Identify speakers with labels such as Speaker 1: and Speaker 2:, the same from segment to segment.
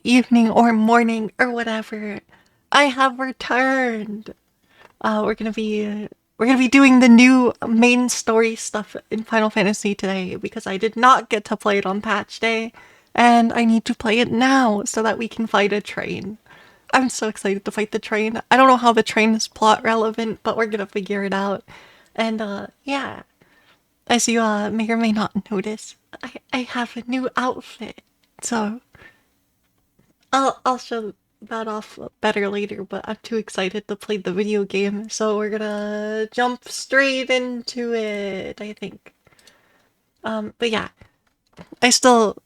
Speaker 1: evening or morning or whatever. I have returned. We're gonna be doing the new main story stuff in Final Fantasy today because I did not get to play it on patch day, and I need to play it now so that we can fight a train. I'm so excited to fight the train. I don't know how the train is plot relevant, but we're gonna figure it out. And yeah, as you may or may not notice, I have a new outfit. So I'll show that off better later, but I'm too excited to play the video game, so we're gonna jump straight into it, I think. But yeah, I still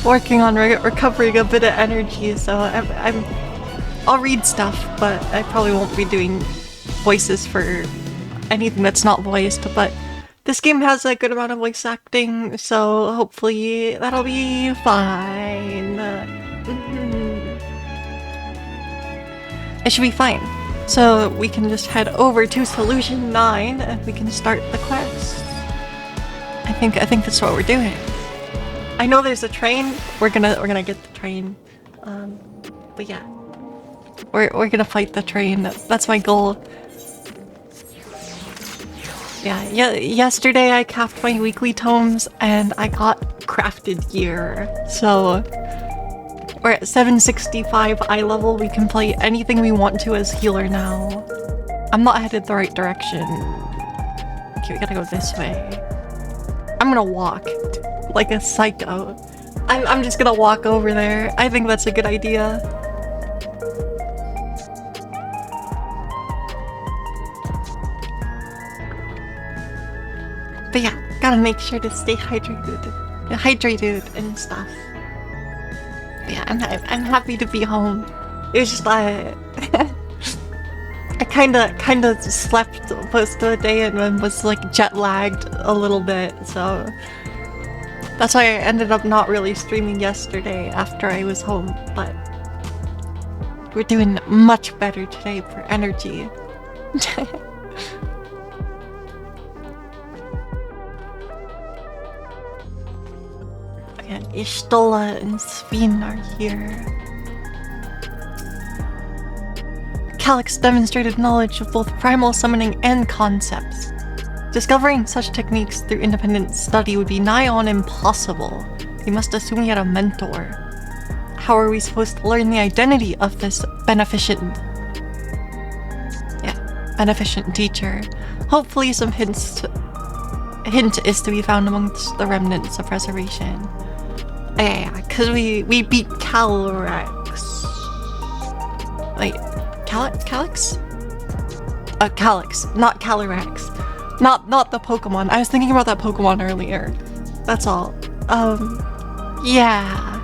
Speaker 1: working on recovering a bit of energy, so I'll read stuff, but I probably won't be doing voices for anything that's not voiced, but this game has a good amount of voice acting, so hopefully that'll be fine. It should be fine. So we can just head over to Solution 9 and we can start the quest. I think that's what we're doing. I know there's a train. We're gonna get the train. But yeah. We're gonna fight the train. That's my goal. Yeah, yesterday I capped my weekly tomes and I got crafted gear. So we're at 765 eye level. We can play anything we want to as healer now. I'm not headed the right direction. Okay, we gotta go this way. I'm gonna walk like a psycho. I'm just gonna walk over there. I think that's a good idea. But yeah, gotta make sure to stay hydrated and stuff. But yeah, I'm happy to be home. It was just I kinda slept most of the day and then was like jet lagged a little bit, so that's why I ended up not really streaming yesterday after I was home. But we're doing much better today for energy. Ishtola and Sveen are here. Calyx demonstrated knowledge of both primal summoning and concepts. Discovering such techniques through independent study would be nigh on impossible. We must assume he had a mentor. How are we supposed to learn the identity of this beneficent teacher? Hopefully some hint is to be found amongst the remnants of reservation. Yeah, because we beat Calyx. Wait, Calyx? Calyx, not Calyrex. Not the Pokemon. I was thinking about that Pokemon earlier. That's all. Yeah.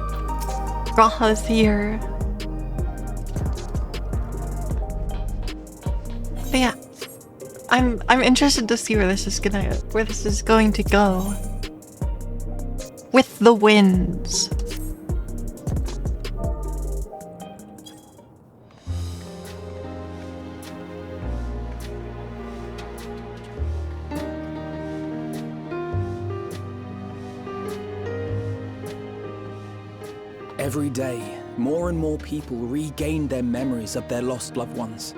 Speaker 1: Raha's here. But yeah. I'm interested to see where this is going to go. With the winds.
Speaker 2: Every day, more and more people regain their memories of their lost loved ones.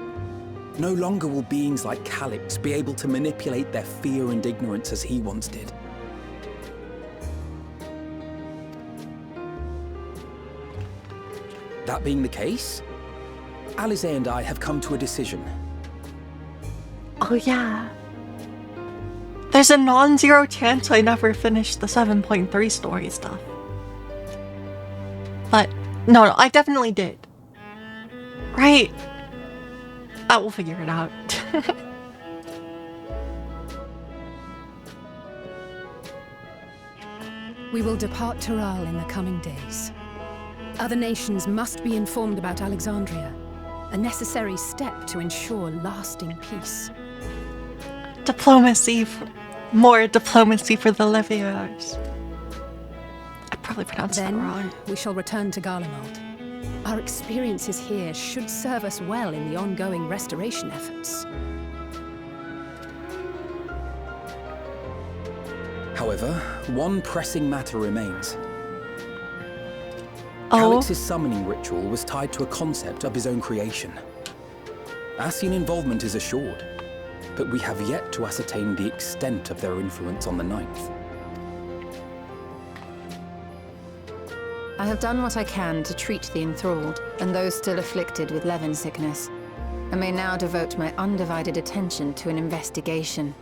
Speaker 2: No longer will beings like Calyx be able to manipulate their fear and ignorance as he once did. That being the case, Alize and I have come to a decision.
Speaker 1: Oh yeah. There's a non-zero chance I never finished the 7.3 story stuff. But no, I definitely did. Right. I will figure it out.
Speaker 3: We will depart Taral in the coming days. Other nations must be informed about Alexandria, a necessary step to ensure lasting peace.
Speaker 1: More diplomacy for the Leviars. I probably pronounced that wrong.
Speaker 3: We shall return to Garlemald. Our experiences here should serve us well in the ongoing restoration efforts.
Speaker 2: However, one pressing matter remains.
Speaker 1: Oh?
Speaker 2: Calix's summoning ritual was tied to a concept of his own creation. Ascian involvement is assured, but we have yet to ascertain the extent of their influence on the Ninth.
Speaker 4: I have done what I can to treat the enthralled and those still afflicted with Levin sickness, and may now devote my undivided attention to an investigation.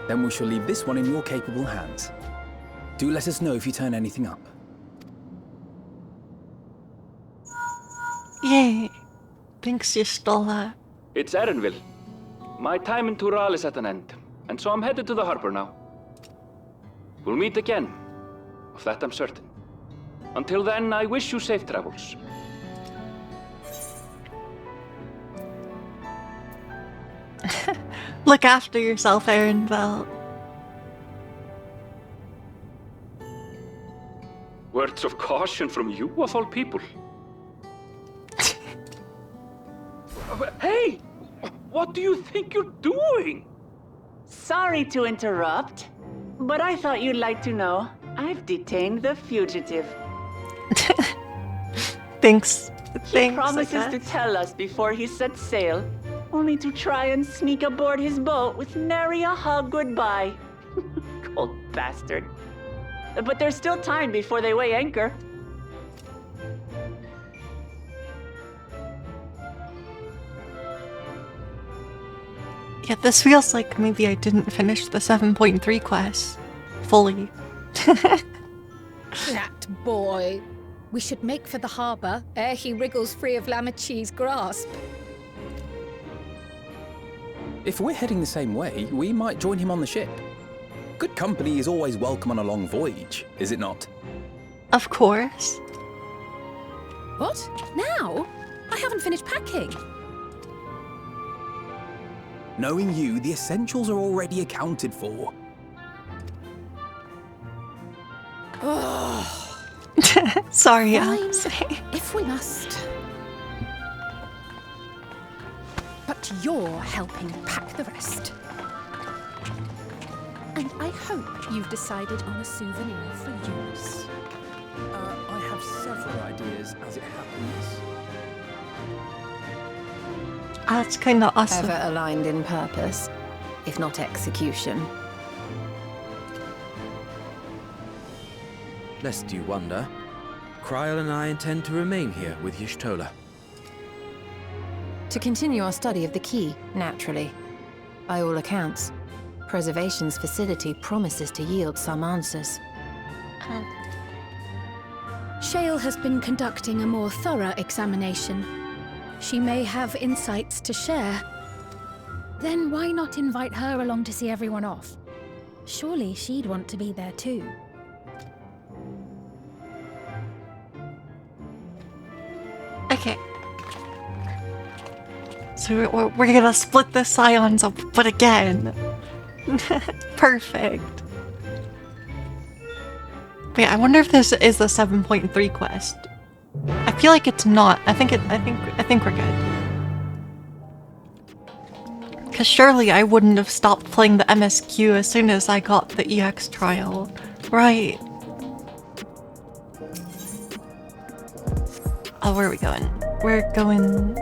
Speaker 2: Then we shall leave this one in your capable hands. Do let us know if you turn anything up.
Speaker 1: Yay. Thanks, Y'shtola.
Speaker 5: It's Erenville. My time in Tural is at an end, and so I'm headed to the harbor now. We'll meet again, of that I'm certain. Until then, I wish you safe travels.
Speaker 1: Look after yourself, Erenville.
Speaker 5: Words of caution from you, of all people. Hey! What do you think you're doing?
Speaker 6: Sorry to interrupt, but I thought you'd like to know I've detained the fugitive.
Speaker 1: Thanks.
Speaker 6: He
Speaker 1: Thanks,
Speaker 6: promises
Speaker 1: I
Speaker 6: to
Speaker 1: guess.
Speaker 6: tell us before he sets sail, only to try and sneak aboard his boat with nary a hug goodbye. Cold bastard. But there's still time before they weigh anchor.
Speaker 1: Yeah, this feels like maybe I didn't finish the 7.3 quest fully.
Speaker 3: That boy. We should make for the harbour ere he wriggles free of Lamachi's grasp.
Speaker 2: If we're heading the same way, we might join him on the ship. Good company is always welcome on a long voyage, is it not?
Speaker 1: Of course.
Speaker 3: What? Now? I haven't finished packing.
Speaker 2: Knowing you, the essentials are already accounted for.
Speaker 1: Sorry,
Speaker 3: Fine,
Speaker 1: Alice.
Speaker 3: if we must. But you're helping pack the rest. And I hope you've decided on a souvenir for use.
Speaker 2: I have several ideas as it happens.
Speaker 1: That's kind of awesome.
Speaker 4: Ever aligned in purpose, if not execution.
Speaker 7: Lest you wonder, Kryl and I intend to remain here with Y'shtola.
Speaker 4: To continue our study of the key, naturally. By all accounts, Preservation's facility promises to yield some answers.
Speaker 3: Shale has been conducting a more thorough examination. She may have insights to share. Then why not invite her along to see everyone off? Surely she'd want to be there too.
Speaker 1: Okay. So we're gonna split the scions up, but again. Perfect. Wait, I wonder if this is the 7.3 quest. I feel like it's not. I think we're good. Cause surely I wouldn't have stopped playing the MSQ as soon as I got the EX trial. Right. Oh, where are we going? We're going...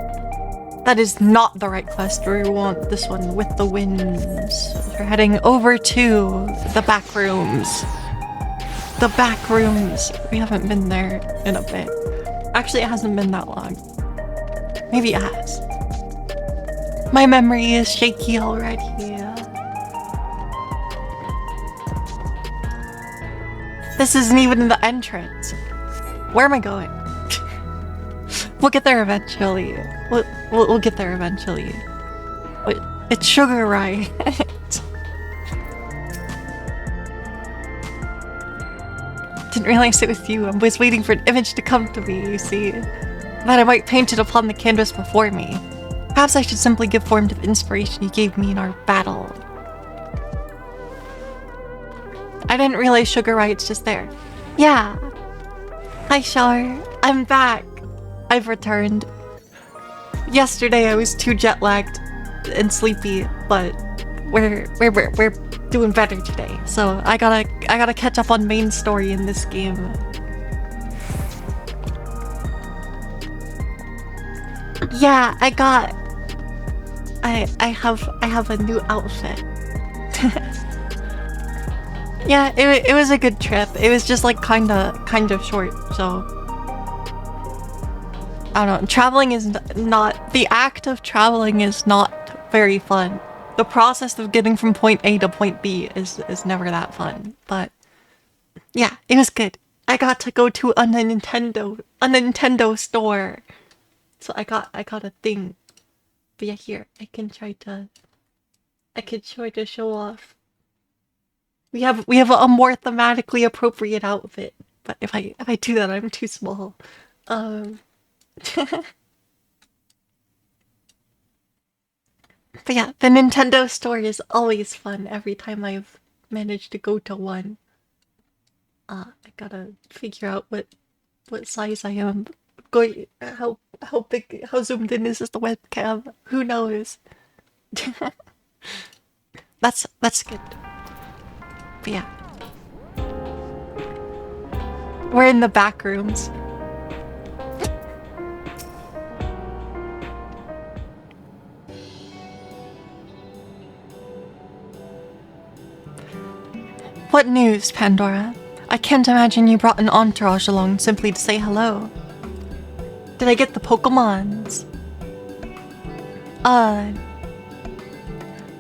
Speaker 1: That is not the right quest. We want this one with the winds. We're heading over to the back rooms. The back rooms. We haven't been there in a bit. Actually, it hasn't been that long. Maybe it has. My memory is shaky already. This isn't even the entrance. Where am I going? We'll get there eventually. We'll get there eventually. Wait, it's sugar, right? Didn't realize it was you. I was waiting for an image to come to me, you see. That I might paint it upon the canvas before me. Perhaps I should simply give form to the inspiration you gave me in our battle. I didn't realize Sugar Riot's just there. Yeah. Hi, Shar. I'm back. I've returned. Yesterday I was too jet lagged and sleepy, but we're doing better today. So I gotta catch up on main story in this game. Yeah, I have a new outfit. Yeah, it was a good trip. It was just like kind of short, so I don't know. Traveling is not the act of traveling is not very fun. The process of getting from point A to point B is never that fun. But yeah, it was good. I got to go to a Nintendo store. So I got a thing. But yeah, here I can try to show off. We have a more thematically appropriate outfit, but if I do that, I'm too small. But yeah, the Nintendo store is always fun every time I've managed to go to one. I gotta figure out what size I am. Going how big, how zoomed in is the webcam? Who knows? That's good. But yeah. We're in the back rooms. What news, Pandora? I can't imagine you brought an entourage along simply to say hello. Did I get the Pokemons?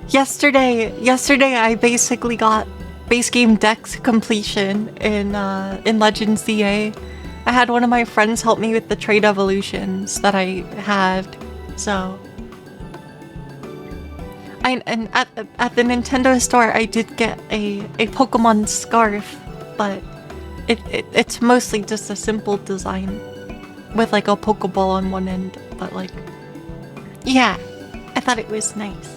Speaker 1: Yesterday I basically got base game dex completion in Legends ZA. I had one of my friends help me with the trade evolutions that I had, so and at the Nintendo store I did get a Pokemon scarf, but it's mostly just a simple design with like a Pokeball on one end, but like yeah, I thought it was nice.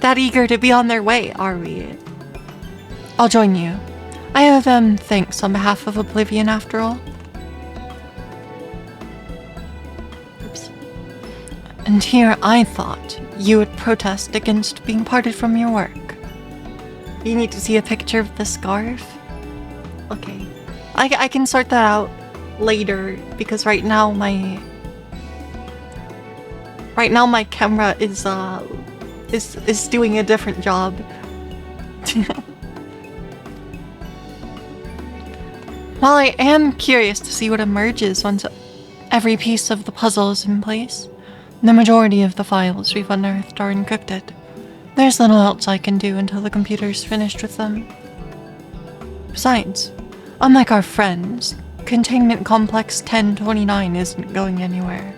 Speaker 1: That eager to be on their way, are we? I'll join you. I owe them thanks on behalf of Oblivion, after all. Oops. And here I thought you would protest against being parted from your work. You need to see a picture of the scarf? Okay. I can sort that out later, because right now my camera is doing a different job. While I am curious to see what emerges once every piece of the puzzle is in place, the majority of the files we've unearthed are encrypted. There's little else I can do until the computer's finished with them. Besides, unlike our friends, Containment Complex 1029 isn't going anywhere.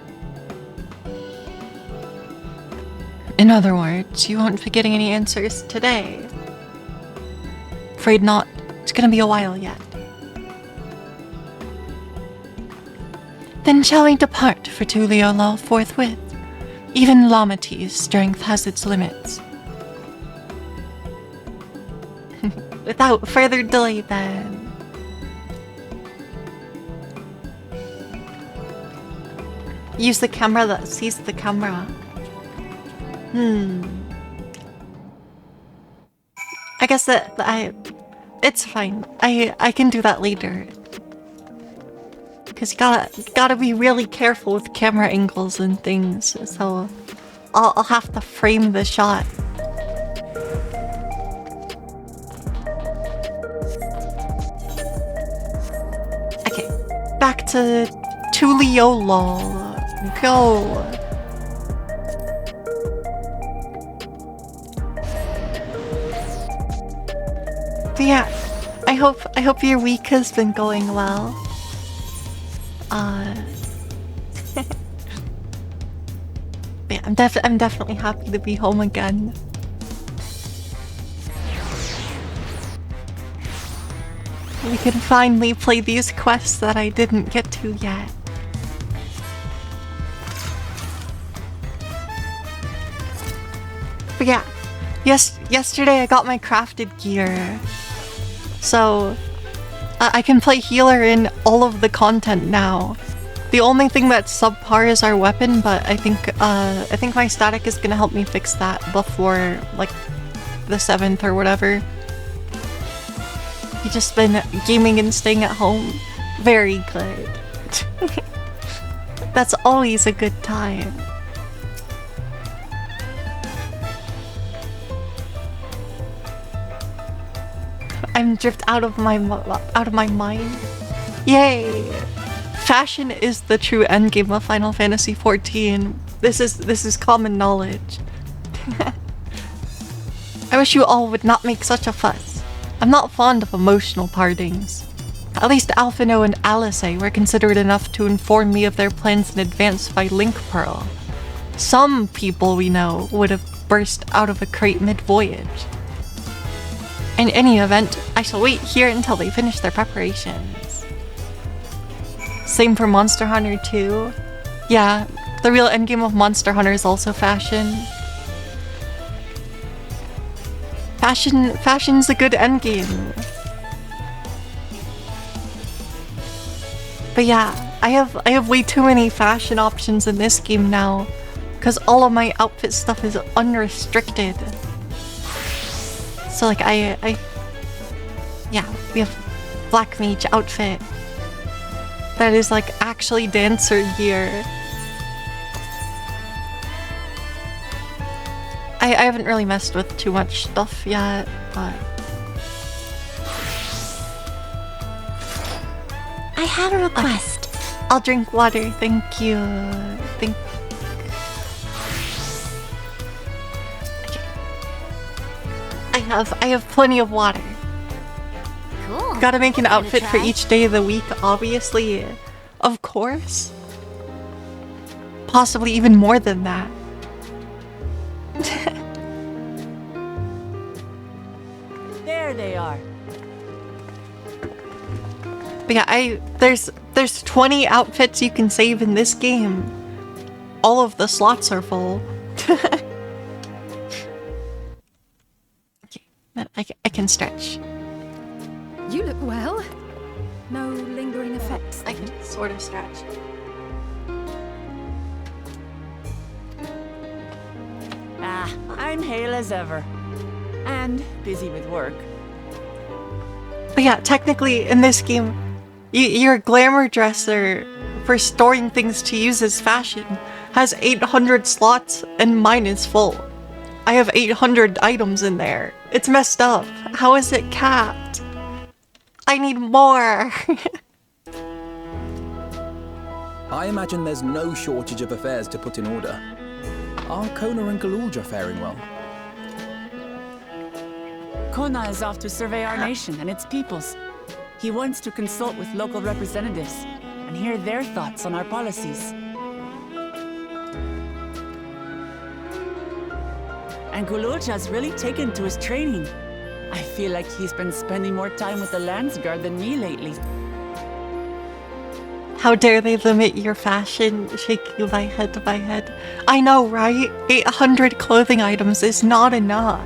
Speaker 1: In other words, you won't be getting any answers today. Afraid not. It's gonna be a while yet. Then shall we depart for Tuliolol forthwith? Even Lamity's strength has its limits. Without further delay then. Use the camera that sees the camera. I guess it's fine. I can do that later. Because you gotta be really careful with camera angles and things. So I'll have to frame the shot. Okay, back to Tuliolol. Go. But yeah, I hope your week has been going well. Yeah, I'm definitely happy to be home again. We can finally play these quests that I didn't get to yet. But yeah, yesterday I got my crafted gear. So I can play healer in all of the content now. The only thing that's subpar is our weapon, but I think my static is gonna help me fix that before, like, the 7th or whatever. You've just been gaming and staying at home. Very good. That's always a good time. I'm drift out of my mind. Yay! Fashion is the true endgame of Final Fantasy XIV. This is common knowledge. I wish you all would not make such a fuss. I'm not fond of emotional partings. At least Alphino and Alice were considerate enough to inform me of their plans in advance by Link Pearl. Some people we know would have burst out of a crate mid-voyage. In any event, I shall wait here until they finish their preparations. Same for Monster Hunter 2. Yeah, the real endgame of Monster Hunter is also fashion. Fashion's a good endgame. But yeah, I have way too many fashion options in this game now, because all of my outfit stuff is unrestricted. So like yeah, we have Black Mage outfit that is like actually dancer gear. I haven't really messed with too much stuff yet, but
Speaker 8: I have a request.
Speaker 1: Okay. I'll drink water, thank you. Okay. I have plenty of water.
Speaker 8: Cool.
Speaker 1: Gotta make an
Speaker 8: Wanna
Speaker 1: outfit for
Speaker 8: try?
Speaker 1: each day of the week, obviously. Of course. Possibly even more than that.
Speaker 6: There they are.
Speaker 1: But yeah, there's 20 outfits you can save in this game. All of the slots are full. Okay, I can stretch.
Speaker 3: You look well. No lingering effects.
Speaker 1: I can sort of stretch.
Speaker 6: Ah, I'm hale as ever. And busy with work.
Speaker 1: But yeah, technically in this game, your glamour dresser for storing things to use as fashion has 800 slots and mine is full. I have 800 items in there. It's messed up. How is it capped? I need more.
Speaker 2: I imagine there's no shortage of affairs to put in order. Are Kona and Galulja faring well?
Speaker 6: Kona is off to survey our nation and its peoples. He wants to consult with local representatives and hear their thoughts on our policies. And Galulja's really taken to his training. I feel like he's been spending more time with the Landsguard than me lately.
Speaker 1: How dare they limit your fashion, shaking my head to my head. I know, right? 800 clothing items is not enough.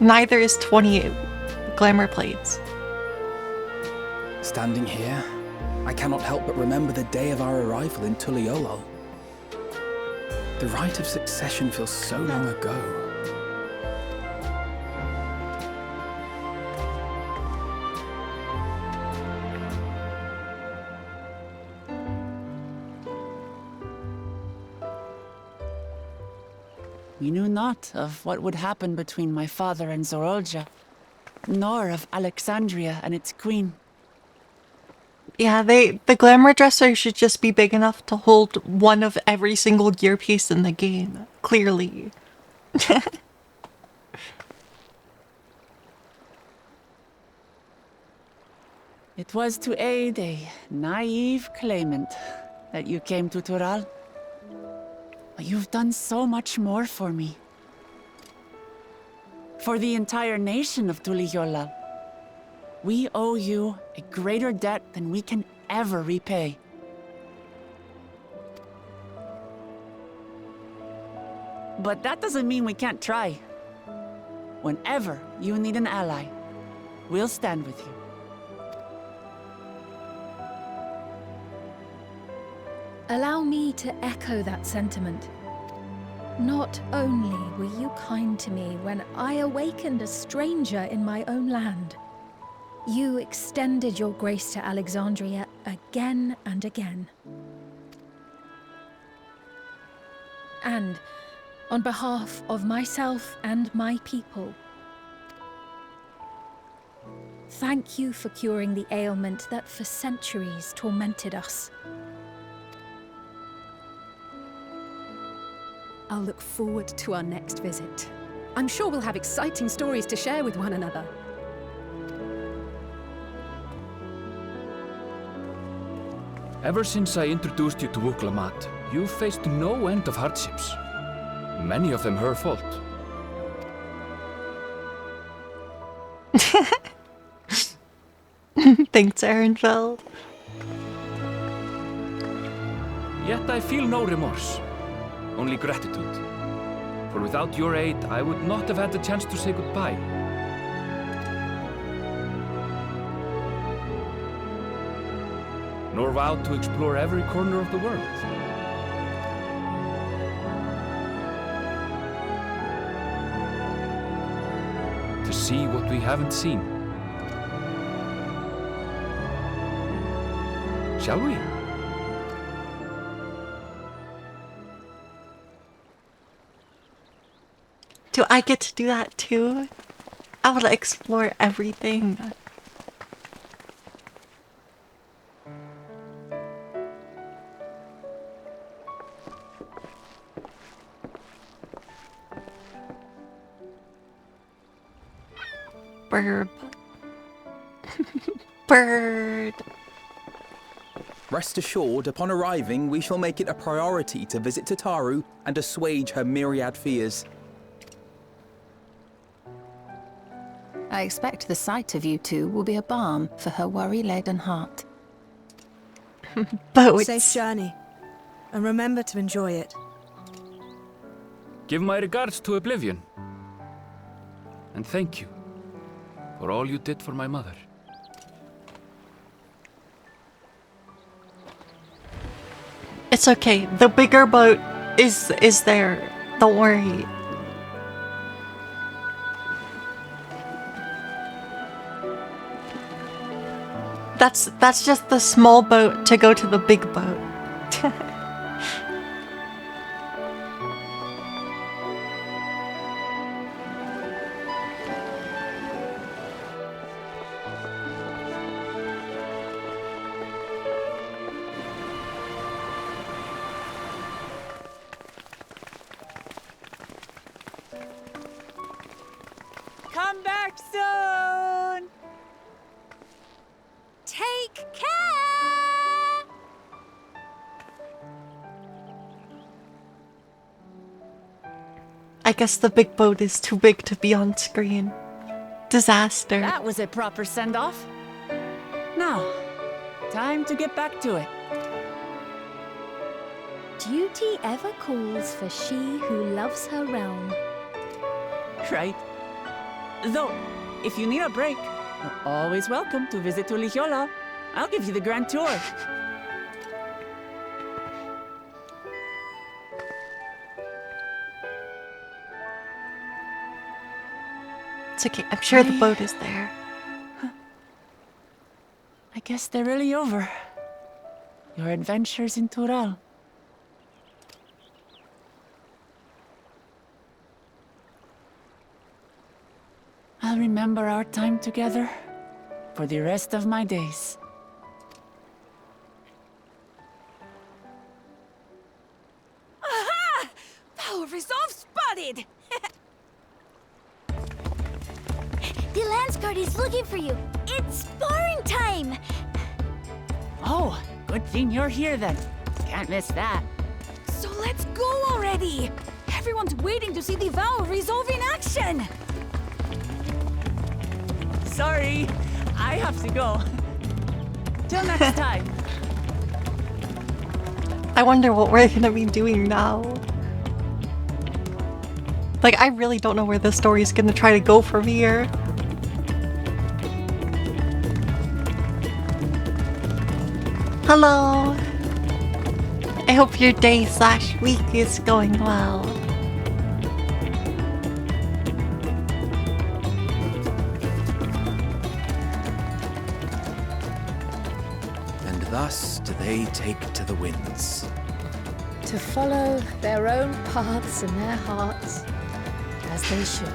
Speaker 1: Neither is 20 glamour plates.
Speaker 2: Standing here, I cannot help but remember the day of our arrival in Tuliolol. The rite of succession feels so long ago.
Speaker 6: We knew not of what would happen between my father and Zorolja, nor of Alexandria and its queen.
Speaker 1: Yeah, the glamour dresser should just be big enough to hold one of every single gear piece in the game, clearly.
Speaker 6: It was to aid a naive claimant that you came to Tural. But you've done so much more for me. For the entire nation of Tuliyollal. We owe you a greater debt than we can ever repay. But that doesn't mean we can't try. Whenever you need an ally, we'll stand with you.
Speaker 3: Allow me to echo that sentiment. Not only were you kind to me when I awakened a stranger in my own land, you extended your grace to Alexandria again and again. And on behalf of myself and my people, thank you for curing the ailment that for centuries tormented us.
Speaker 9: I'll look forward to our next visit. I'm sure we'll have exciting stories to share with one another.
Speaker 5: Ever since I introduced you to Wuklamat, you've faced no end of hardships. Many of them her fault.
Speaker 1: Thanks, Ehrenfeld.
Speaker 5: Yet I feel no remorse, only gratitude. For without your aid, I would not have had the chance to say goodbye. Nor vowed to explore every corner of the world. To see what we haven't seen. Shall we?
Speaker 1: Do I get to do that too? I want to explore everything. Bird. Bird.
Speaker 2: Rest assured, upon arriving, we shall make it a priority to visit Tataru and assuage her myriad fears.
Speaker 4: I expect the sight of you two will be a balm for her worry-laden heart.
Speaker 1: Boats.
Speaker 10: Safe journey. And remember to enjoy it.
Speaker 5: Give my regards to Oblivion. And thank you for all you did for my mother.
Speaker 1: It's okay. The bigger boat is there. Don't worry. That's just the small boat to go to the big boat.
Speaker 6: Come back soon!
Speaker 8: Take care!
Speaker 1: I guess the big boat is too big to be on screen. Disaster.
Speaker 6: That was a proper send-off. Now, time to get back to it.
Speaker 3: Duty ever calls for she who loves her realm.
Speaker 6: Right. Though, if you need a break, you're always welcome to visit Tulihiola. I'll give you the grand tour.
Speaker 1: It's okay. I'm sure the boat is there.
Speaker 6: I guess they're really over. Your adventures in Tural. I'll remember our time together for the rest of my days.
Speaker 8: Aha! Power resolve spotted! The Lance Guard is looking for you. It's sparring time!
Speaker 6: Oh, good thing you're here then. Can't miss that.
Speaker 8: So let's go already! Everyone's waiting to see the Vow resolve in action!
Speaker 6: Sorry, I have to go. Till next time.
Speaker 1: I wonder what we're gonna be doing now. Like, I really don't know where this story is gonna try to go from here. Hello! I hope your day/week is going well.
Speaker 7: And thus do they take to the winds.
Speaker 3: To follow their own paths in their hearts, as they should.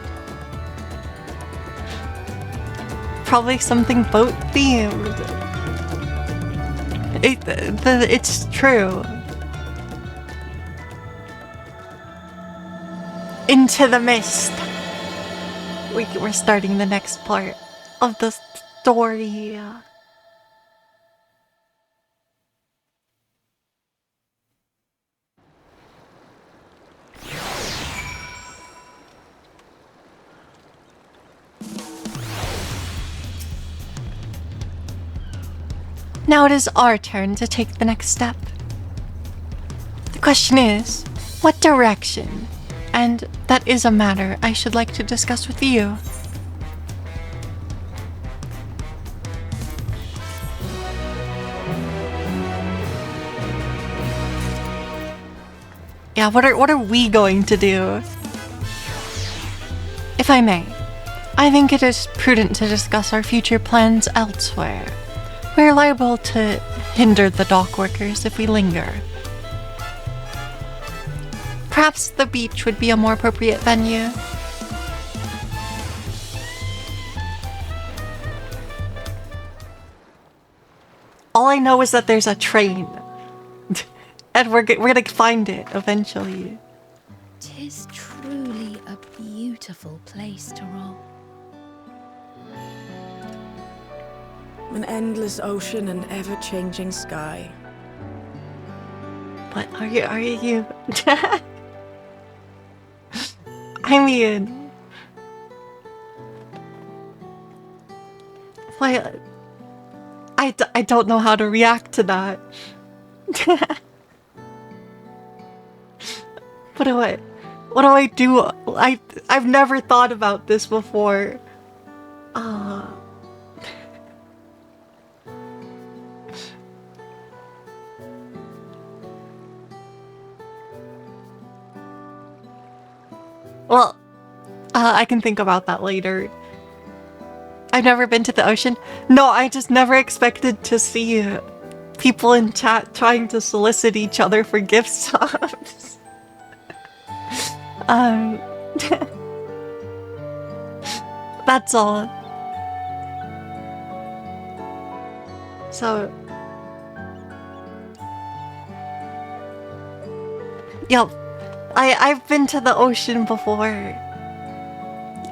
Speaker 1: Probably something boat themed. It's true. Into the mist. We're starting the next part of the story. Now it is our turn to take the next step. The question is, what direction? And that is a matter I should like to discuss with you. Yeah, what are we going to do? If I may, I think it is prudent to discuss our future plans elsewhere. We're liable to hinder the dock workers if we linger. Perhaps the beach would be a more appropriate venue. All I know is that there's a train. And we're gonna find it eventually.
Speaker 3: 'Tis truly a beautiful place to roll.
Speaker 10: An endless ocean and ever-changing sky.
Speaker 1: But are you? I mean, like, I don't know how to react to that. What do I do? I've never thought about this before. Well, I can think about that later. I've never been to the ocean. No, I just never expected to see people in chat trying to solicit each other for gift subs. That's all. So, yep. I've been to the ocean before.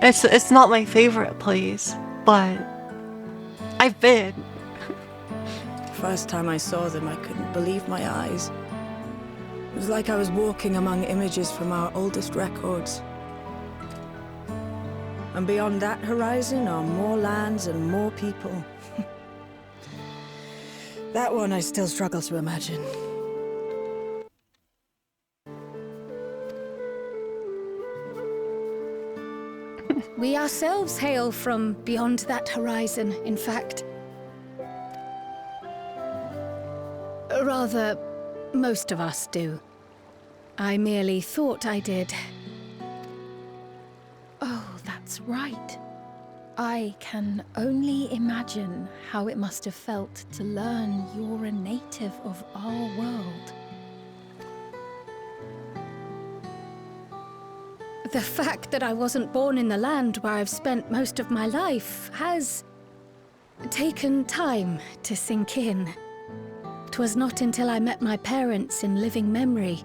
Speaker 1: It's not my favorite place, but I've been.
Speaker 10: First time I saw them, I couldn't believe my eyes. It was like I was walking among images from our oldest records. And beyond that horizon are more lands and more people. That one I still struggle to imagine.
Speaker 3: We ourselves hail from beyond that horizon, in fact. Rather, most of us do. I merely thought I did. Oh, that's right. I can only imagine how it must have felt to learn you're a native of our world. The fact that I wasn't born in the land where I've spent most of my life has taken time to sink in. 'Twas not until I met my parents in living memory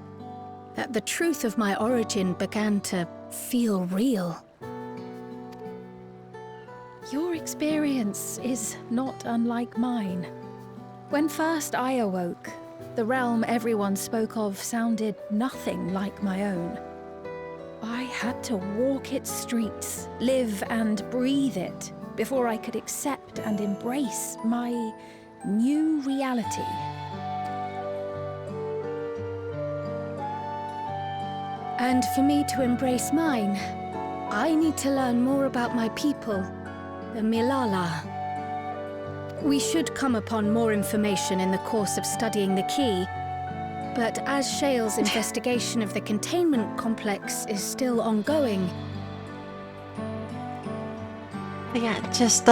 Speaker 3: that the truth of my origin began to feel real. Your experience is not unlike mine. When first I awoke, the realm everyone spoke of sounded nothing like my own. I had to walk its streets, live and breathe it, before I could accept and embrace my new reality. And for me to embrace mine, I need to learn more about my people, the Milala. We should come upon more information in the course of studying the key, But as Shale's investigation of the containment complex is still ongoing...
Speaker 1: But yeah, just,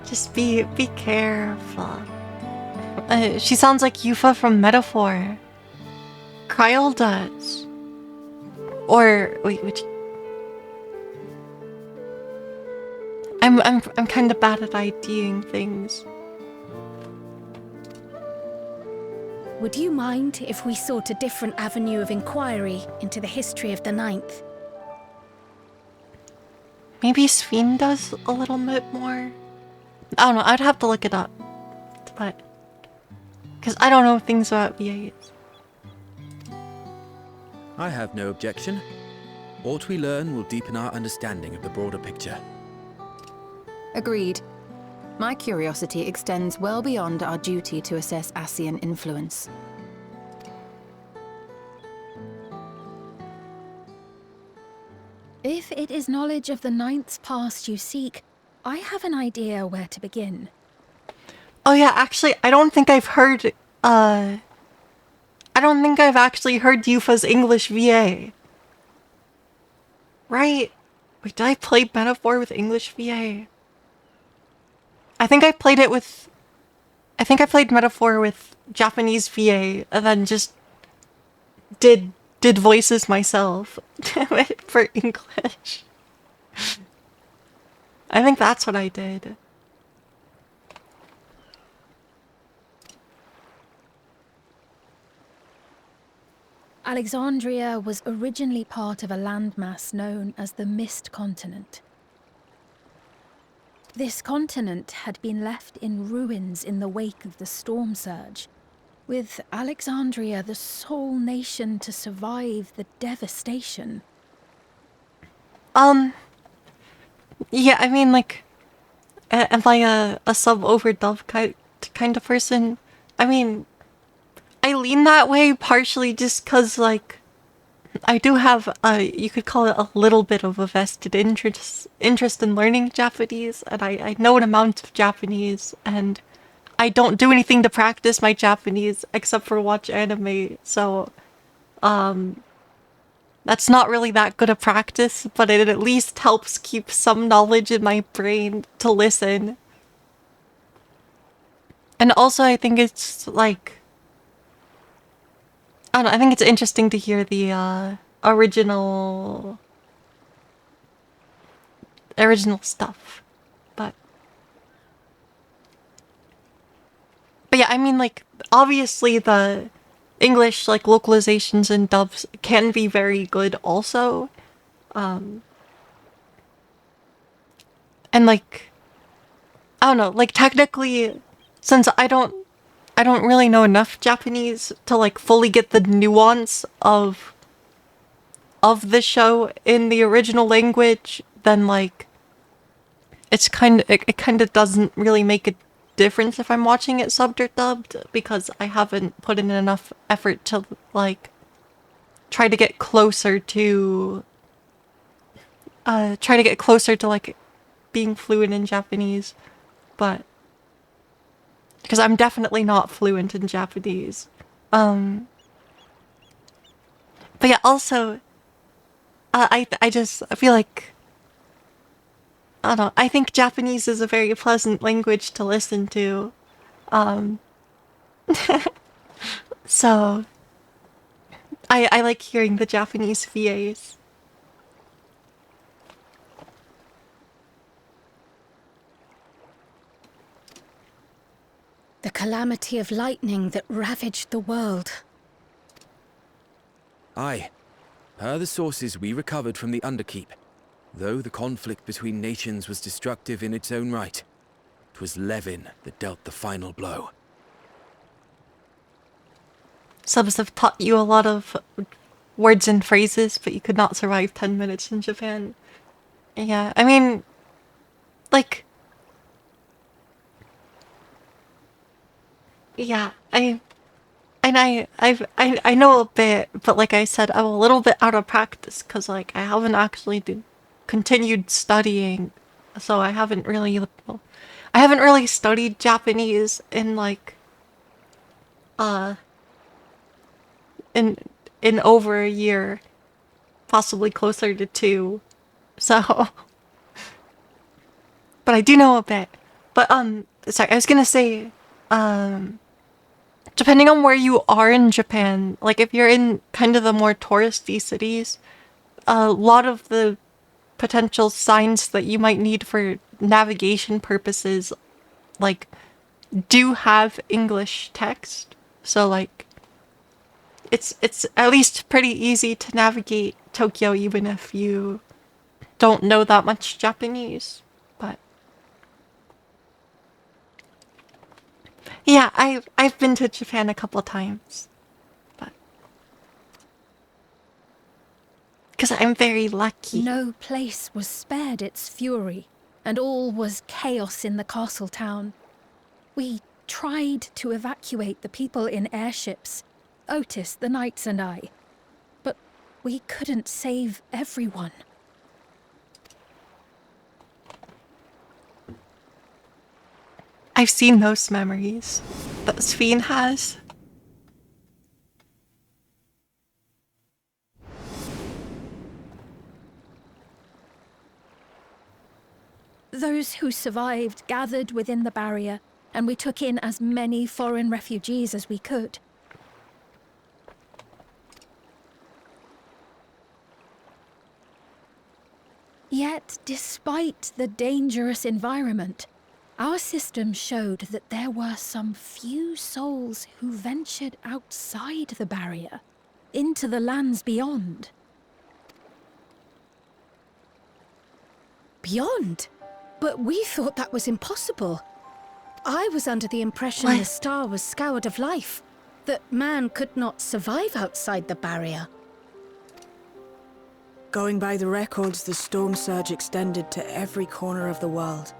Speaker 1: just be careful. She sounds like Yufa from Metaphor. Kryl does. Or wait, which? I'm kind of bad at IDing things.
Speaker 3: Would you mind if we sought a different avenue of inquiry into the history of the Ninth?
Speaker 1: Maybe Sphene does a little bit more? I don't know, I'd have to look it up. But... because I don't know things about VAs.
Speaker 7: I have no objection. What we learn will deepen our understanding of the broader picture.
Speaker 4: Agreed. My curiosity extends well beyond our duty to assess Ascian influence.
Speaker 3: If it is knowledge of the Ninth's past you seek, I have an idea where to begin.
Speaker 1: Oh yeah, actually, I don't think I've heard, I don't think I've actually heard Yufa's English VA. Right? Wait, did I play Metaphor with English VA? I think I played it with... I think I played Metaphor with Japanese VA, and then just did voices myself for English. I think that's what I did.
Speaker 3: Alexandria was originally part of a landmass known as the Mist Continent. This continent had been left in ruins in the wake of the storm surge, with Alexandria the sole nation to survive the devastation.
Speaker 1: Yeah, I mean, like, am I a sub-overdub kind of person? I mean, I lean that way partially just because, like, I do have, you could call it a little bit of a vested interest in learning Japanese, and I know an amount of Japanese, and I don't do anything to practice my Japanese except for watch anime, so, that's not really that good a practice, but it at least helps keep some knowledge in my brain to listen. And also, I think it's, like, I don't know, I think it's interesting to hear the, original stuff, but yeah, I mean, like, obviously the English, like, localizations and dubs can be very good also, and, like, I don't know, like, technically, since I don't really know enough Japanese to, like, fully get the nuance of the show in the original language, then, like, it kind of doesn't really make a difference if I'm watching it subbed or dubbed, because I haven't put in enough effort to, like, try to get closer to like, being fluent in Japanese, but because I'm definitely not fluent in Japanese. But yeah, also, I feel like, I don't know, I think Japanese is a very pleasant language to listen to. So, I like hearing the Japanese VAs.
Speaker 3: The calamity of lightning that ravaged the world.
Speaker 7: Aye. Per the sources we recovered from the Underkeep, though the conflict between nations was destructive in its own right, 'twas Levin that dealt the final blow.
Speaker 1: Subs have taught you a lot of words and phrases, but you could not survive 10 minutes in Japan. Yeah, I mean, like, yeah, I know a bit, but like I said, I'm a little bit out of practice because, like, I haven't actually continued studying, so I haven't really, I haven't really studied Japanese in like in over a year, possibly closer to 2. So, but I do know a bit. But sorry, I was gonna say, depending on where you are in Japan, like if you're in kind of the more touristy cities, a lot of the potential signs that you might need for navigation purposes, like, do have English text. So like, it's at least pretty easy to navigate Tokyo even if you don't know that much Japanese. But yeah, I've been to Japan a couple times, but because I'm very lucky.
Speaker 3: No place was spared its fury, and all was chaos in the castle town. We tried to evacuate the people in airships, Otis, the knights and I, but we couldn't save everyone.
Speaker 1: I've seen those memories that Sphene has.
Speaker 3: Those who survived gathered within the barrier, and we took in as many foreign refugees as we could. Yet, despite the dangerous environment, our system showed that there were some few souls who ventured outside the barrier, into the lands beyond.
Speaker 9: Beyond? But we thought that was impossible. I was under the impression the star was scoured of life, that man could not survive outside the barrier.
Speaker 10: Going by the records, the storm surge extended to every corner of the world.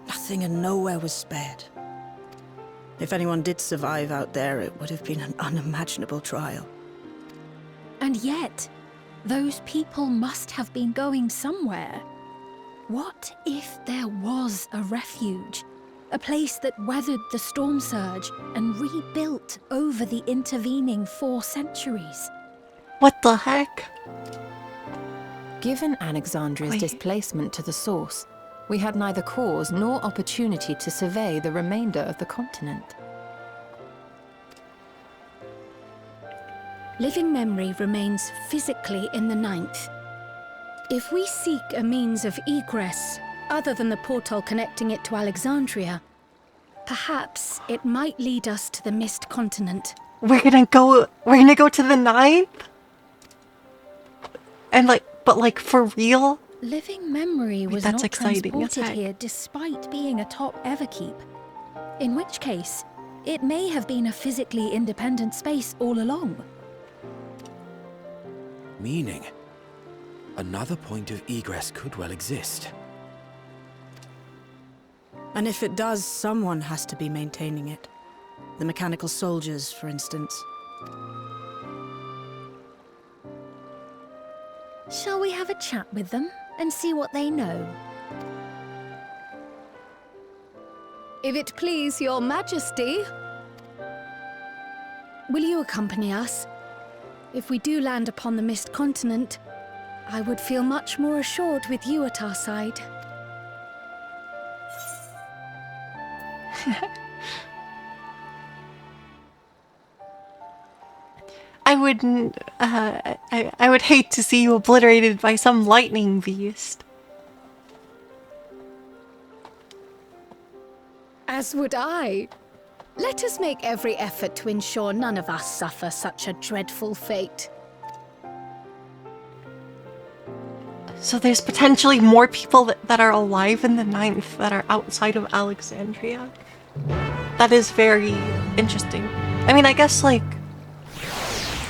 Speaker 10: Nothing and nowhere was spared. If anyone did survive out there, it would have been an unimaginable trial.
Speaker 3: And yet, those people must have been going somewhere. What if there was a refuge? A place that weathered the storm surge and rebuilt over the intervening 4 centuries?
Speaker 1: What the heck?
Speaker 4: Given Alexandria's displacement to the source, we had neither cause nor opportunity to survey the remainder of the continent.
Speaker 3: Living memory remains physically in the 9th. If we seek a means of egress, other than the portal connecting it to Alexandria, perhaps it might lead us to the Mist Continent.
Speaker 1: We're gonna go to the 9th? And but for real?
Speaker 3: Living memory was
Speaker 1: that's
Speaker 3: not
Speaker 1: exciting.
Speaker 3: transported here despite being a top Everkeep. In which case, it may have been a physically independent space all along.
Speaker 7: Meaning, another point of egress could well exist.
Speaker 10: And if it does, someone has to be maintaining it. The mechanical soldiers, for instance.
Speaker 3: Shall we have a chat with them and see what they know?
Speaker 9: If it please your majesty.
Speaker 3: Will you accompany us? If we do land upon the Mist Continent, I would feel much more assured with you at our side.
Speaker 1: I wouldn't. I would hate to see you obliterated by some lightning beast.
Speaker 9: As would I. Let us make every effort to ensure none of us suffer such a dreadful fate.
Speaker 1: So there's potentially more people that are alive in the 9th that are outside of Alexandria. That is very interesting. I mean, I guess I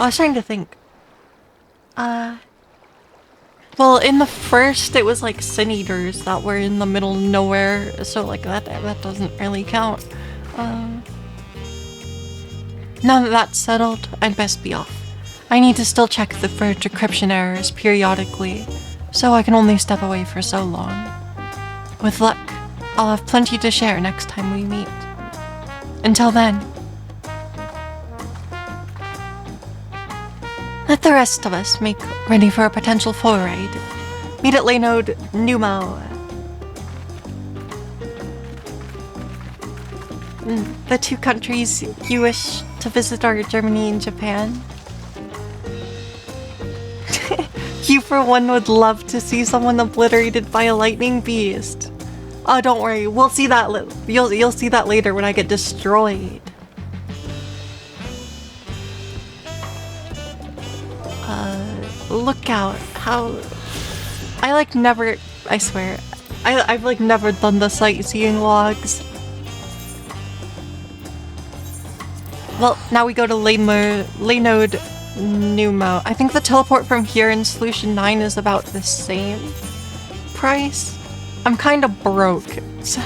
Speaker 1: was trying to think. Well, in the first, it was Sin Eaters that were in the middle of nowhere, so that doesn't really count. Now that that's settled, I'd best be off. I need to still check for decryption errors periodically, so I can only step away for so long. With luck, I'll have plenty to share next time we meet. Until then, let the rest of us make ready for a potential foray. Meet at Laynode Numo. The two countries you wish to visit are Germany and Japan. You for one would love to see someone obliterated by a lightning beast. Oh, don't worry, we'll see that. You'll see that later when I get destroyed. Look out! How I never. I swear, I've never done the sightseeing logs. Well, now we go to Laynode Numo. I think the teleport from here in Solution 9 is about the same price. I'm kind of broke, so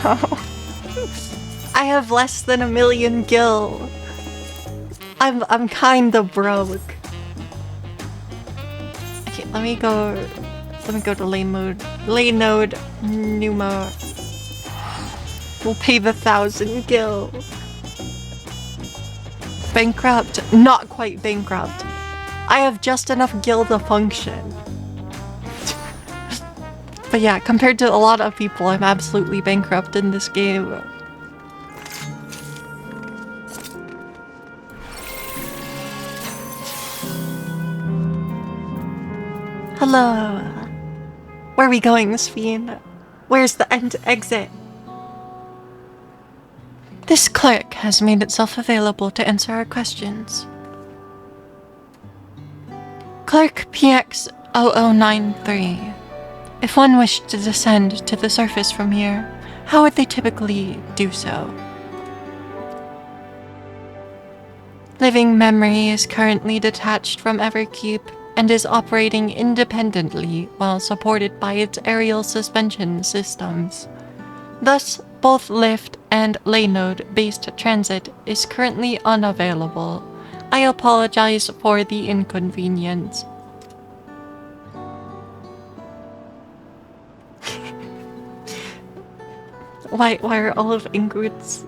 Speaker 1: I have less than 1 million gil. I'm kind of broke. Okay, let me go to Laynode Numo. We'll pay the 1,000 gil. Bankrupt? Not quite bankrupt. I have just enough gil to function. But yeah, compared to a lot of people, I'm absolutely bankrupt in this game. Hello. Where are we going, Sphene? Where's the end exit? This clerk has made itself available to answer our questions. Clerk PX 0093. If one wished to descend to the surface from here, how would they typically do so? Living Memory is currently detached from Everkeep and is operating independently while supported by its aerial suspension systems. Thus, both lift and Laynode-based transit is currently unavailable. I apologize for the inconvenience. Why are all of Ingrid's...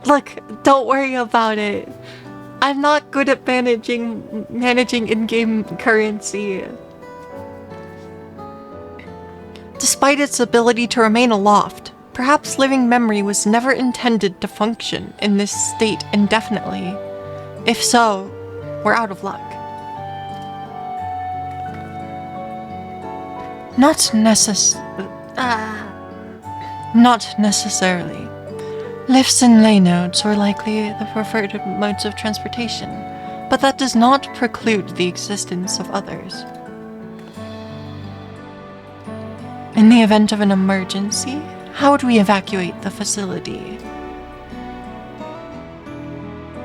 Speaker 1: Look, don't worry about it. I'm not good at managing in-game currency. Despite its ability to remain aloft, perhaps Living Memory was never intended to function in this state indefinitely. If so, we're out of luck. Not necessarily. Lifts and Laynodes were likely the preferred modes of transportation, but that does not preclude the existence of others. In the event of an emergency, how would we evacuate the facility?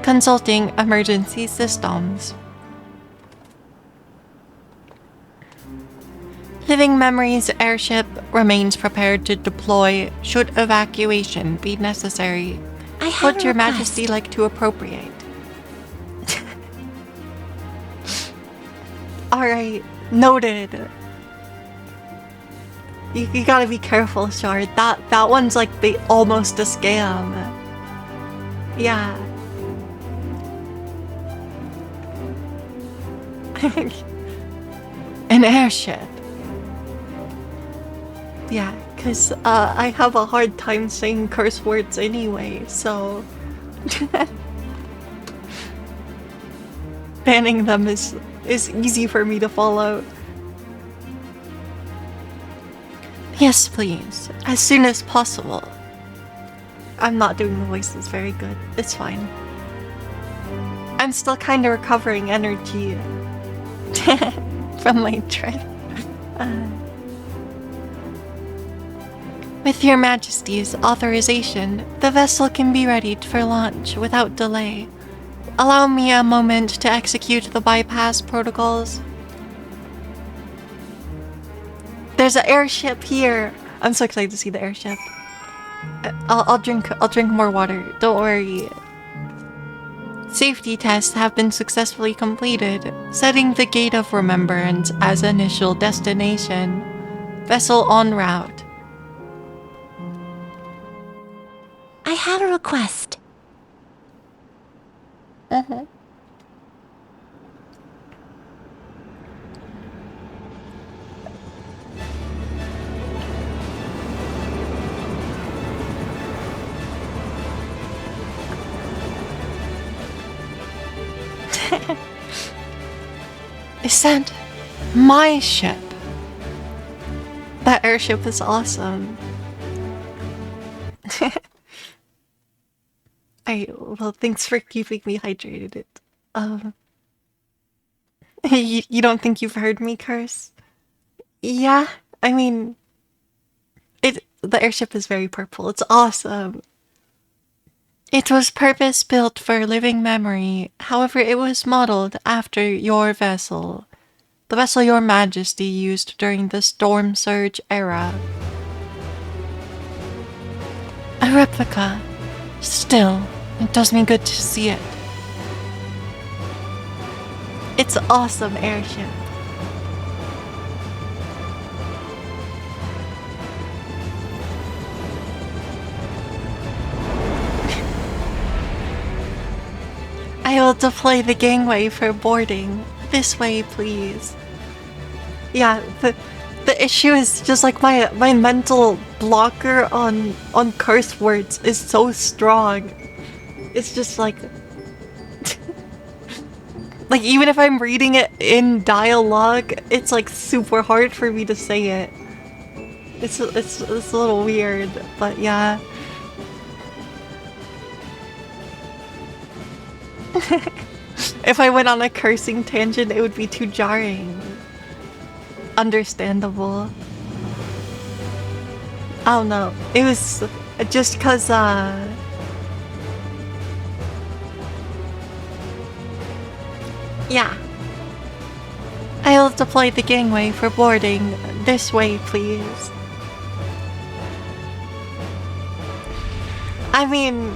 Speaker 1: Consulting emergency systems. Living Memory's airship remains prepared to deploy should evacuation be necessary. Would Your Majesty like to appropriate? Alright, noted. You gotta be careful, Shard. That one's almost a scam. Yeah. An airship. Yeah, because I have a hard time saying curse words anyway, so... banning them is easy for me to follow. Yes, please. As soon as possible. I'm not doing the voices very good. It's fine. I'm still kind of recovering energy from my trip. With Your Majesty's authorization, the vessel can be readied for launch without delay. Allow me a moment to execute the bypass protocols. There's an airship here! I'm so excited to see the airship. I'll drink more water. Don't worry. Safety tests have been successfully completed, setting the Gate of Remembrance as initial destination. Vessel en route. I had a request. Is that my ship? That airship is awesome. Well, thanks for keeping me hydrated. Um, you don't think you've heard me curse? Yeah, I mean, the airship is very purple. It's awesome. It was purpose built for living memory. However, it was modeled after your vessel. The vessel your majesty used during the storm surge era. A replica. Still, it does me good to see it. It's an awesome airship. I will deploy the gangway for boarding. This way, please. Yeah, the issue is just like my mental blocker on curse words is so strong. It's just like like even if I'm reading it in dialogue, it's like super hard for me to say it. It's a little weird, but yeah. If I went on a cursing tangent, it would be too jarring. Understandable. I don't know. It was just cause yeah. I'll deploy the gangway for boarding. This way, please. I mean,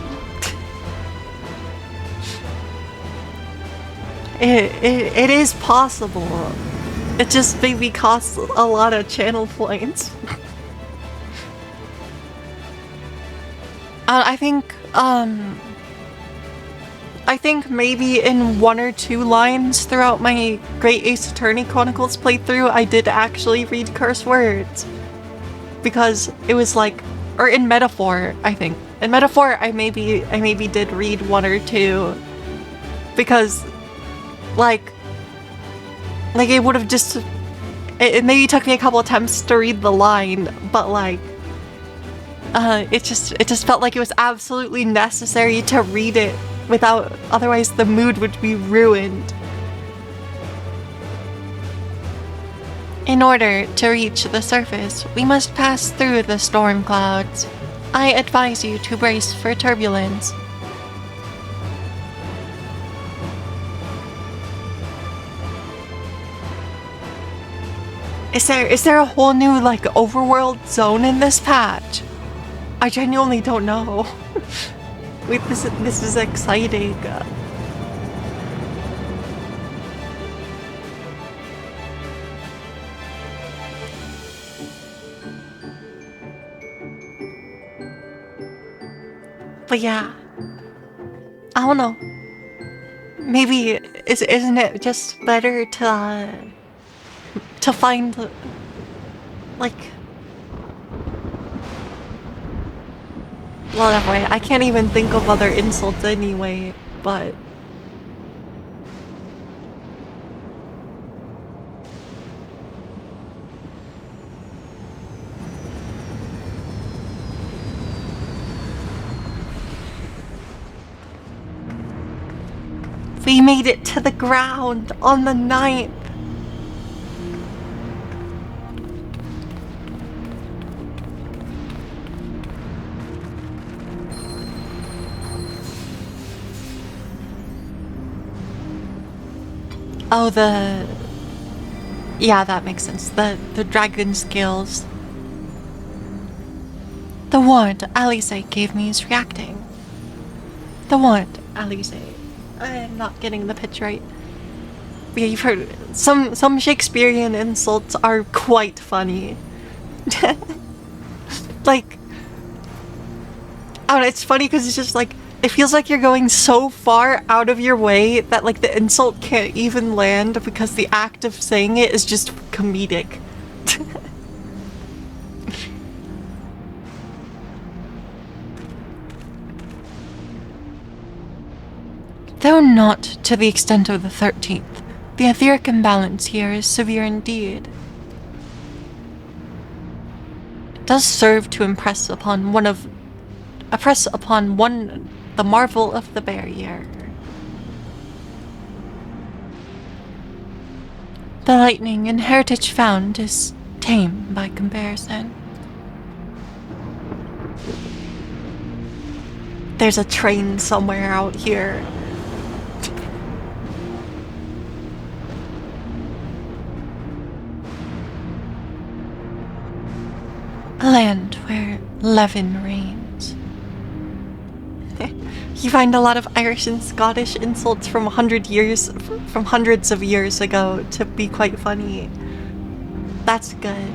Speaker 1: it is possible. It just maybe costs a lot of channel points. I think maybe in 1 or 2 lines throughout my Great Ace Attorney Chronicles playthrough, I did actually read curse words. Because it was like, or in Metaphor, I think. In Metaphor, I maybe did read 1 or 2. Because, like it would have just, it maybe took me a couple attempts to read the line, but like, it just felt like it was absolutely necessary to read it without, otherwise the mood would be ruined. In order to reach the surface, we must pass through the storm clouds. I advise you to brace for turbulence. Is there a whole new, like, overworld zone in this patch? I genuinely don't know. Wait, this is exciting. But yeah, I don't know. Maybe isn't it just better to find like, well, that way I can't even think of other insults anyway, but we made it to the ground on the 9th. Oh, yeah, that makes sense. The dragon scales. The warrant Alice gave me is reacting. The warrant Alice. I'm not getting the pitch right. Yeah, you've heard some Shakespearean insults are quite funny. Like, I don't know, it's funny because it's just like, it feels like you're going so far out of your way that like the insult can't even land because the act of saying it is just comedic. Though not to the extent of the 13th, the etheric imbalance here is severe indeed. It does serve to impress upon one the marvel of the barrier. The lightning in heritage found is tame by comparison. There's a train somewhere out here. A land where Levin reigns. You find a lot of Irish and Scottish insults from hundreds of years ago to be quite funny. That's good.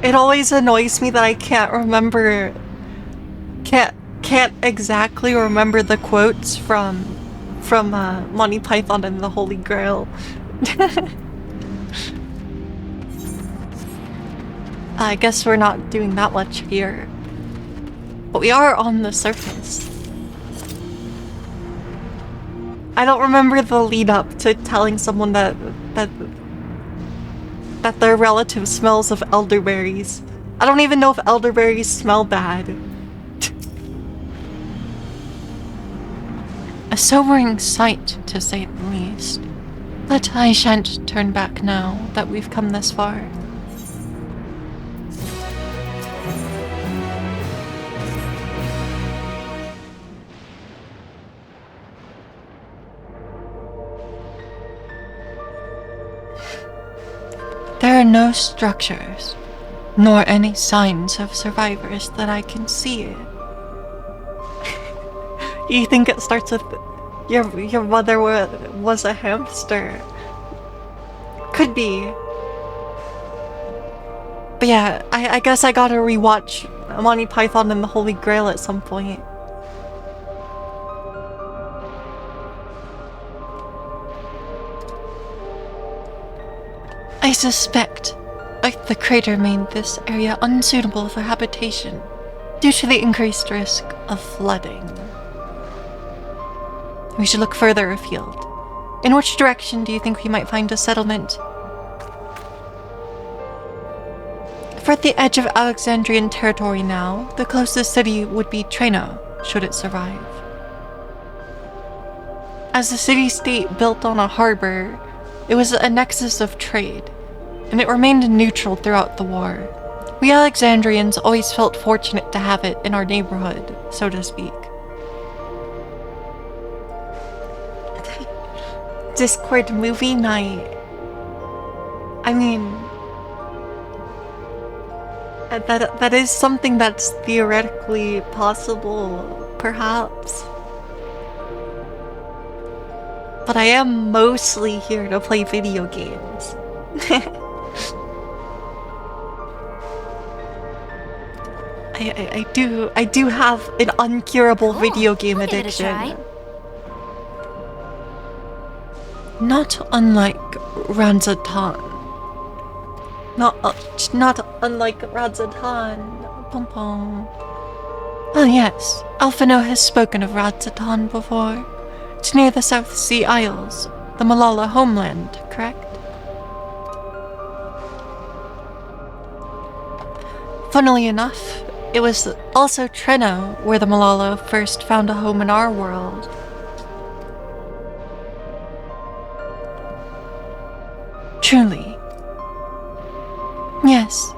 Speaker 1: It always annoys me that I can't exactly remember the quotes from Monty Python and the Holy Grail. I guess we're not doing that much here, but we are on the surface. I don't remember the lead up to telling someone that their relative smells of elderberries. I don't even know if elderberries smell bad. A sobering sight, to say the least. But I shan't turn back now that we've come this far. There are no structures, nor any signs of survivors that I can see. You think it starts with your mother was a hamster? Could be. But yeah, I guess I gotta rewatch Monty Python and the Holy Grail at some point. I suspect the crater made this area unsuitable for habitation due to the increased risk of flooding. We should look further afield. In which direction do you think we might find a settlement? If we're at the edge of Alexandrian territory now, the closest city would be Treno, should it survive. As a city-state built on a harbor, it was a nexus of trade, and it remained neutral throughout the war. We Alexandrians always felt fortunate to have it in our neighborhood, so to speak. Discord movie night. I mean, that is something that's theoretically possible, perhaps. But I am mostly here to play video games. I do have an uncurable video game addiction. Not unlike Ranzatan. Not unlike Ranzatan. Pom pom. Oh yes, Alphino has spoken of Ranzatan before. It's near the South Sea Isles, the Malala homeland, correct? Funnily enough, it was also Treno where the Malala first found a home in our world. Truly. Yes,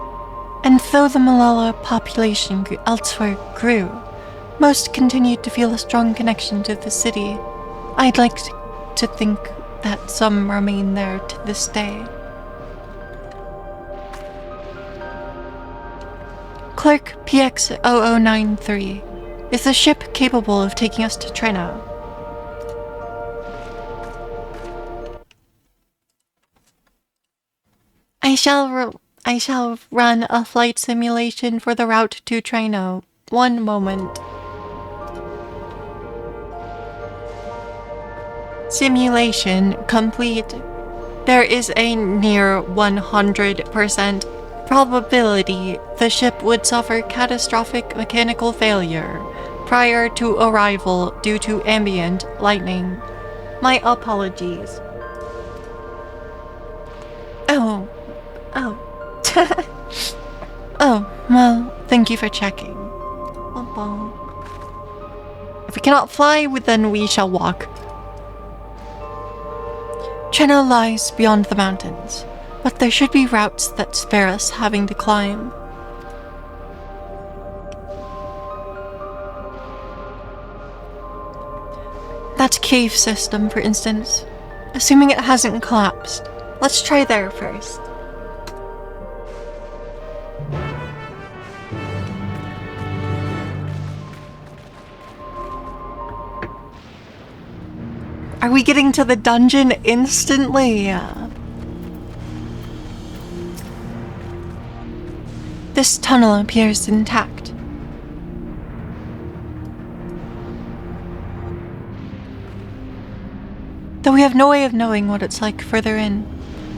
Speaker 1: and though the Malala population elsewhere grew, most continued to feel a strong connection to the city. I'd like to think that some remain there to this day. Clerk PX0093. Is the ship capable of taking us to Trina? I shall run a flight simulation for the route to Trino. One moment. Simulation complete. There is a near 100% probability the ship would suffer catastrophic mechanical failure prior to arrival due to ambient lightning. My apologies. Oh. Oh, well, thank you for checking. If we cannot fly, then we shall walk. Treno lies beyond the mountains, but there should be routes that spare us having to climb. That cave system, for instance. Assuming it hasn't collapsed. Let's try there first. Are we getting to the dungeon instantly? This tunnel appears intact. Though we have no way of knowing what it's like further in.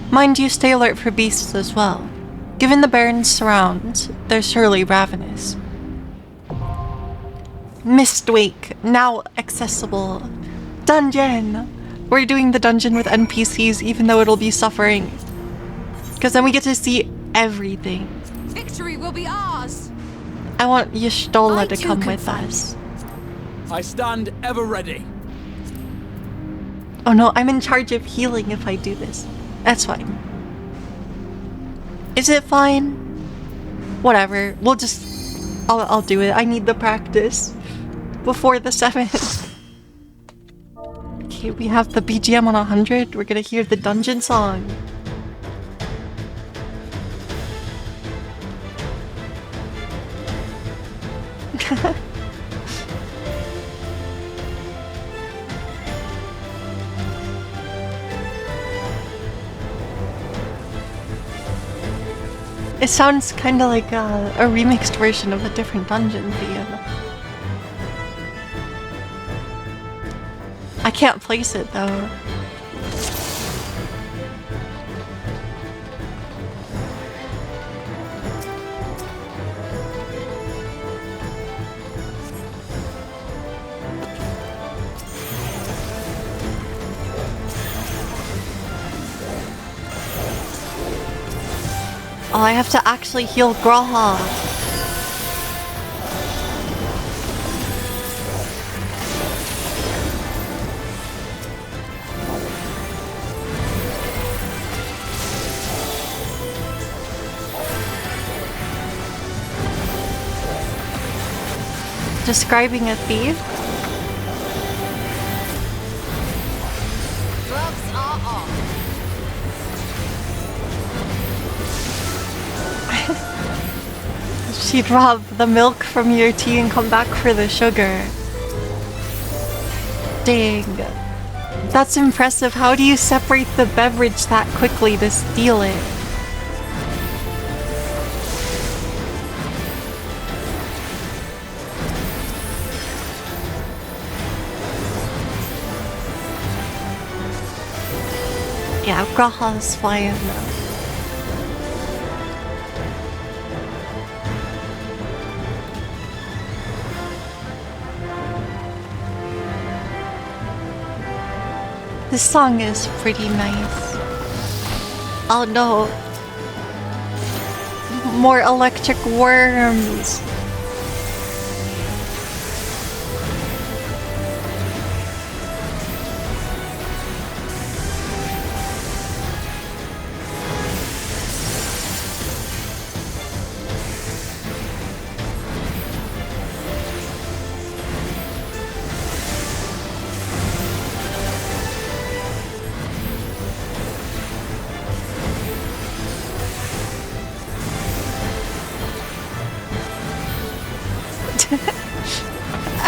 Speaker 1: Mind you, stay alert for beasts as well. Given the barren surrounds, they're surely ravenous. Mistwake, now accessible. Dungeon! We're doing the dungeon with NPCs even though it'll be suffering. Because then we get to see everything.
Speaker 8: Victory will be ours!
Speaker 1: I want Y'shtola to come with us.
Speaker 2: I stand ever ready.
Speaker 1: Oh no, I'm in charge of healing if I do this. That's fine. Is it fine? Whatever. We'll just... I'll do it. I need the practice. Before the 7th. Okay, we have the BGM on 100. We're gonna hear the dungeon song. It sounds kind of like a remixed version of a different dungeon theme. I can't place it though. Oh, I have to actually heal Graha. Describing a thief?
Speaker 8: Gloves are off.
Speaker 1: She'd rob the milk from your tea and come back for the sugar. Dang. That's impressive. How do you separate the beverage that quickly to steal it? Yeah, Graha's flying now. This song is pretty nice. Oh no. More electric worms.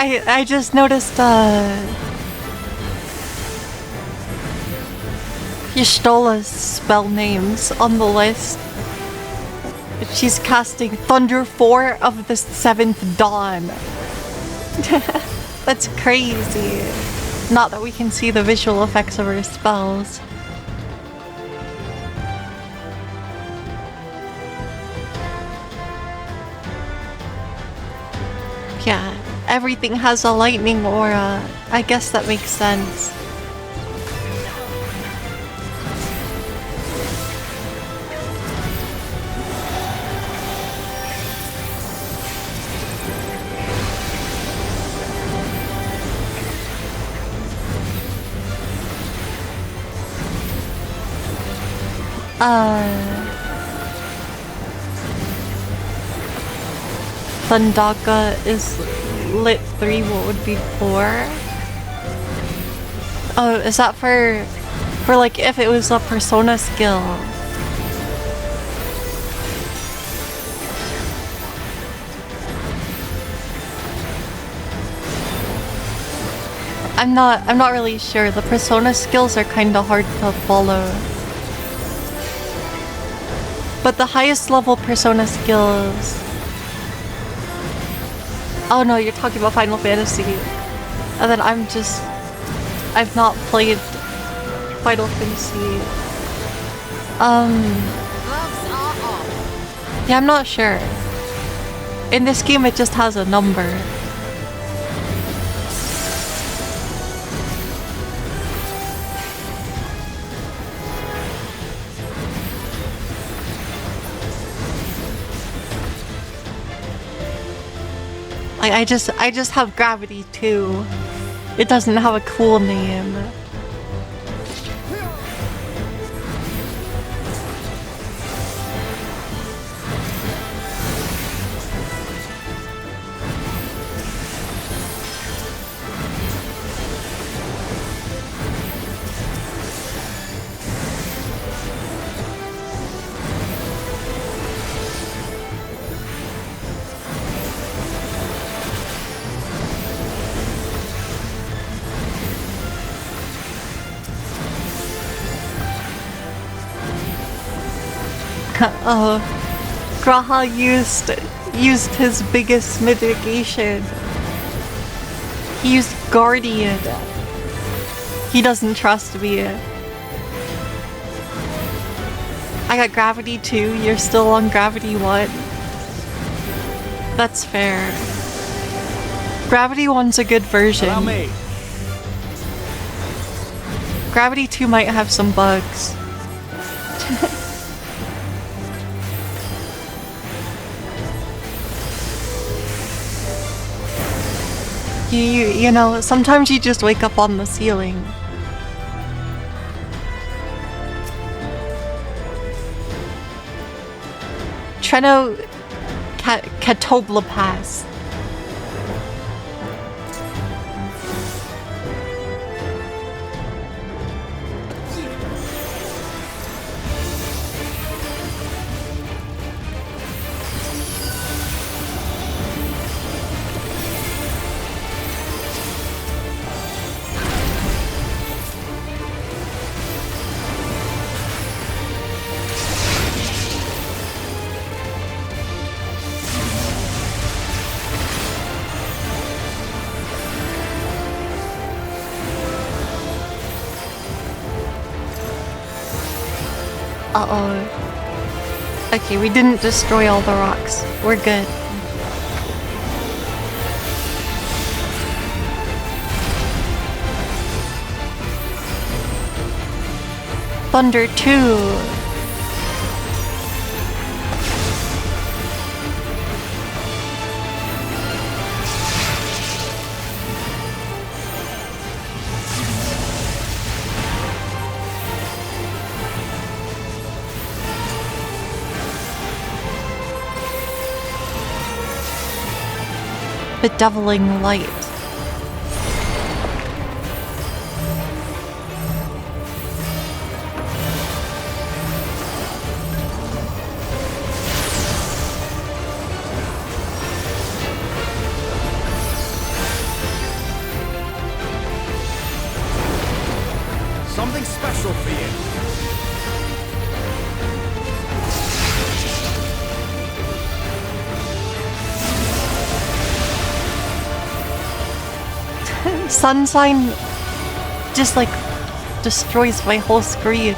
Speaker 1: I just noticed Y'shtola's spell names on the list. She's casting Thunder 4 of the 7th Dawn. That's crazy. Not that we can see the visual effects of her spells. Yeah, everything has a lightning aura. I guess that makes sense. Thundaka is lit 3, what would be 4? Oh, is that for like if it was a persona skill? I'm not really sure. The persona skills are kind of hard to follow. But the highest level persona skills... Oh no, you're talking about Final Fantasy. And then I've not played Final Fantasy. Yeah, I'm not sure. In this game it just has a number. I just have Gravity 2. It doesn't have a cool name. Graha used his biggest mitigation. He used Guardian. He doesn't trust me. I got Gravity 2, you're still on Gravity 1. That's fair. Gravity 1's a good version. Gravity 2 might have some bugs. You know, sometimes you just wake up on the ceiling. Treno Catobla Pass. Uh-oh. Okay, we didn't destroy all the rocks. We're good. Thunder 2. Bedeviling light. sun sign just like destroys my whole screen.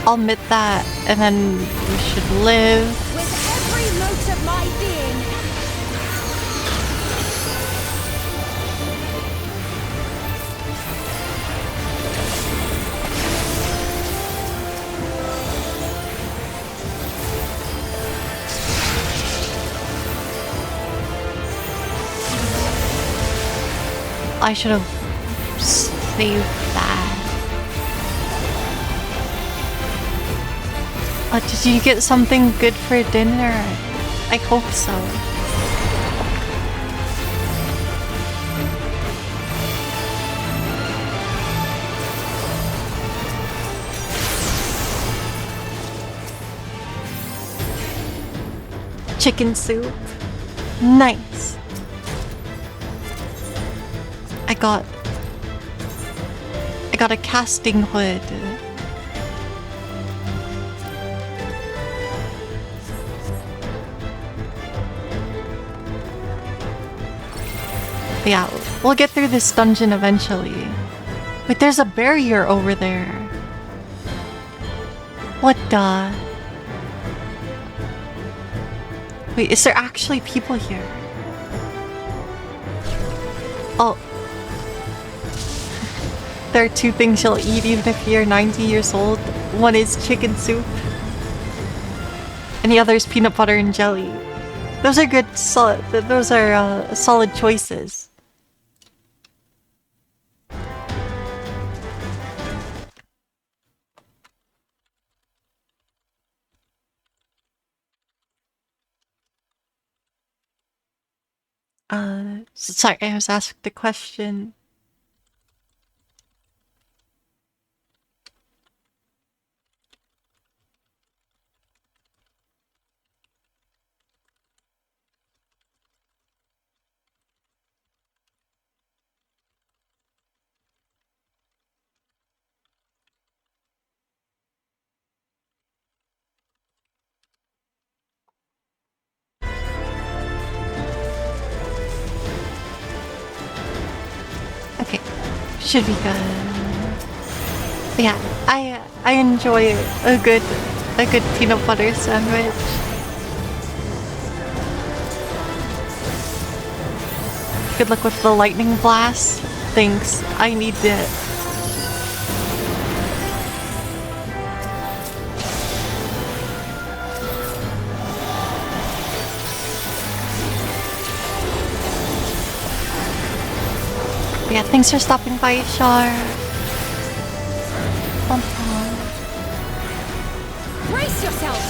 Speaker 1: I'll admit that, and then we should live.
Speaker 8: With every mote of my being.
Speaker 1: I should have saved that. Did you get something good for dinner? I hope so. Chicken soup. Nice. I got a casting hood. Yeah, we'll get through this dungeon eventually. Wait, there's a barrier over there. What the? Wait, is there actually people here? Oh. There are two things you'll eat even if you're 90 years old. One is chicken soup. And the other is peanut butter and jelly. Those are good, those are solid choices. Sorry, I was asked the question. Okay, should be good. Yeah, I enjoy a good peanut butter sandwich. Good luck with the lightning blast. Thanks. I need it. Yeah, thanks for stopping by, Char.
Speaker 8: Brace yourself!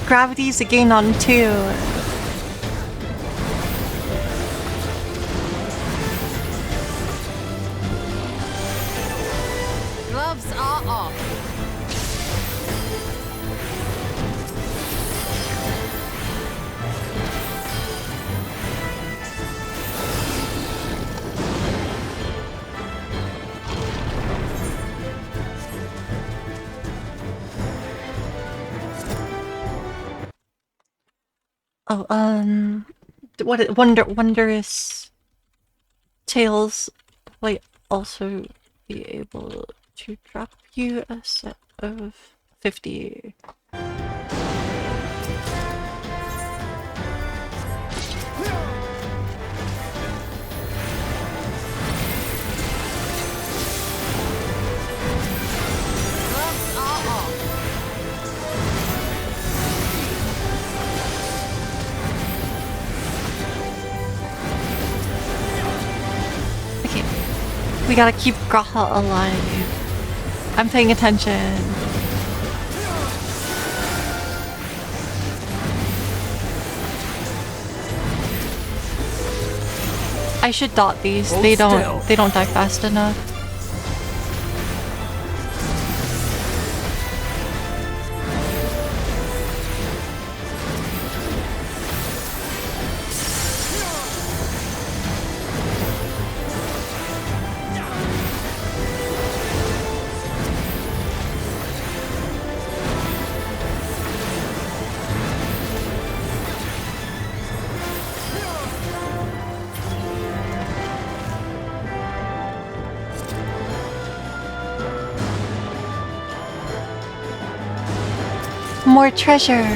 Speaker 1: Gravity's again on 2.
Speaker 8: Gloves are off.
Speaker 1: Oh, what wondrous tales might also be able to drop you a set of 50.
Speaker 8: Gloves are off.
Speaker 1: Okay, we gotta keep Graha alive. I'm paying attention. I should dot these. They don't die fast enough. more treasure.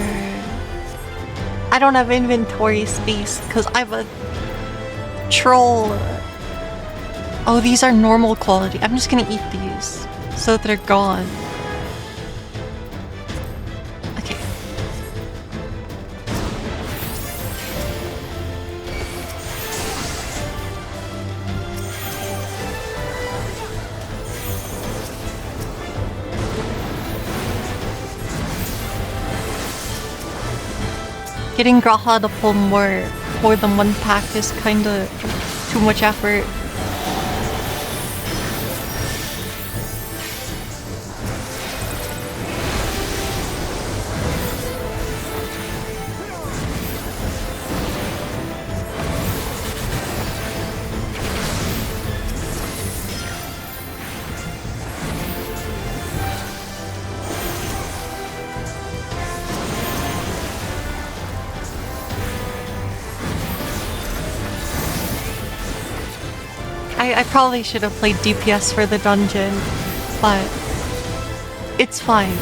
Speaker 1: I don't have inventory space because I'm a troll. Oh, these are normal quality. I'm just gonna eat these so that they're gone. Okay. Getting Graha to pull more than one pack is kinda too much effort. I probably should have played DPS for the dungeon, but it's fine.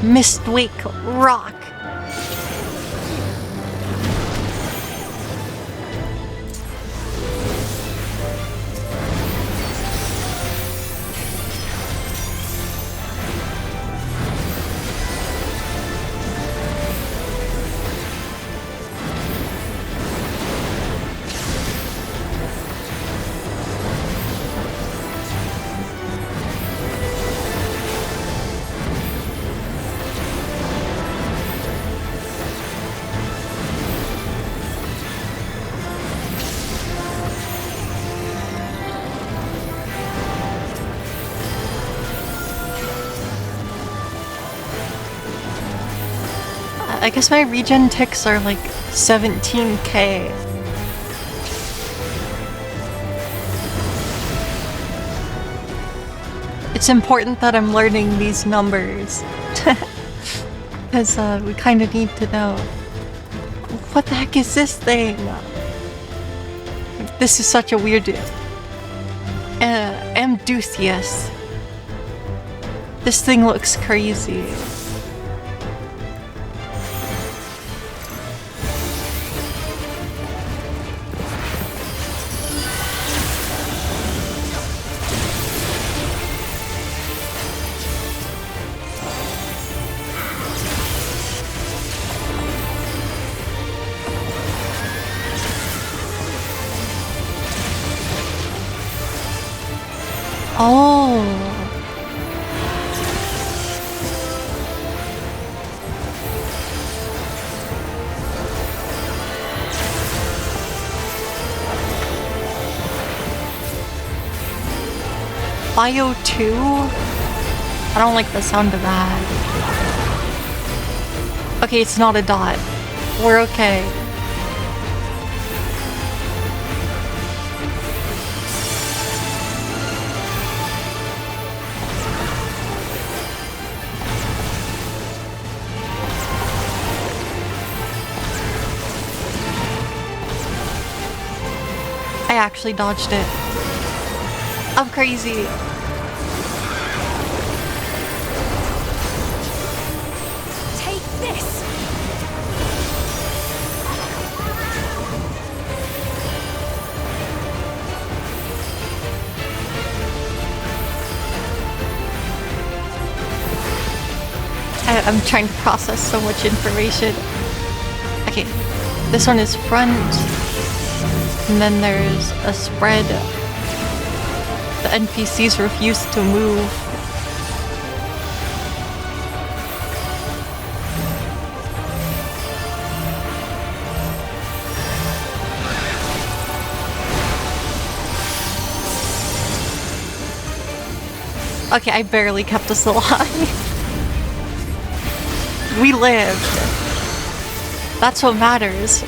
Speaker 1: Mistwake Rock. I guess my regen ticks are like 17k. It's important that I'm learning these numbers. Because we kind of need to know. What the heck is this thing? This is such a weird... Amdutheus. This thing looks crazy. Oh. Bio 2? I don't like the sound of that. Okay, it's not a dot. We're okay. I actually dodged it. I'm crazy.
Speaker 8: Take this!
Speaker 1: I'm trying to process so much information. Okay, this one is front. And then there's a spread. The NPCs refuse to move. Okay, I barely kept us alive. We lived. That's what matters.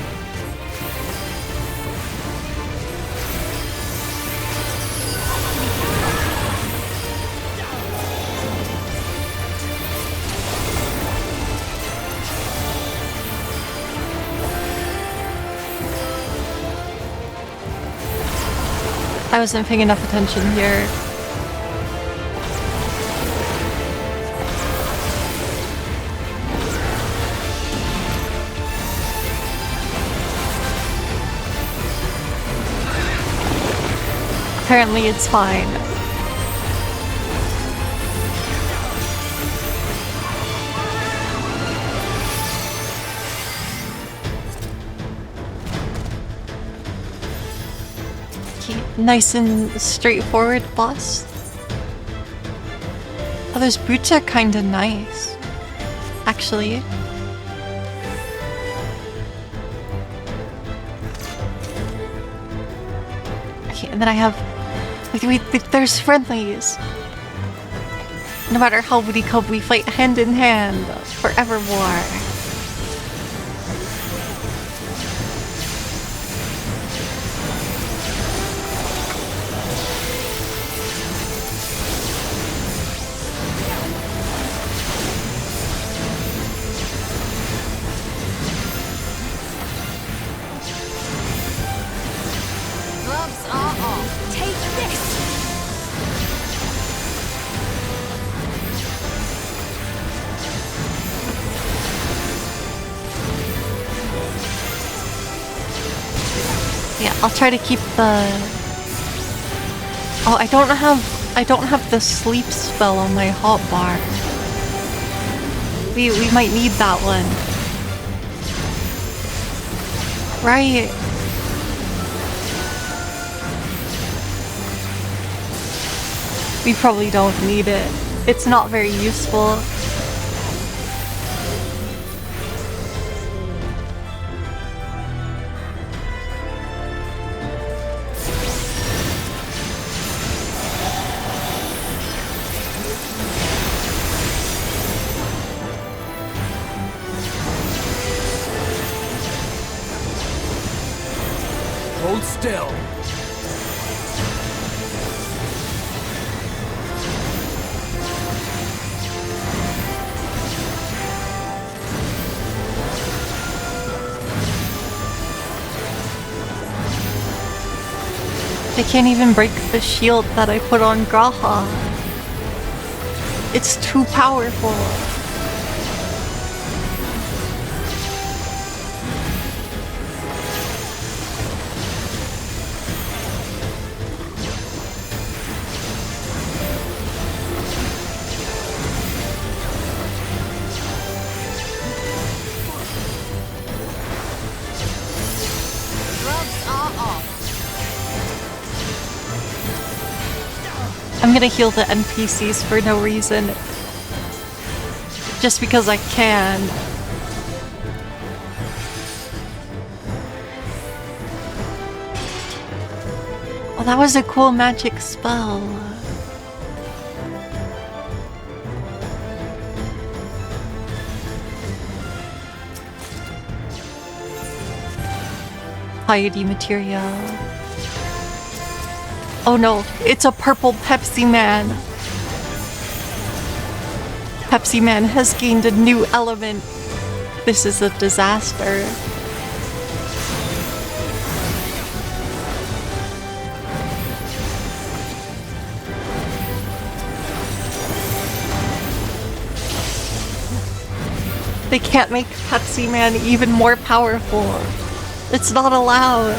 Speaker 1: I wasn't paying enough attention here. Apparently it's fine. Okay, nice and straightforward, boss. Oh, those boots are kinda nice, actually. Okay, and then I have... there's friendlies. No matter how we come, we fight hand in hand forevermore.
Speaker 8: Gloves are off. Take this!
Speaker 1: Yeah, I'll try to keep the... Oh, I don't have the sleep spell on my hotbar. We might need that one. Right. We probably don't need it. It's not very useful.
Speaker 7: Hold still.
Speaker 1: I can't even break the shield that I put on Graha. It's too powerful.
Speaker 8: Gloves are off.
Speaker 1: I'm gonna heal the NPCs for no reason. Just because I can. Oh, that was a cool magic spell. Piety material. Oh no, it's a purple Pepsi Man. Pepsi Man has gained a new element. This is a disaster. They can't make Pepsi Man even more powerful. It's not allowed.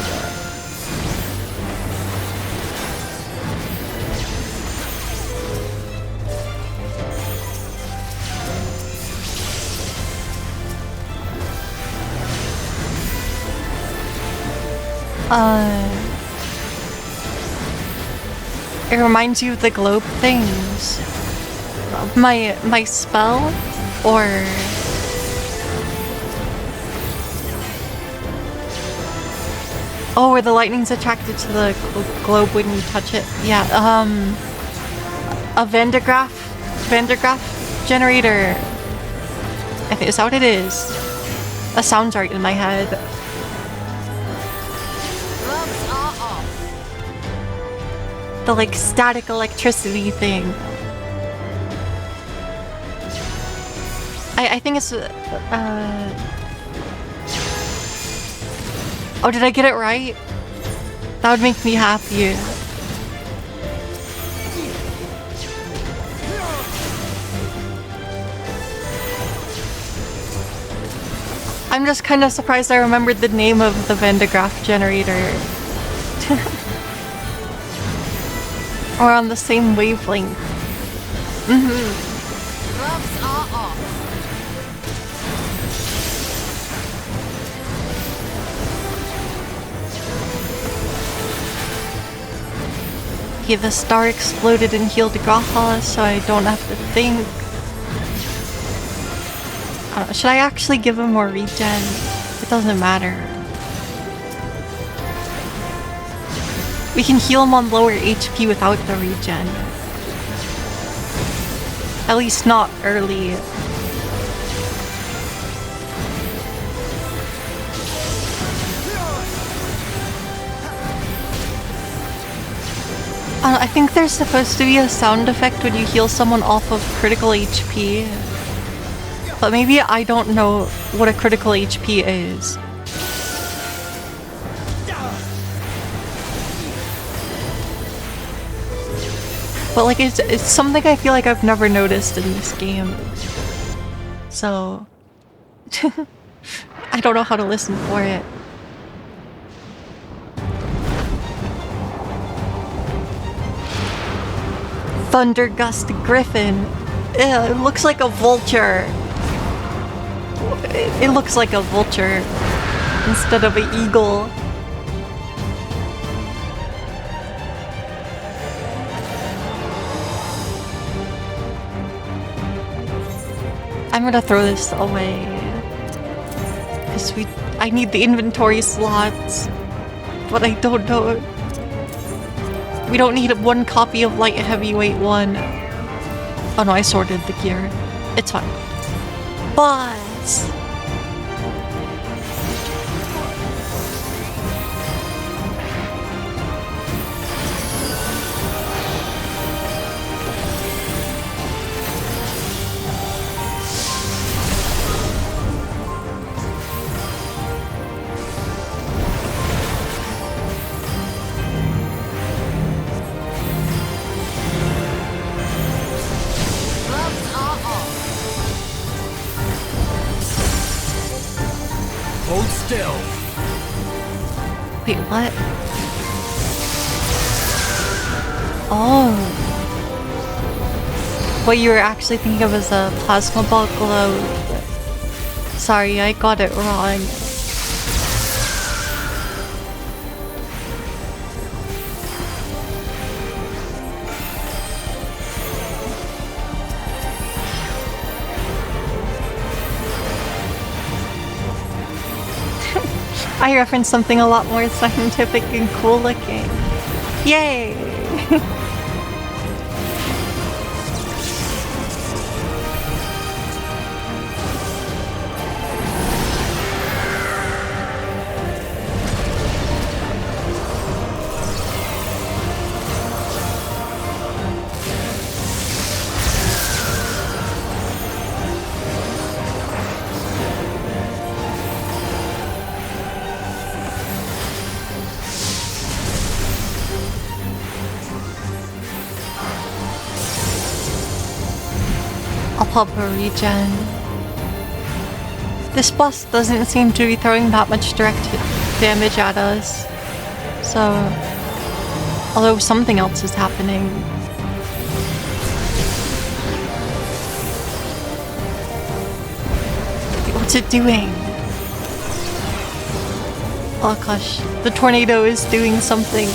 Speaker 1: It reminds you of the globe things. My spell, or oh, where the lightning's attracted to the globe when you touch it. Yeah, a Van de Graaff generator. I think, is that what it is? That sounds right in my head.
Speaker 8: Gloves are off.
Speaker 1: The like static electricity thing. I think it's oh, did I get it right? That would make me happy. I'm just kind of surprised I remembered the name of the Van de Graaff generator. We're on the same wavelength.
Speaker 8: Gloves are off.
Speaker 1: Okay, the star exploded and healed Graha, so I don't have to think. I don't know, should I actually give him more regen? It doesn't matter. We can heal him on lower HP without the regen. At least not early. I think there's supposed to be a sound effect when you heal someone off of critical HP. But maybe I don't know what a critical HP is. But like it's something I feel like I've never noticed in this game. So I don't know how to listen for it. Thundergust Griffin. Ew, it looks like a vulture. It looks like a vulture instead of an eagle. I'm gonna throw this away. Because I need the inventory slots. But I don't know. We don't need one copy of Light Heavyweight 1. Oh no, I sorted the gear. It's fine. But... Wait, what? Oh. What you were actually thinking of is a plasma ball globe. Sorry, I got it wrong. I referenced something a lot more scientific and cool looking. Yay! Pop a regen. This boss doesn't seem to be throwing that much direct damage at us. So, although something else is happening. What's it doing? Oh gosh, the tornado is doing something.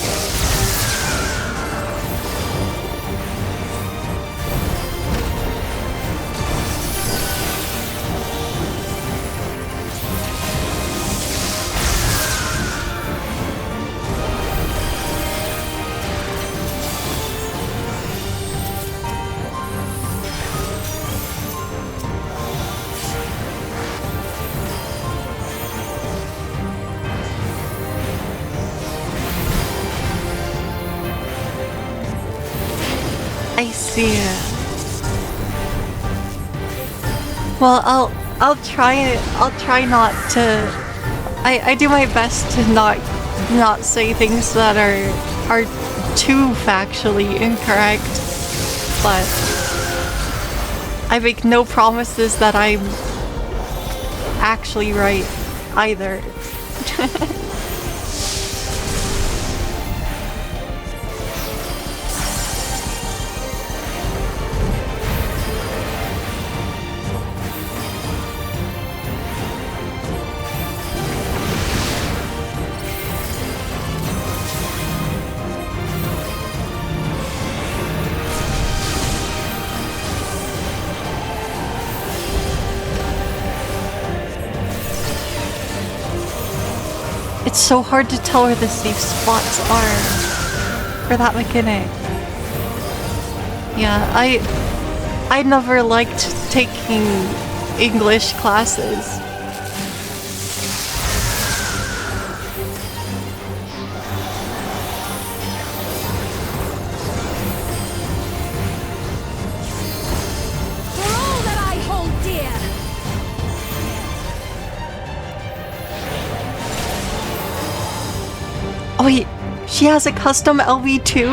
Speaker 1: I see. Well, I'll try not to. I do my best to not say things that are too factually incorrect, but I make no promises that I'm actually right either. It's so hard to tell where the safe spots are for that mechanic. Yeah, I never liked taking English classes.
Speaker 8: For all that I hold dear!
Speaker 1: Oh wait, she has a custom LV too?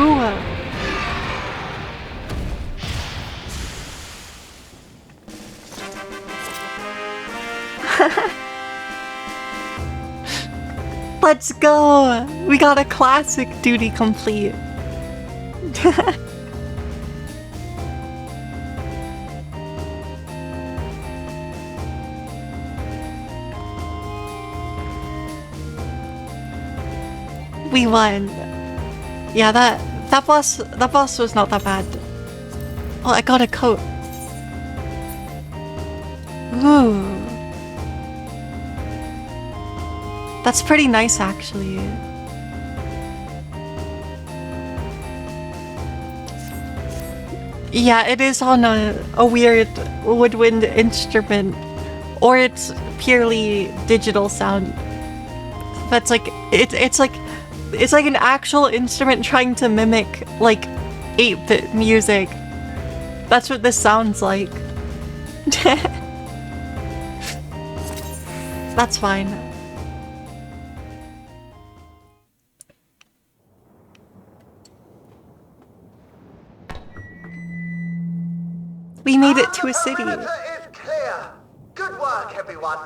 Speaker 1: Let's go! We got a classic duty complete. We won. Yeah, that boss was not that bad. Oh, I got a coat. Ooh. That's pretty nice, actually. Yeah, it is on a weird woodwind instrument. Or it's purely digital sound. That's like, it's like an actual instrument trying to mimic, like, 8-bit music. That's what this sounds like. That's fine. We made it to a city.
Speaker 11: The perimeter is clear. Good work, everyone.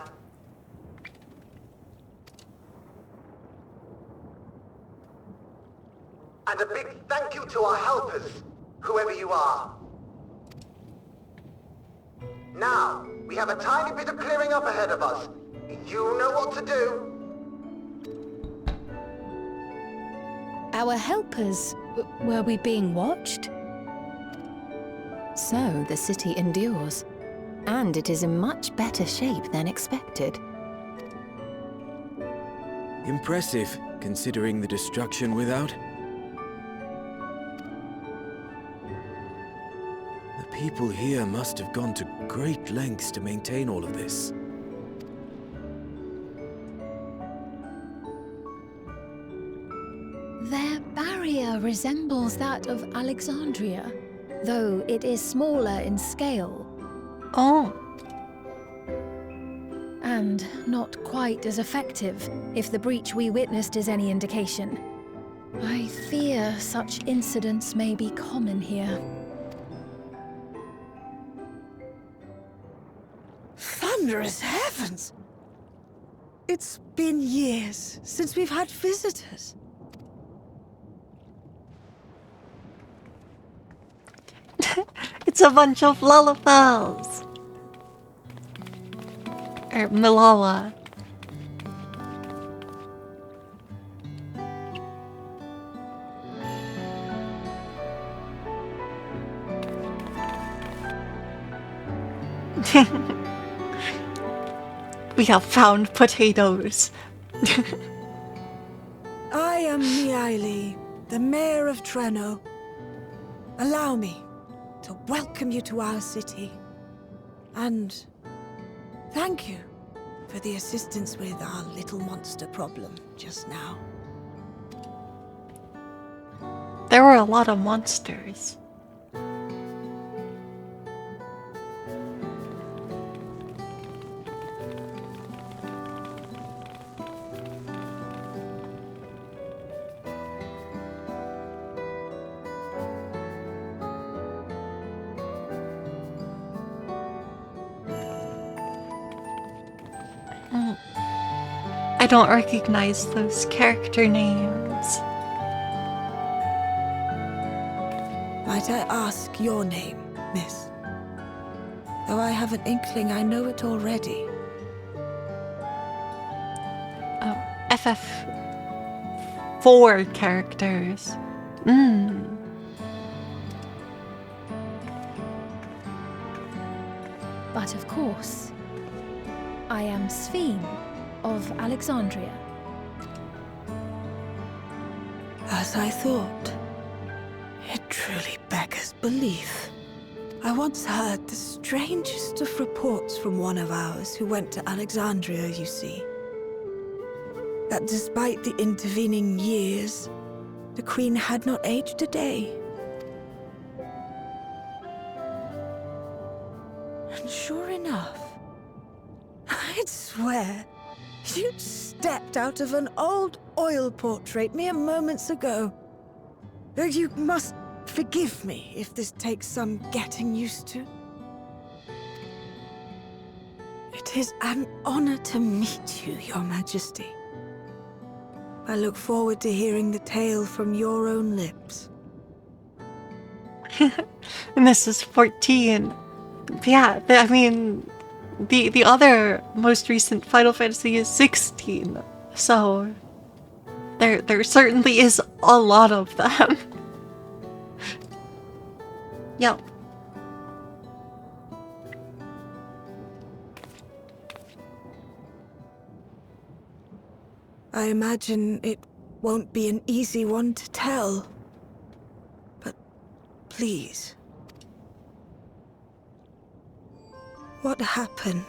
Speaker 11: And a big thank you to our helpers, whoever you are. Now, we have a tiny bit of clearing up ahead of us. You know what to do.
Speaker 3: Our helpers, were we being watched?
Speaker 4: So, the city endures. And it is in much better shape than expected.
Speaker 7: Impressive, considering the destruction without. The people here must have gone to great lengths to maintain all of this.
Speaker 3: Their barrier resembles that of Alexandria, though it is smaller in scale.
Speaker 1: Oh.
Speaker 3: And not quite as effective, if the breach we witnessed is any indication. I fear such incidents may be common here.
Speaker 10: Thunderous heavens! It's been years since we've had visitors.
Speaker 1: It's a bunch of lullabies. Or Milawa. We have found potatoes.
Speaker 10: I am Miaili, the Mayor of Treno. Allow me to welcome you to our city. And thank you for the assistance with our little monster problem just now.
Speaker 1: There were a lot of monsters. I don't recognize those character names.
Speaker 10: Might I ask your name, miss? Though I have an inkling I know it already.
Speaker 1: Oh, FF4 characters.
Speaker 3: But of course, I am Sphene of Alexandria.
Speaker 10: As I thought. It truly beggars belief. I once heard the strangest of reports from one of ours who went to Alexandria, you see. That despite the intervening years, the Queen had not aged a day. And sure enough, I'd swear, you'd stepped out of an old oil portrait mere moments ago. Though you must forgive me if this takes some getting used to. It is an honor to meet you, Your Majesty. I look forward to hearing the tale from your own lips.
Speaker 1: And this is 14. Yeah, I mean, the other most recent Final Fantasy is 16. So there certainly is a lot of them. Yep.
Speaker 10: I imagine it won't be an easy one to tell. But please. What happened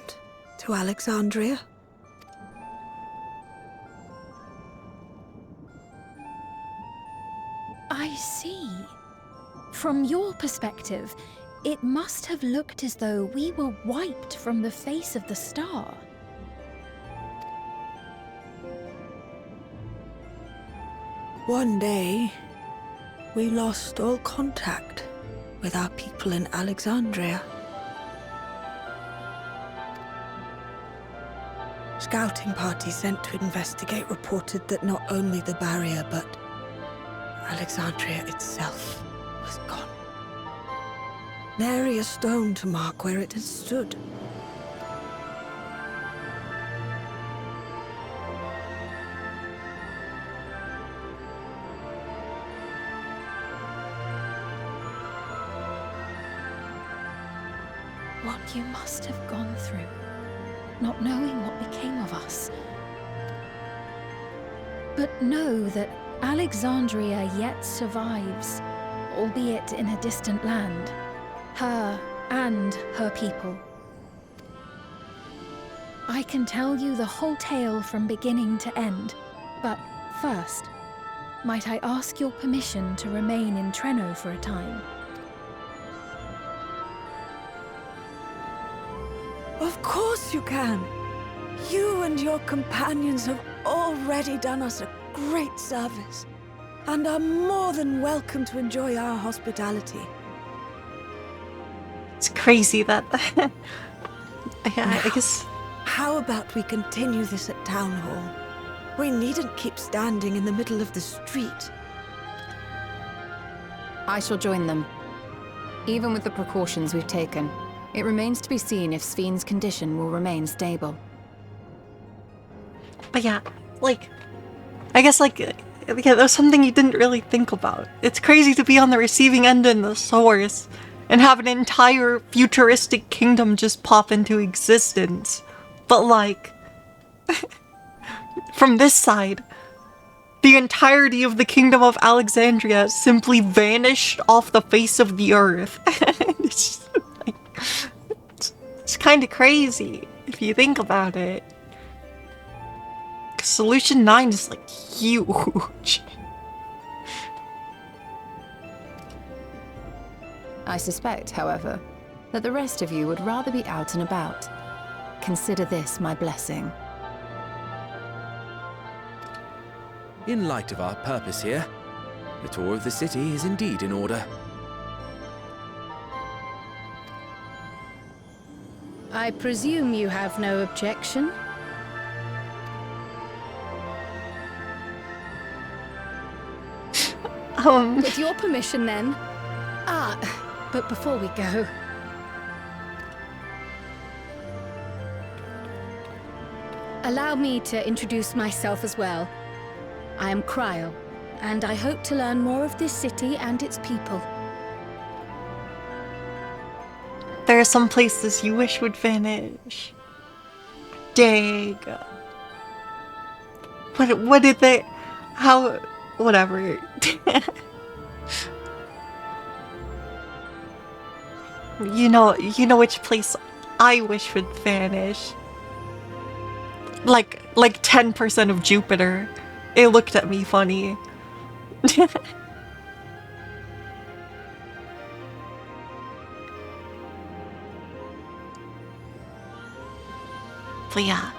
Speaker 10: to Alexandria?
Speaker 3: I see. From your perspective, it must have looked as though we were wiped from the face of the star.
Speaker 10: One day, we lost all contact with our people in Alexandria. Scouting parties sent to investigate reported that not only the barrier, but Alexandria itself was gone. Nary a stone to mark where it had stood.
Speaker 3: What you must have gone through, not knowing what became of us. But know that Alexandria yet survives, albeit in a distant land. Her and her people. I can tell you the whole tale from beginning to end, but first, might I ask your permission to remain in Treno for a time?
Speaker 10: Of course you can. You and your companions have already done us a great service, and are more than welcome to enjoy our hospitality.
Speaker 1: It's crazy that... yeah, I guess...
Speaker 10: How about we continue this at Town Hall? We needn't keep standing in the middle of the street.
Speaker 4: I shall join them. Even with the precautions we've taken, it remains to be seen if Sphene's condition will remain stable.
Speaker 1: But yeah, like... I guess, like... Yeah, that was something you didn't really think about. It's crazy to be on the receiving end in the source and have an entire futuristic kingdom just pop into existence. But like... from this side, the entirety of the kingdom of Alexandria simply vanished off the face of the earth. It's just, like, it's kind of crazy if you think about it. Solution 9 is like huge.
Speaker 4: I suspect, however, that the rest of you would rather be out and about. Consider this my blessing.
Speaker 7: In light of our purpose here, the tour of the city is indeed in order.
Speaker 9: I presume you have no objection?
Speaker 3: With your permission, then. But before we go... Allow me to introduce myself as well. I am Cryle, and I hope to learn more of this city and its people.
Speaker 1: There are some places you wish would vanish. Dang. What did they... How... Whatever. You know which place I wish would vanish. Like 10% of Jupiter. It looked at me funny. But yeah.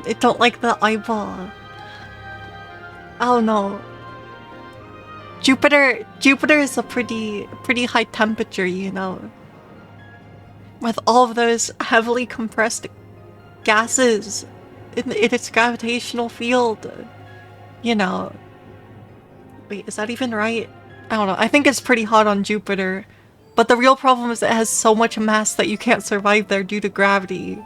Speaker 1: I don't like the eyeball. Oh no. Jupiter is a pretty high temperature, you know. With all of those heavily compressed gases in its gravitational field. You know. Wait, is that even right? I don't know. I think it's pretty hot on Jupiter. But the real problem is it has so much mass that you can't survive there due to gravity.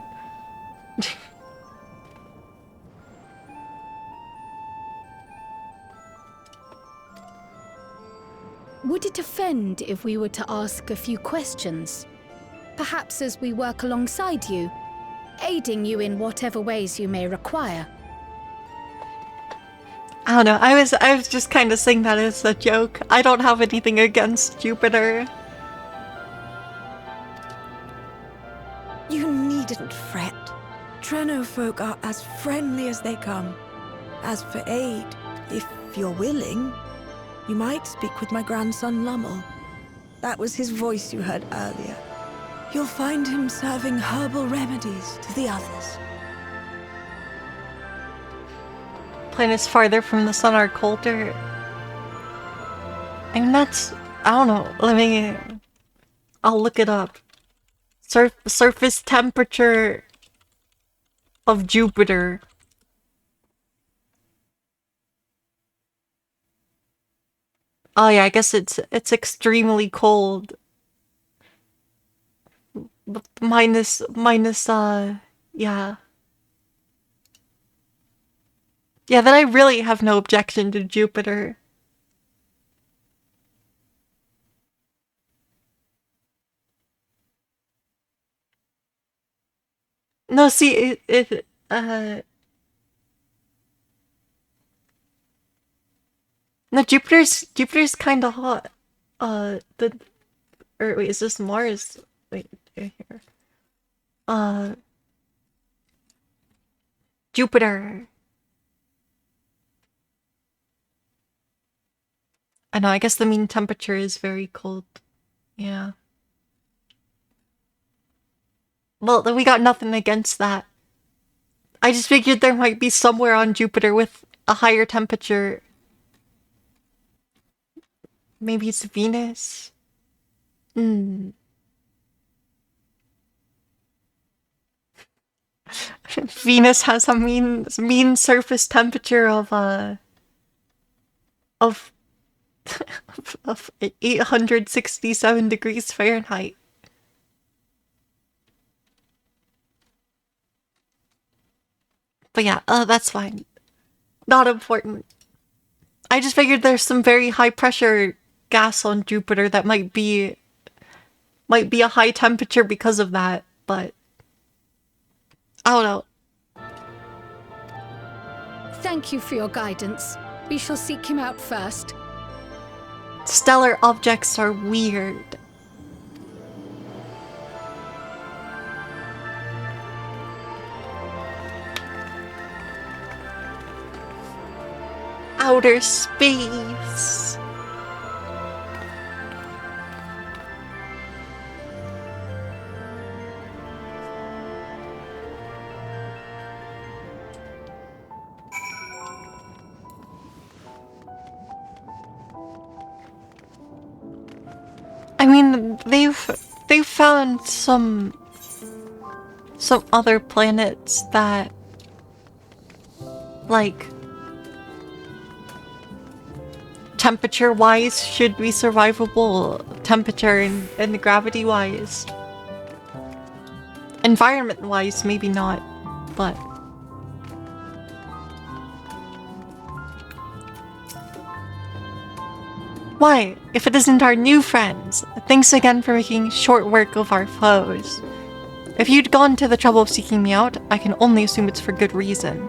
Speaker 3: Would it offend if we were to ask a few questions? Perhaps as we work alongside you, aiding you in whatever ways you may require.
Speaker 1: I don't know, I was just kind of saying that as a joke. I don't have anything against Jupiter.
Speaker 10: You needn't fret. Treno folk are as friendly as they come. As for aid, if you're willing, you might speak with my grandson Lummel. That was his voice you heard earlier. You'll find him serving herbal remedies to the others.
Speaker 1: Planets farther from the sun are colder. I mean, that's... I don't know. I'll look it up. Surface temperature of Jupiter. Oh yeah, I guess it's extremely cold. Minus, yeah. Yeah, then I really have no objection to Jupiter. No, see, no, Jupiter's kind of hot. Or wait, is this Mars? Wait, here. Jupiter. I know, I guess the mean temperature is very cold. Yeah. Well, then we got nothing against that. I just figured there might be somewhere on Jupiter with a higher temperature. Maybe it's Venus? Venus has a mean surface temperature of 867 degrees Fahrenheit. But yeah, that's fine. Not important. I just figured there's some very high pressure gas on Jupiter that might be a high temperature because of that, but I don't know.
Speaker 3: Thank you for your guidance. We shall seek him out first.
Speaker 1: Stellar objects are weird. Outer space. I mean, they've found some other planets that like, temperature-wise should be survivable. Temperature and gravity-wise. Environment-wise, maybe not, but... Why, if it isn't our new friends? Thanks again for making short work of our foes. If you'd gone to the trouble of seeking me out, I can only assume it's for good reason.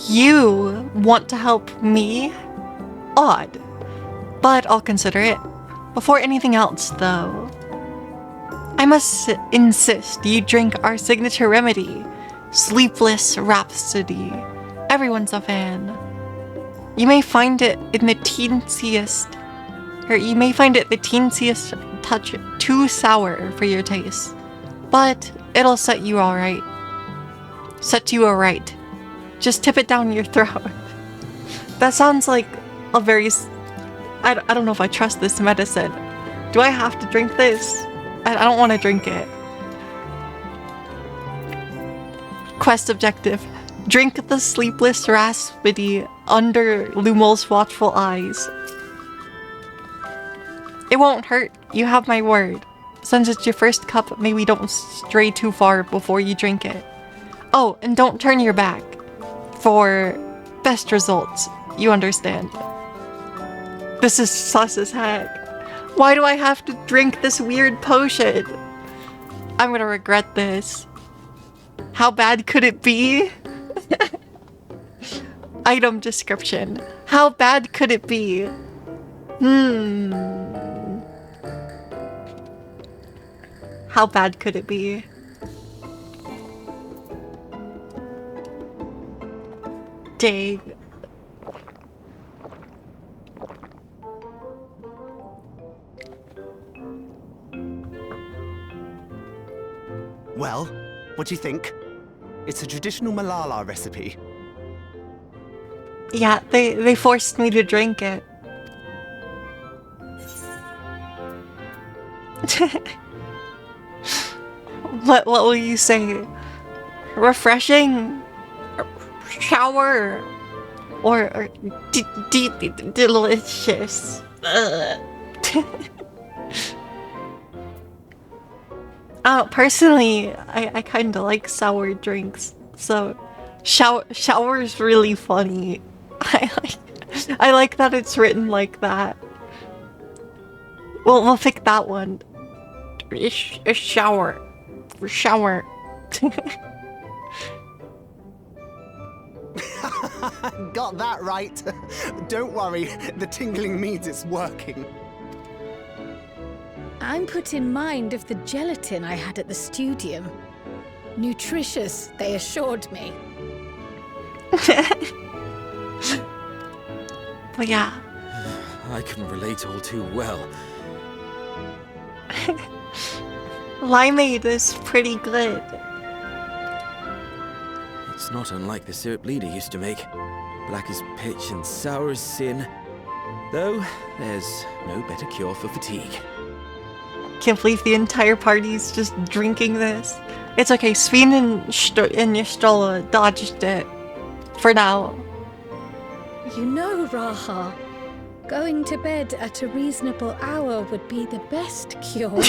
Speaker 1: You want to help me? Odd. But I'll consider it. Before anything else, though, I must insist you drink our signature remedy, Sleepless Rhapsody. Everyone's a fan. You may find it in the teensiest touch too sour for your taste, but it'll set you alright. Set you alright. Just tip it down your throat. That sounds like a very... I don't know if I trust this medicine. Do I have to drink this? I don't want to drink it. Quest objective. Drink the Sleepless Rhapsody under Lumol's watchful eyes. It won't hurt. You have my word. Since it's your first cup, maybe don't stray too far before you drink it. Oh, and don't turn your back. For best results. You understand. This is sus as heck. Why do I have to drink this weird potion? I'm gonna regret this. How bad could it be? Item description. How bad could it be? How bad could it be? Dang.
Speaker 12: Well, what do you think? It's a traditional Malala recipe.
Speaker 1: Yeah, they forced me to drink it. What will you say? Refreshing? Shower? Or delicious? Personally, I kind of like sour drinks, so shower's really funny. I like that it's written like that. We'll pick that one. A shower. Shower.
Speaker 12: Got that right. Don't worry, the tingling means it's working.
Speaker 9: I'm put in mind of the gelatin I had at the studium. Nutritious, they assured me.
Speaker 1: But yeah.
Speaker 7: I can relate all too well.
Speaker 1: Limeade is pretty good.
Speaker 7: It's not unlike the syrup Leader used to make. Black as pitch and sour as sin. Though, there's no better cure for fatigue.
Speaker 1: Can't believe the entire party's just drinking this. It's okay, Sveen and Ystrola dodged it. For now.
Speaker 9: You know, Raha, going to bed at a reasonable hour would be the best cure.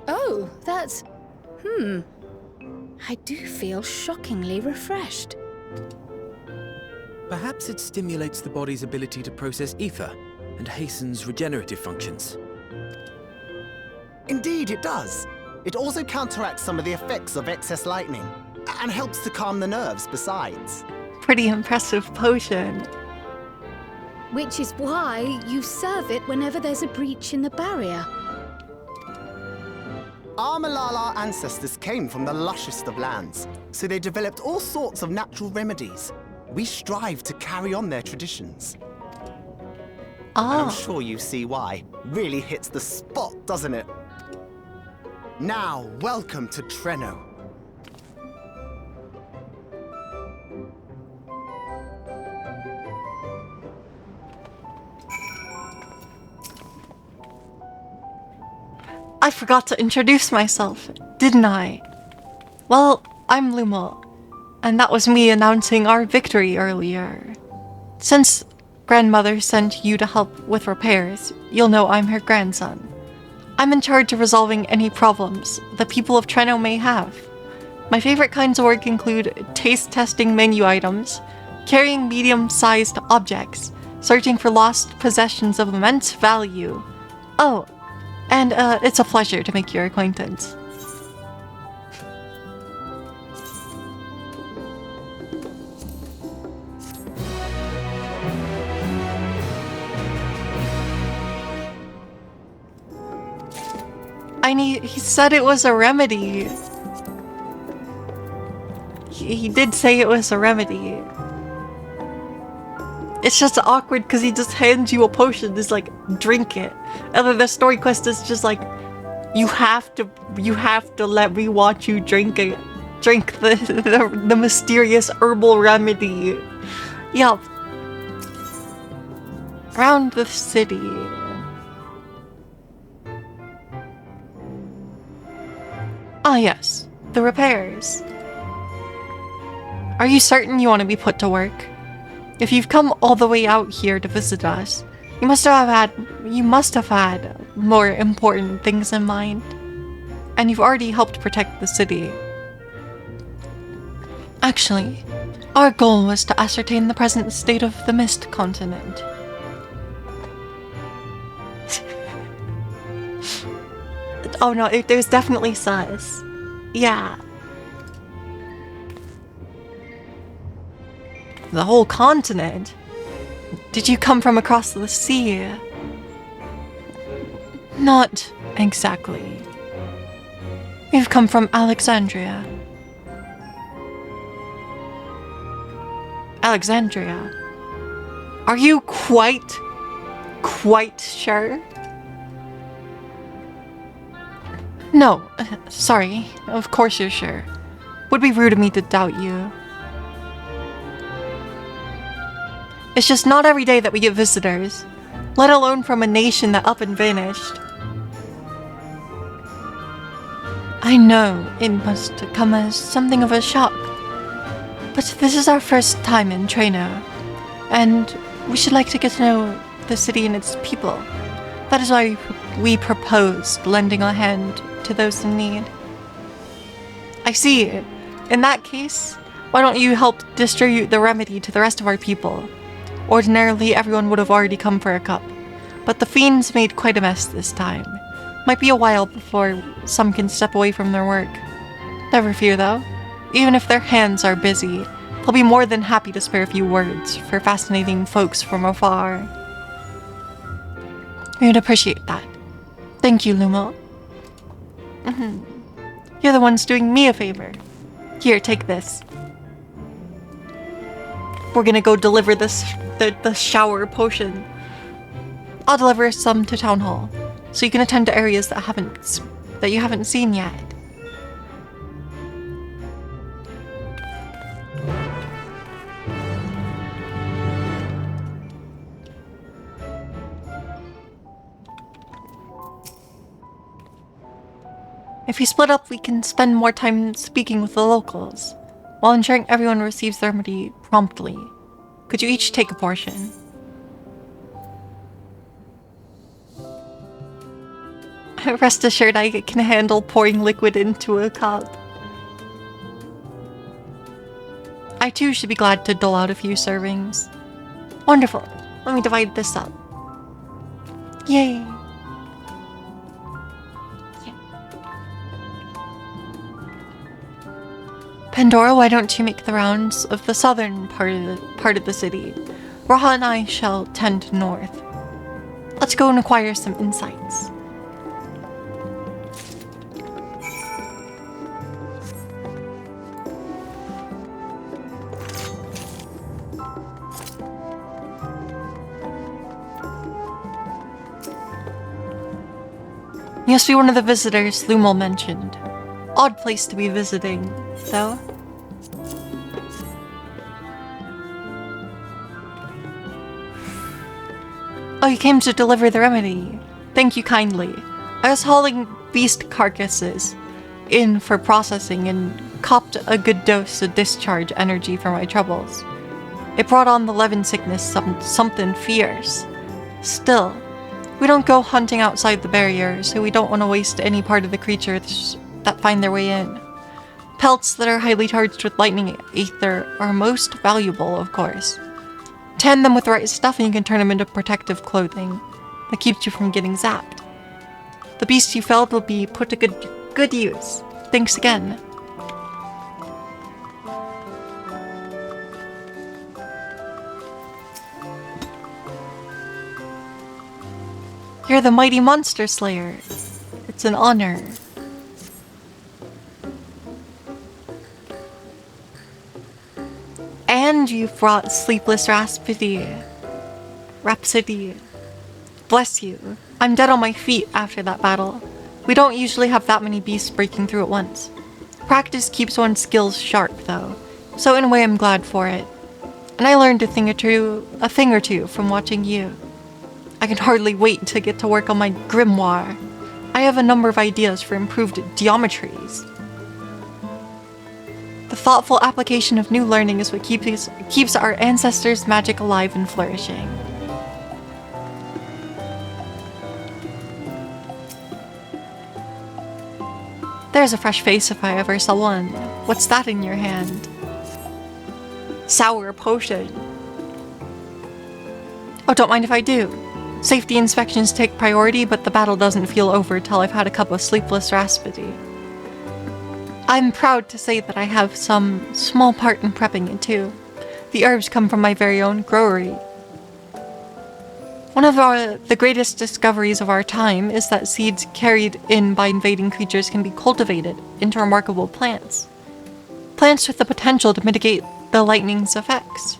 Speaker 9: Oh, that's... I do feel shockingly refreshed.
Speaker 7: Perhaps it stimulates the body's ability to process ether and hastens regenerative functions.
Speaker 12: Indeed, it does. It also counteracts some of the effects of excess lightning, and helps to calm the nerves besides.
Speaker 1: Pretty impressive potion.
Speaker 9: Which is why you serve it whenever there's a breach in the barrier.
Speaker 12: Our Malala ancestors came from the lushest of lands, so they developed all sorts of natural remedies. We strive to carry on their traditions. And I'm sure you see why. Really hits the spot, doesn't it? Now, welcome to Treno.
Speaker 1: I forgot to introduce myself, didn't I? Well, I'm Lumo, and that was me announcing our victory earlier. Since grandmother sent you to help with repairs, you'll know I'm her grandson. I'm in charge of resolving any problems the people of Treno may have. My favorite kinds of work include taste testing menu items, carrying medium-sized objects, searching for lost possessions of immense value. Oh, and it's a pleasure to make your acquaintance. He said it was a remedy. He did say it was a remedy. It's just awkward because he just hands you a potion. It's like, drink it. And then the story quest is just like, you have to let me watch you drink it. Drink the mysterious herbal remedy. Yup. Around the city. Ah yes, the repairs. Are you certain you want to be put to work? If you've come all the way out here to visit us, you must have had more important things in mind. And you've already helped protect the city. Actually, our goal was to ascertain the present state of the Mist continent. Oh no, there's definitely sus. Yeah. The whole continent? Did you come from across the sea? Not exactly. We've come from Alexandria. Alexandria? Are you quite sure? No, sorry. Of course you're sure. Would be rude of me to doubt you. It's just not every day that we get visitors, let alone from a nation that up and vanished. I know it must come as something of a shock, but this is our first time in Treno, and we should like to get to know the city and its people. That is why we proposed lending a hand to those in need. I see. In that case, why don't you help distribute the remedy to the rest of our people? Ordinarily, everyone would have already come for a cup, but the fiends made quite a mess this time. Might be a while before some can step away from their work. Never fear though. Even if their hands are busy, they'll be more than happy to spare a few words for fascinating folks from afar. We'd appreciate that. Thank you, Lumo. You're the ones doing me a favor. Here, take this. We're gonna go deliver the shower potion. I'll deliver some to Town Hall, so you can attend to areas that you haven't seen yet. If we split up, we can spend more time speaking with the locals, while ensuring everyone receives their remedy promptly. Could you each take a portion? Rest assured I can handle pouring liquid into a cup. I too should be glad to dole out a few servings. Wonderful. Let me divide this up. Yay. Pandora, why don't you make the rounds of the southern part of the city? Raha and I shall tend north. Let's go and acquire some insights. You must be one of the visitors Lumel mentioned. Odd place to be visiting, though. Oh, you came to deliver the remedy. Thank you kindly. I was hauling beast carcasses in for processing and copped a good dose to discharge energy for my troubles. It brought on the Levin sickness something fierce. Still, we don't go hunting outside the barrier, so we don't want to waste any part of the creatures that find their way in. Pelts that are highly charged with lightning ether are most valuable, of course. Tan them with the right stuff and you can turn them into protective clothing that keeps you from getting zapped. The beast you felled will be put to good use. Thanks again. You're the mighty monster slayer. It's an honor. And you've brought sleepless Rhapsody. Bless you. I'm dead on my feet after that battle. We don't usually have that many beasts breaking through at once. Practice keeps one's skills sharp, though, so in a way I'm glad for it. And I learned a thing or two from watching you. I can hardly wait to get to work on my grimoire. I have a number of ideas for improved geometries. The thoughtful application of new learning is what keeps our ancestors' magic alive and flourishing. There's a fresh face if I ever saw one. What's that in your hand? Sour potion. Oh, don't mind if I do. Safety inspections take priority, but the battle doesn't feel over till I've had a cup of sleepless Rhapsody. I'm proud to say that I have some small part in prepping it too. The herbs come from my very own growery. One of the greatest discoveries of our time is that seeds carried in by invading creatures can be cultivated into remarkable plants. Plants with the potential to mitigate the lightning's effects.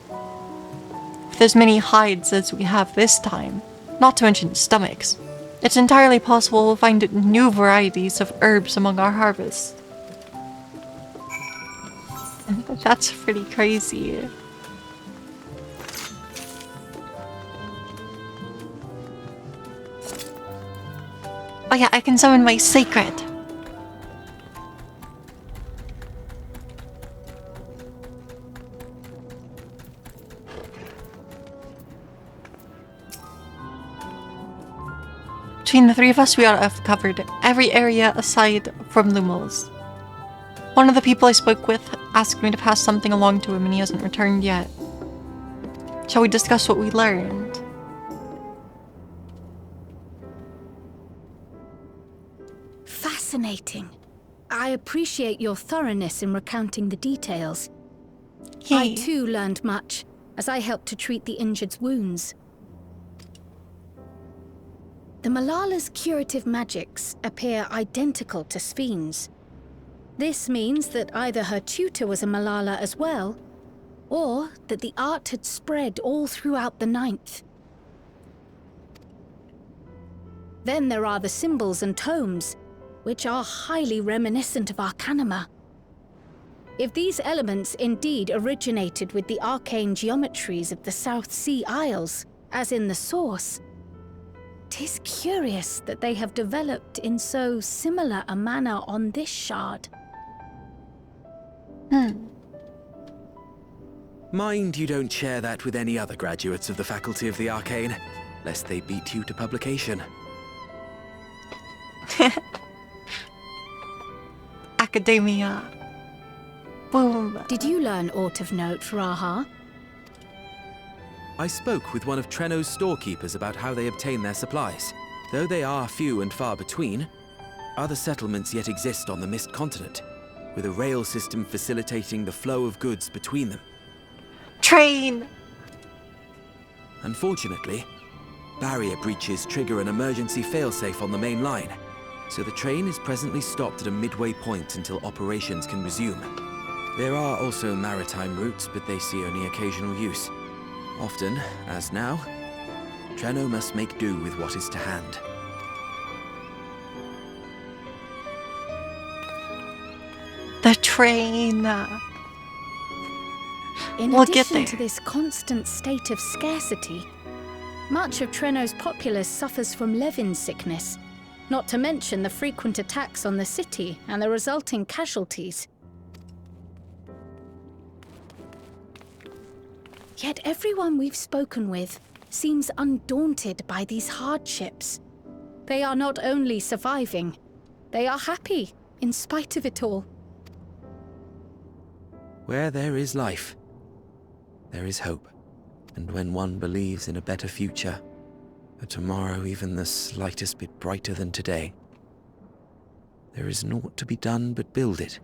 Speaker 1: With as many hides as we have this time, not to mention stomachs, it's entirely possible we'll find new varieties of herbs among our harvests. That's pretty crazy. Oh yeah, I can summon my sacred. Between the three of us, we ought to have covered every area aside from Lumos. One of the people I spoke with asked me to pass something along to him and he hasn't returned yet. Shall we discuss what we learned?
Speaker 9: Fascinating. I appreciate your thoroughness in recounting the details.
Speaker 1: Yay.
Speaker 9: I too learned much, as I helped to treat the injured's wounds. The Malala's curative magics appear identical to Spheen's. This means that either her tutor was a Malala as well, or that the art had spread all throughout the Ninth. Then there are the symbols and tomes, which are highly reminiscent of Arcanima. If these elements indeed originated with the arcane geometries of the South Sea Isles, as in the source, 'tis curious that they have developed in so similar a manner on this shard.
Speaker 7: Mind you don't share that with any other graduates of the Faculty of the Arcane, lest they beat you to publication.
Speaker 1: Academia. Boom.
Speaker 9: Did you learn aught of note, Raha?
Speaker 7: I spoke with one of Treno's storekeepers about how they obtain their supplies. Though they are few and far between, other settlements yet exist on the Mist continent, with a rail system facilitating the flow of goods between them.
Speaker 1: Train!
Speaker 7: Unfortunately, barrier breaches trigger an emergency failsafe on the main line, so the train is presently stopped at a midway point until operations can resume. There are also maritime routes, but they see only occasional use. Often, as now, Treno must make do with what is to hand.
Speaker 1: The train.
Speaker 9: In
Speaker 1: We'll get
Speaker 9: addition
Speaker 1: there.
Speaker 9: to this constant state of scarcity, much of Treno's populace suffers from Levin sickness, not to mention the frequent attacks on the city and the resulting casualties. Yet everyone we've spoken with seems undaunted by these hardships. They are not only surviving, they are happy in spite of it all.
Speaker 7: Where there is life, there is hope. And when one believes in a better future, a tomorrow even the slightest bit brighter than today, there is naught to be done but build it.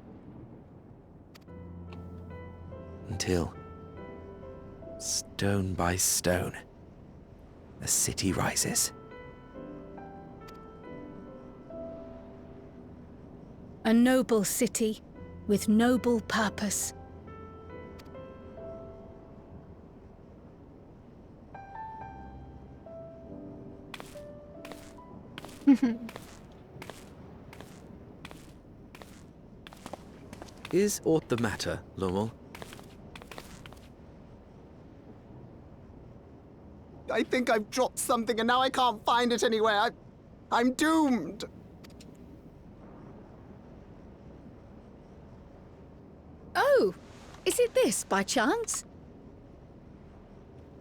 Speaker 7: Until, stone by stone, a city rises.
Speaker 9: A noble city with noble purpose.
Speaker 7: Is aught the matter, Lommel?
Speaker 12: I think I've dropped something and now I can't find it anywhere. I'm doomed.
Speaker 9: Oh, is it this by chance?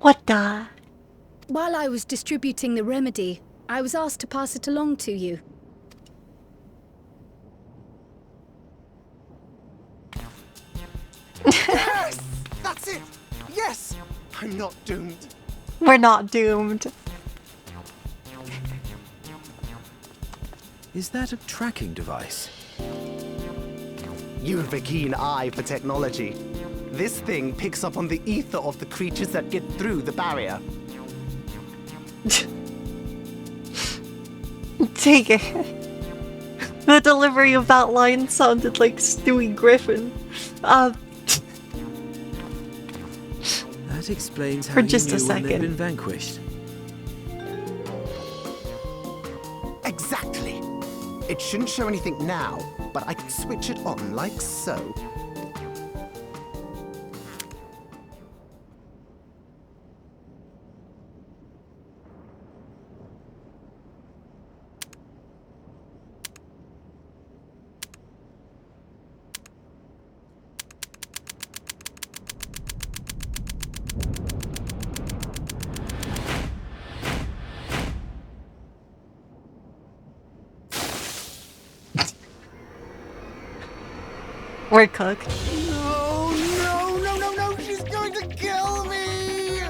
Speaker 1: What the?
Speaker 9: While I was distributing the remedy, I was asked to pass it along to you.
Speaker 12: Yes! That's it! Yes! I'm not doomed.
Speaker 1: We're not doomed.
Speaker 7: Is that a tracking device?
Speaker 12: You have a keen eye for technology. This thing picks up on the ether of the creatures that get through the barrier.
Speaker 1: Take it. The delivery of that line sounded like Stewie Griffin.
Speaker 7: That explains how
Speaker 1: For just
Speaker 7: you
Speaker 1: a
Speaker 7: knew when they'd
Speaker 1: second.
Speaker 7: been vanquished.
Speaker 12: Exactly. It shouldn't show anything now, but I can switch it on like so.
Speaker 1: We're cooked.
Speaker 12: No, no, no, no, no! She's going to kill me!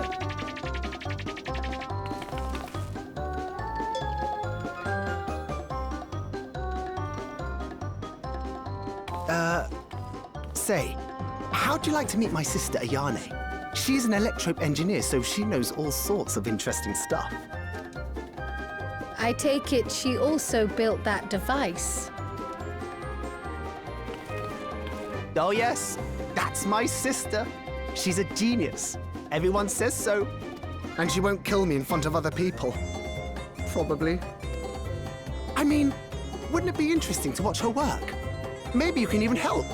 Speaker 12: Say, how'd you like to meet my sister Ayane? She's an electrope engineer, so she knows all sorts of interesting stuff.
Speaker 9: I take it she also built that device.
Speaker 12: Oh yes, that's my sister. She's a genius. Everyone says so. And she won't kill me in front of other people. Probably. I mean, wouldn't it be interesting to watch her work? Maybe you can even help.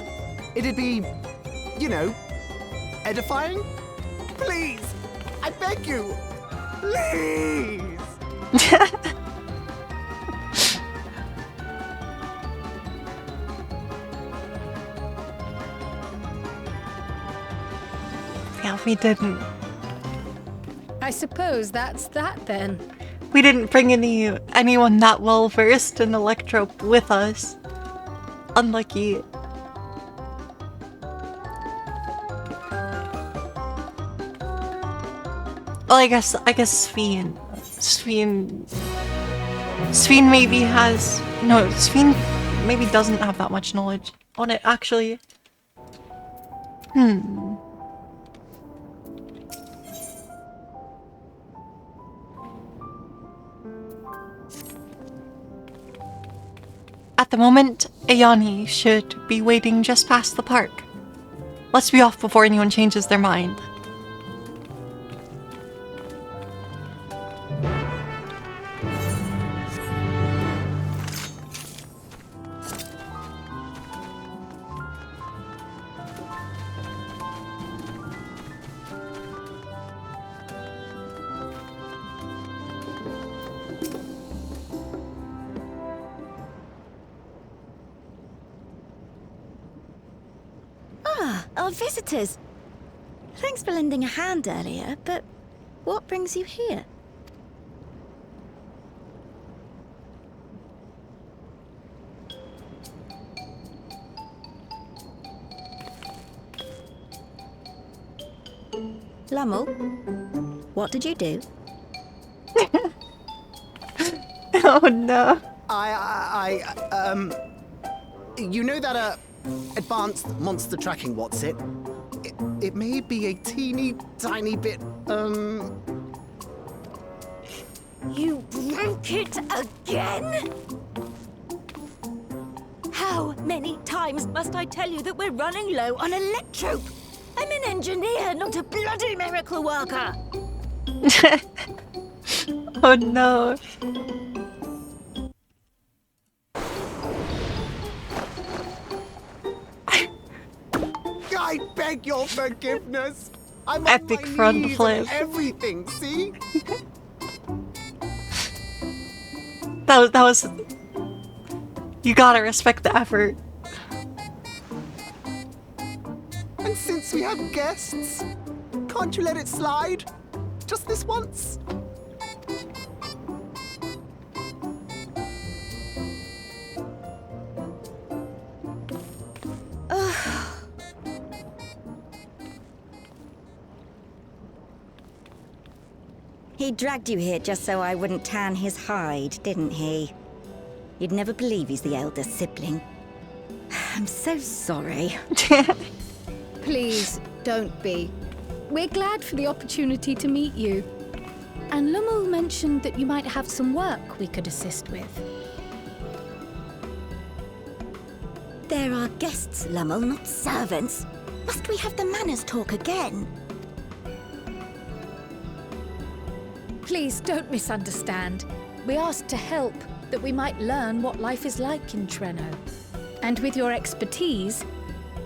Speaker 12: It'd be, you know, edifying? Please, I beg you. Please!
Speaker 1: Yeah, we didn't.
Speaker 9: I suppose that's that then.
Speaker 1: We didn't bring anyone that well versed in electrope with us. Unlucky. Well, I guess Sphene maybe has Sphene maybe doesn't have that much knowledge on it actually. At the moment, Ayane should be waiting just past the park. Let's be off before anyone changes their mind.
Speaker 13: our visitors. Thanks for lending a hand earlier, but what brings you here? Lummel, what did you do?
Speaker 1: Oh no.
Speaker 12: You know that, advanced monster tracking, what's it? It may be a teeny tiny bit,
Speaker 8: You broke it again? How many times must I tell you that we're running low on electrope? I'm an engineer, not a bloody miracle worker.
Speaker 1: Oh no.
Speaker 12: I beg your forgiveness. I'm
Speaker 1: Epic
Speaker 12: on my
Speaker 1: front
Speaker 12: knees
Speaker 1: flip.
Speaker 12: and everything, see?
Speaker 1: That was. You gotta respect the effort.
Speaker 12: And since we have guests, can't you let it slide? Just this once?
Speaker 13: He dragged you here just so I wouldn't tan his hide, didn't he? You'd never believe he's the elder sibling. I'm so sorry.
Speaker 9: Please, don't be. We're glad for the opportunity to meet you. And Lummel mentioned that you might have some work we could assist with.
Speaker 13: There are guests, Lummel, not servants. Must we have the manners talk again?
Speaker 9: Please don't misunderstand. We asked to help, that we might learn what life is like in Treno. And with your expertise,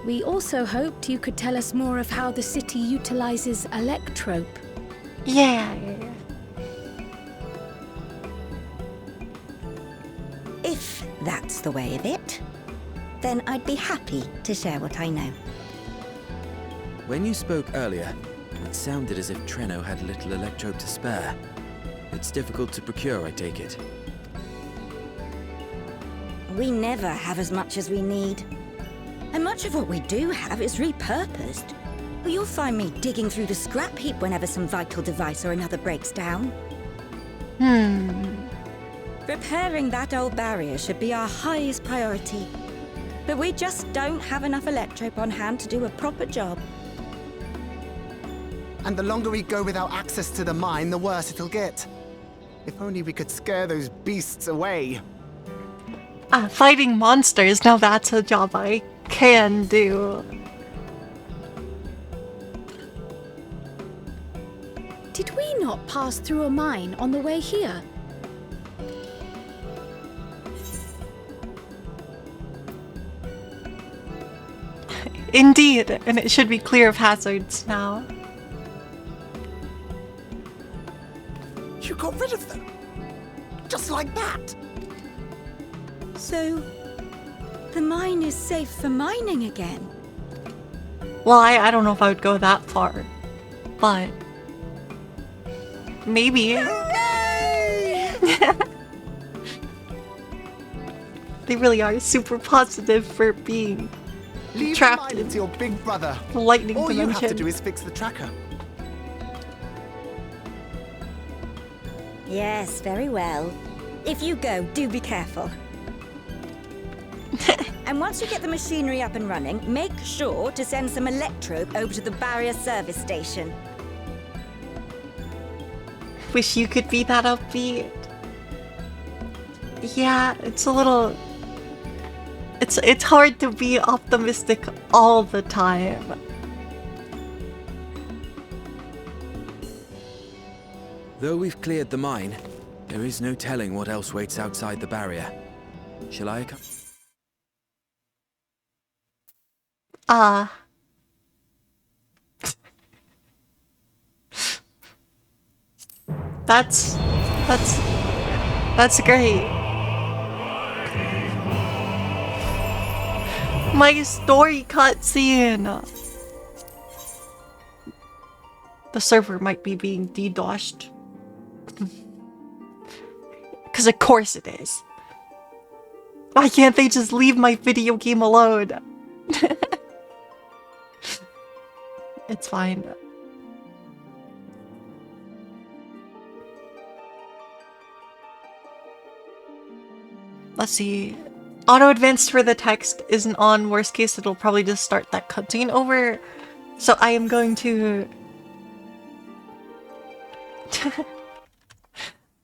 Speaker 9: we also hoped you could tell us more of how the city utilizes electrope.
Speaker 1: Yeah.
Speaker 13: If that's the way of it, then I'd be happy to share what I know.
Speaker 7: When you spoke earlier, it sounded as if Treno had little electrope to spare. It's difficult to procure, I take it.
Speaker 13: We never have as much as we need. And much of what we do have is repurposed. You'll find me digging through the scrap heap whenever some vital device or another breaks down. Repairing that old barrier should be our highest priority. But we just don't have enough electrope on hand to do a proper job.
Speaker 12: And the longer we go without access to the mine, the worse it'll get. If only we could scare those beasts away.
Speaker 1: Fighting monsters, now that's a job I can do.
Speaker 9: Did we not pass through a mine on the way here?
Speaker 1: Indeed, and it should be clear of hazards now.
Speaker 12: You got rid of them? Just like that?
Speaker 13: So, the mine is safe for mining again?
Speaker 1: Well, I don't know if I would go that far, but maybe. They really are super positive for being
Speaker 12: Leave
Speaker 1: trapped
Speaker 12: the mine to your big brother.
Speaker 1: Lightning
Speaker 12: All
Speaker 1: dimension.
Speaker 12: you have to do is fix the tracker.
Speaker 13: Yes, very well. If you go, do be careful. And once you get the machinery up and running, make sure to send some electrope over to the barrier service station.
Speaker 1: Wish you could be that upbeat. Yeah, it's a little... It's hard to be optimistic all the time.
Speaker 7: Though we've cleared the mine, there is no telling what else waits outside the barrier. Shall I come?
Speaker 1: That's great. My story cutscene. the server might be being DDoSed. Because of course it is. Why can't they just leave my video game alone? It's fine. Let's see. Auto advanced for the text isn't on. Worst case, it'll probably just start that cutscene over. So I am going to...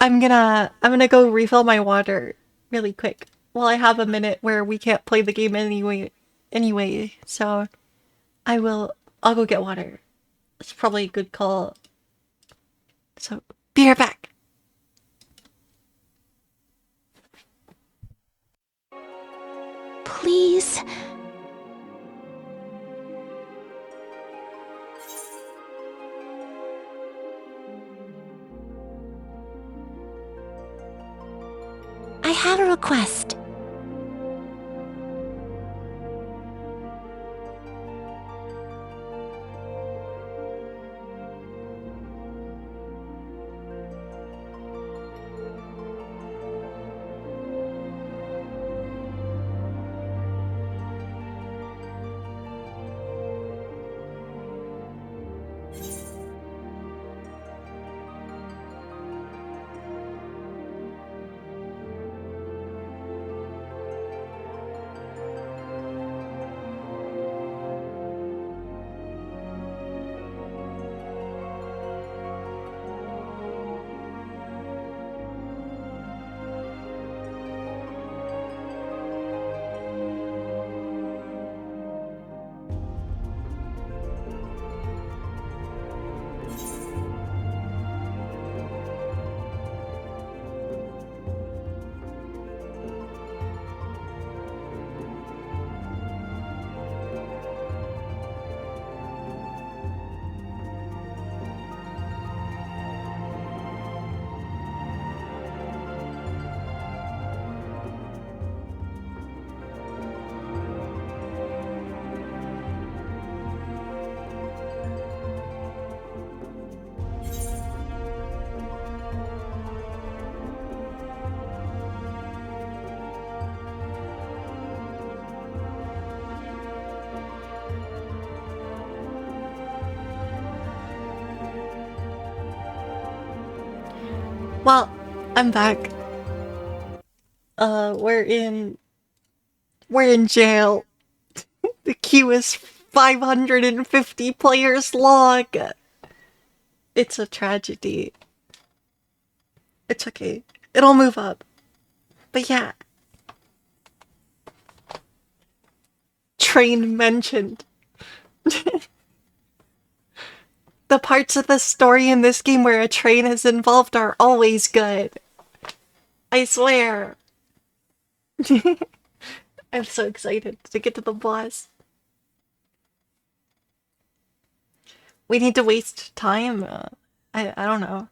Speaker 1: I'm gonna go refill my water really quick. Well, I have a minute where we can't play the game anyway, so I'll go get water. It's probably a good call. So, be right back.
Speaker 8: Please. I have a request.
Speaker 1: Well, I'm back. We're in jail. The queue is 550 players long. It's a tragedy. It's okay. It'll move up. But yeah. Train mentioned. The parts of the story in this game where a train is involved are always good. I swear. I'm so excited to get to the boss. We need to waste time. I don't know.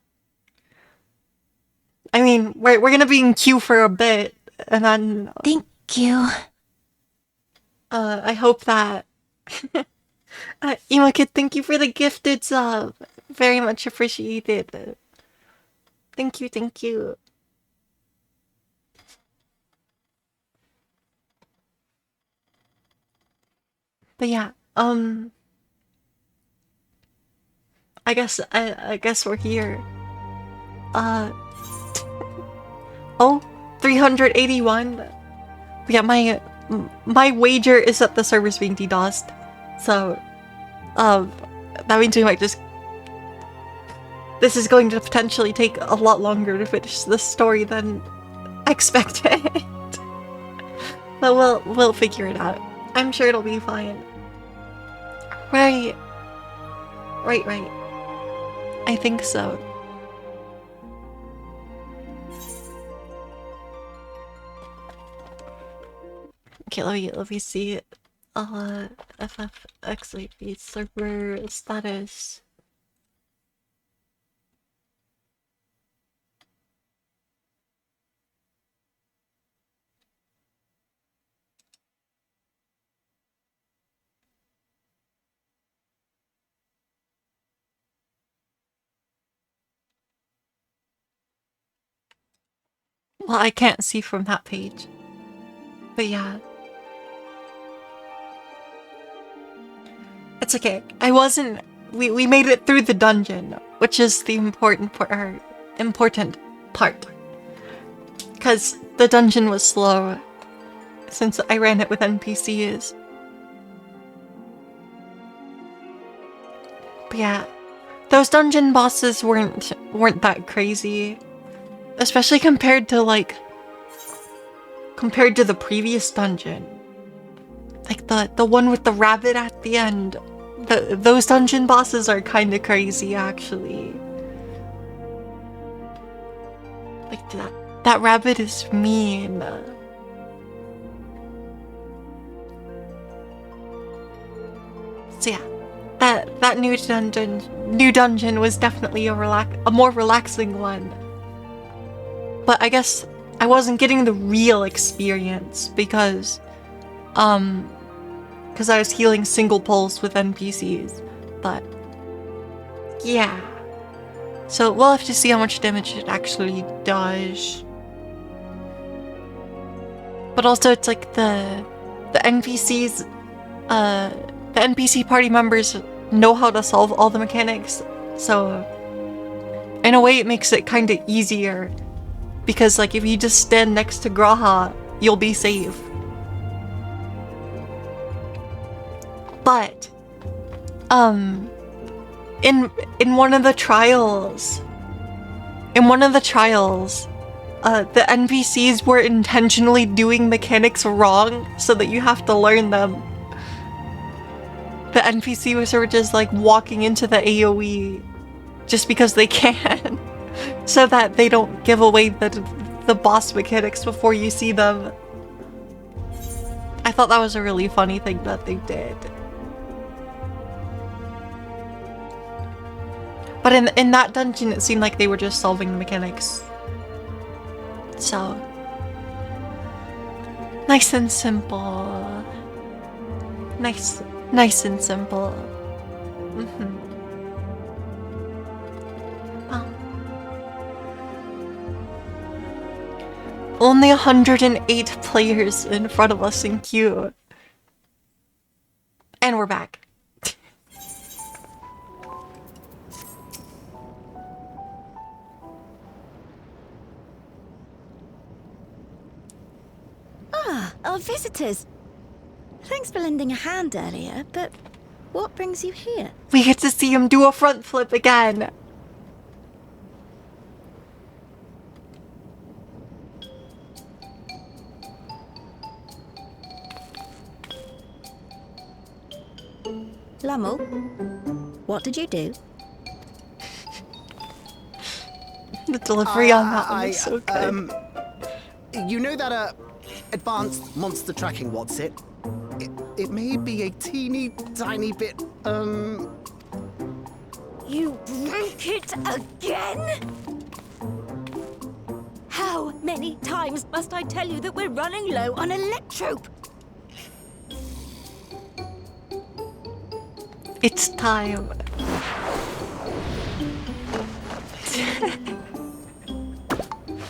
Speaker 1: I mean, we're gonna be in queue for a bit, and then...
Speaker 8: Thank you.
Speaker 1: I hope that... Ema Kid, thank you for the gifted sub. Very much appreciated. Thank you, thank you. But yeah, I guess we're here. Oh, 381. Yeah, my wager is that the server's being DDoSed. So, that means we might just... This is going to potentially take a lot longer to finish this story than expected. But we'll figure it out. I'm sure it'll be fine. Right. Right. I think so. Okay, let me see. FFXIP server status. Well, I can't see from that page. But yeah. It's okay. I wasn't... We made it through the dungeon, which is the important part. Because the dungeon was slow, since I ran it with NPCs. But yeah, those dungeon bosses weren't that crazy. Especially compared to the previous dungeon. Like the one with the rabbit at the end. Those dungeon bosses are kind of crazy, actually. Like that rabbit is mean. So yeah, that new dungeon was definitely a more relaxing one. But I guess I wasn't getting the real experience because I was healing single pulse with NPCs. But yeah. So we'll have to see how much damage it actually does. But also it's like the NPCs, the NPC party members know how to solve all the mechanics. So in a way it makes it kind of easier. Because like if you just stand next to Graha, you'll be safe. But in one of the trials, the NPCs were intentionally doing mechanics wrong so that you have to learn them. The NPCs were just like walking into the AoE just because they can, so that they don't give away the boss mechanics before you see them. I thought that was a really funny thing that they did. But in that dungeon, it seemed like they were just solving the mechanics. So nice and simple. Nice and simple. Well, only 108 players in front of us in queue. And we're back.
Speaker 13: Our visitors. Thanks for lending a hand earlier, but what brings you here?
Speaker 1: We get to see him do a front flip again.
Speaker 13: Lummel, what did you do?
Speaker 1: The delivery on that one is so good.
Speaker 12: You know that advanced monster tracking what's it? It may be a teeny tiny bit
Speaker 8: You broke it again? How many times must I tell you that we're running low on electrope?
Speaker 1: It's time.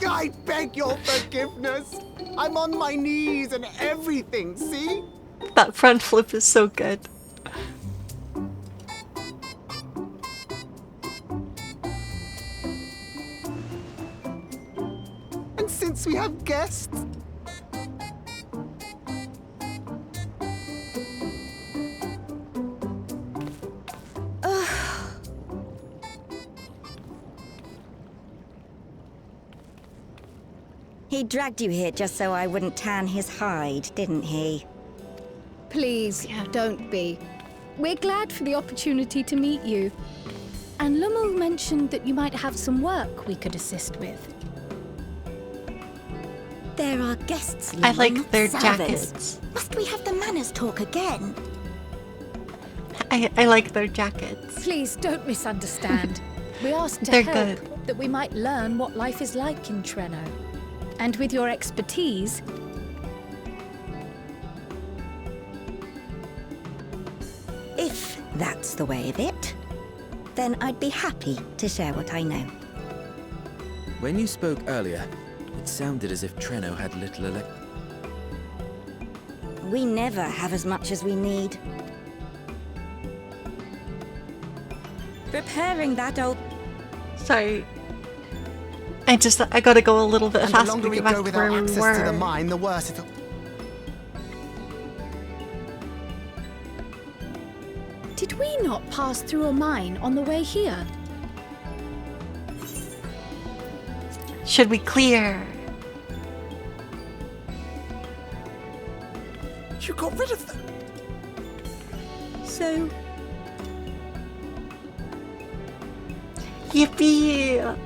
Speaker 12: I beg your forgiveness. I'm on my knees and everything, see?
Speaker 1: That front flip is so good.
Speaker 12: And since we have guests...
Speaker 13: He dragged you here just so I wouldn't tan his hide, didn't he?
Speaker 9: Please, don't be. We're glad for the opportunity to meet you. And Lummel mentioned that you might have some work we could assist with.
Speaker 13: There are guests,
Speaker 1: I
Speaker 13: Lummel,
Speaker 1: like
Speaker 13: not
Speaker 1: their
Speaker 13: servants.
Speaker 1: jackets.
Speaker 13: Must we have the manners talk again?
Speaker 1: I like their jackets.
Speaker 9: Please don't misunderstand. We asked to
Speaker 1: They're
Speaker 9: help
Speaker 1: good.
Speaker 9: that we might learn what life is like in Treno. And with your expertise,
Speaker 13: If that's the way of it, then I'd be happy to share what I know.
Speaker 7: When you spoke earlier, It sounded as if Treno had little
Speaker 13: We never have as much as we need. Repairing that old...
Speaker 1: Sorry. I gotta go a little bit
Speaker 12: And
Speaker 1: faster
Speaker 12: the longer
Speaker 1: to
Speaker 12: we
Speaker 1: get back
Speaker 12: go
Speaker 1: to
Speaker 12: without
Speaker 1: where we
Speaker 12: access to the
Speaker 1: were.
Speaker 12: mine, the worse it'll...
Speaker 9: Did we not pass through a mine on the way here?
Speaker 1: Should we clear?
Speaker 12: You got rid of them.
Speaker 13: So...
Speaker 1: Yippee!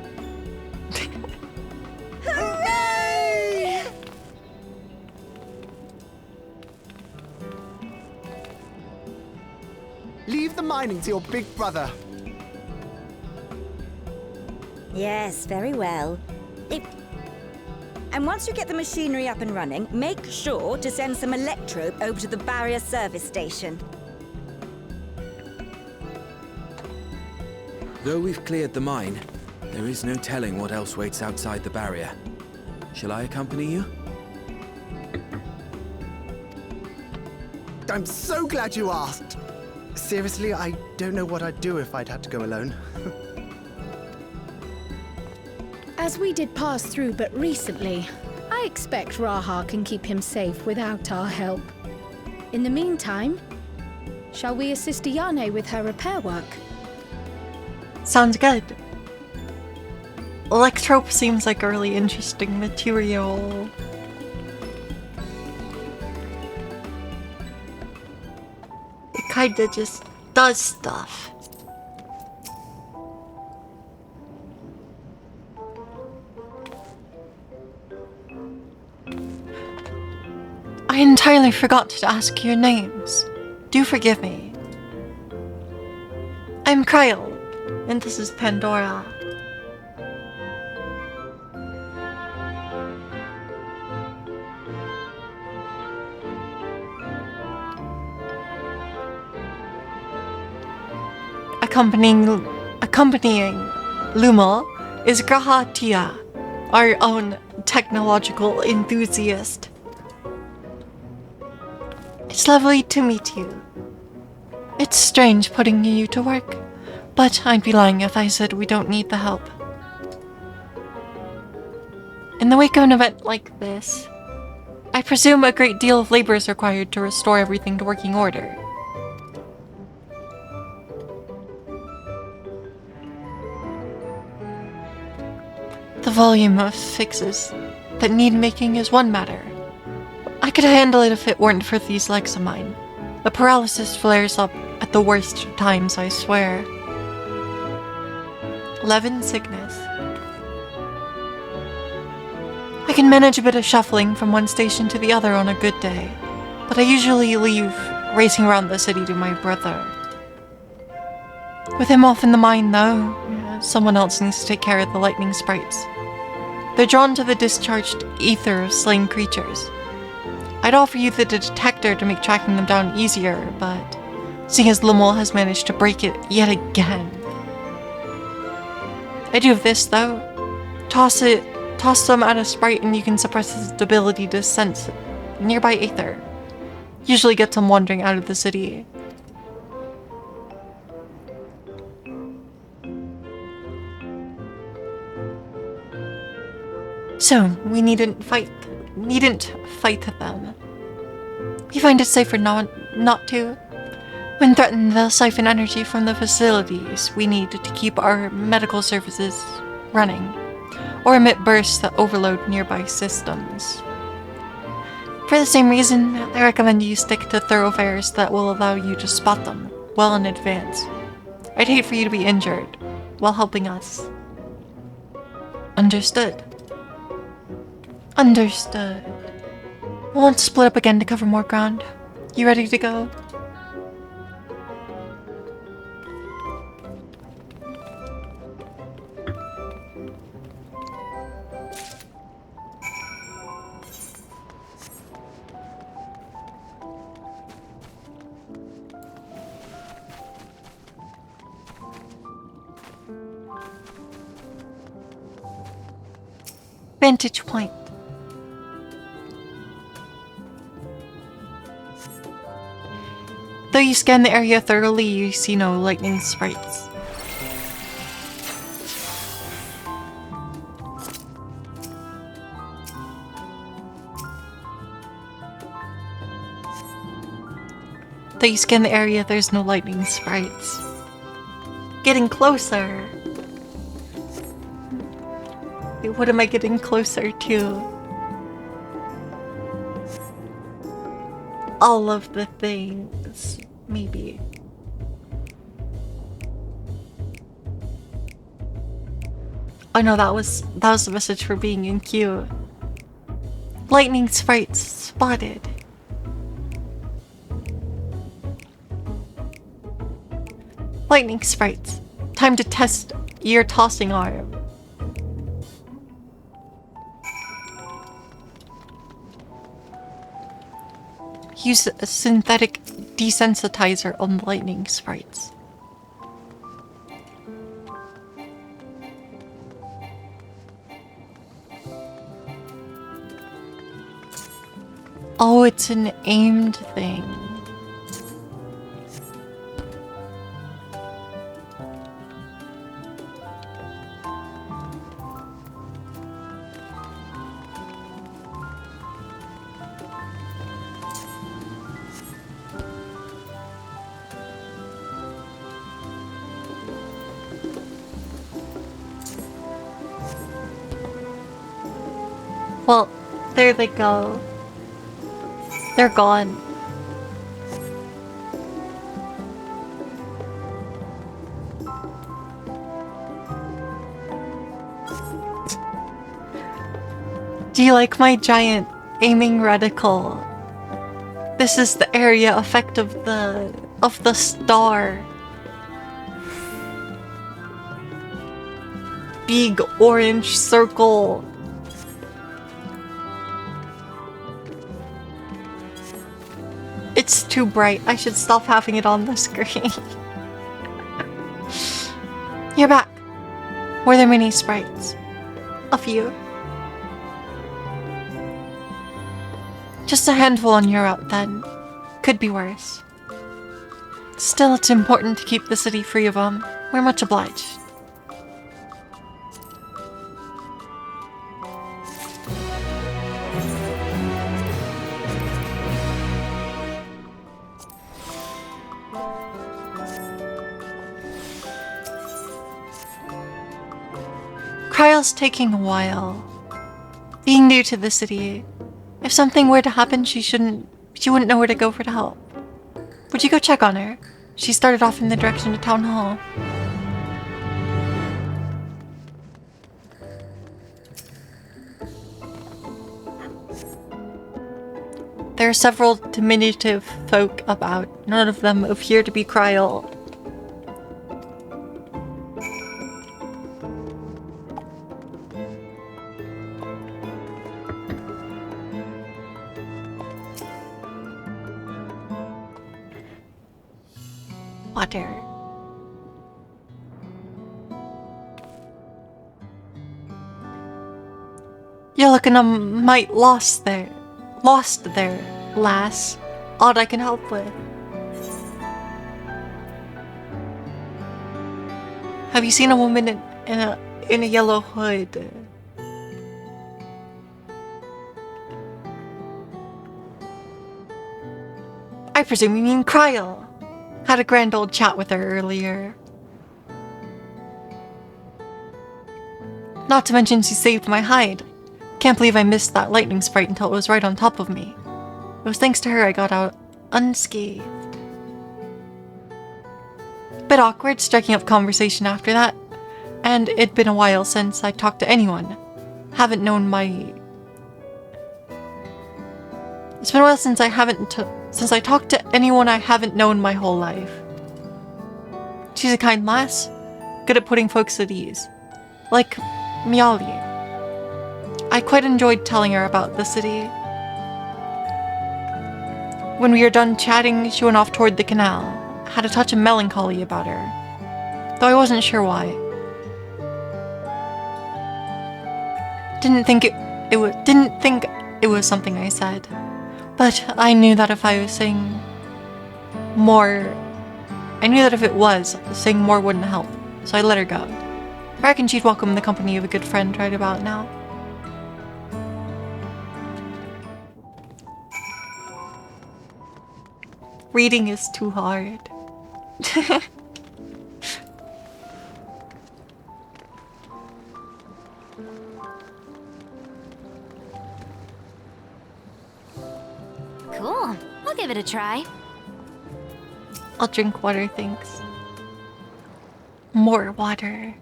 Speaker 13: Hooray!
Speaker 12: Leave the mining to your big brother.
Speaker 13: Yes, very well. And once you get the machinery up and running, make sure to send some electrope over to the barrier service station.
Speaker 7: Though we've cleared the mine, there is no telling what else waits outside the barrier. Shall I accompany you?
Speaker 12: I'm so glad you asked. Seriously, I don't know what I'd do if I'd had to go alone.
Speaker 9: As we did pass through but recently, I expect Raha can keep him safe without our help. In the meantime, shall we assist Ayane with her repair work?
Speaker 1: Sounds good. Electrope seems like a really interesting material. It kinda just does stuff. I entirely forgot to ask your names. Do forgive me. I'm Kyle, and this is Pandora. Accompanying Luma is Graha Tia, our own technological enthusiast. It's lovely to meet you. It's strange putting you to work, but I'd be lying if I said we don't need the help. In the wake of an event like this, I presume a great deal of labor is required to restore everything to working order. The volume of fixes that need making is one matter. I could handle it if it weren't for these legs of mine. The paralysis flares up at the worst times, I swear. Levin sickness. I can manage a bit of shuffling from one station to the other on a good day, but I usually leave racing around the city to my brother. With him off in the mine, though, someone else needs to take care of the lightning sprites. They're drawn to the discharged ether of slain creatures. I'd offer you the detector to make tracking them down easier, but seeing as Lumel has managed to break it yet again. I do have this, though. Toss them at a sprite and you can suppress its ability to sense nearby ether. Usually gets them wandering out of the city. So, we needn't fight them. You find it safer not to? When threatened, they'll siphon energy from the facilities we need to keep our medical services running, or emit bursts that overload nearby systems. For the same reason, I recommend you stick to thoroughfares that will allow you to spot them well in advance. I'd hate for you to be injured while helping us. Understood. Understood. We'll want to split up again to cover more ground. You ready to go? vantage point. Though you scan the area thoroughly, you see no lightning sprites. Though you scan the area, there's no lightning sprites. Getting closer. What am I getting closer to? All of the things, maybe. Oh no, that was the message for being in queue. Lightning sprites spotted. Lightning sprites. Time to test your tossing arm. Use a synthetic desensitizer on lightning sprites. Oh, it's an aimed thing. Well, there they go. They're gone. Do you like my giant aiming reticle? This is the area effect of the star. Big orange circle. It's too bright. I should stop having it on the screen. You're back. Were there many sprites? A few. Just a handful on your route, then. Could be worse. Still, it's important to keep the city free of them. We're much obliged. Trial's taking a while. Being new to the city, if something were to happen, she wouldn't know where to go for help. Would you go check on her? She started off in the direction of Town Hall. There are several diminutive folk about. None of them appear to be Kryl. Water. You're looking a mite lost there. Lost there, lass. Odd I can help with. Have you seen a woman in a yellow hood? I presume you mean Kryl. Had a grand old chat with her earlier. Not to mention she saved my hide. Can't believe I missed that lightning sprite until it was right on top of me. It was thanks to her I got out unscathed. Bit awkward striking up conversation after that, and it'd been a while since I talked to anyone. Haven't known my... It's been a while since I talked to anyone I haven't known my whole life. She's a kind lass, good at putting folks at ease. Like Miali. I quite enjoyed telling her about the city. When we were done chatting, she went off toward the canal. Had a touch of melancholy about her, though I wasn't sure why. didn't think it was something I said. But I knew that if I was saying more, I knew that if it was, saying more wouldn't help. So I let her go. I reckon she'd welcome the company of a good friend right about now. Reading is too hard.
Speaker 14: Cool. I'll give it a try.
Speaker 1: I'll drink water, thanks. More water.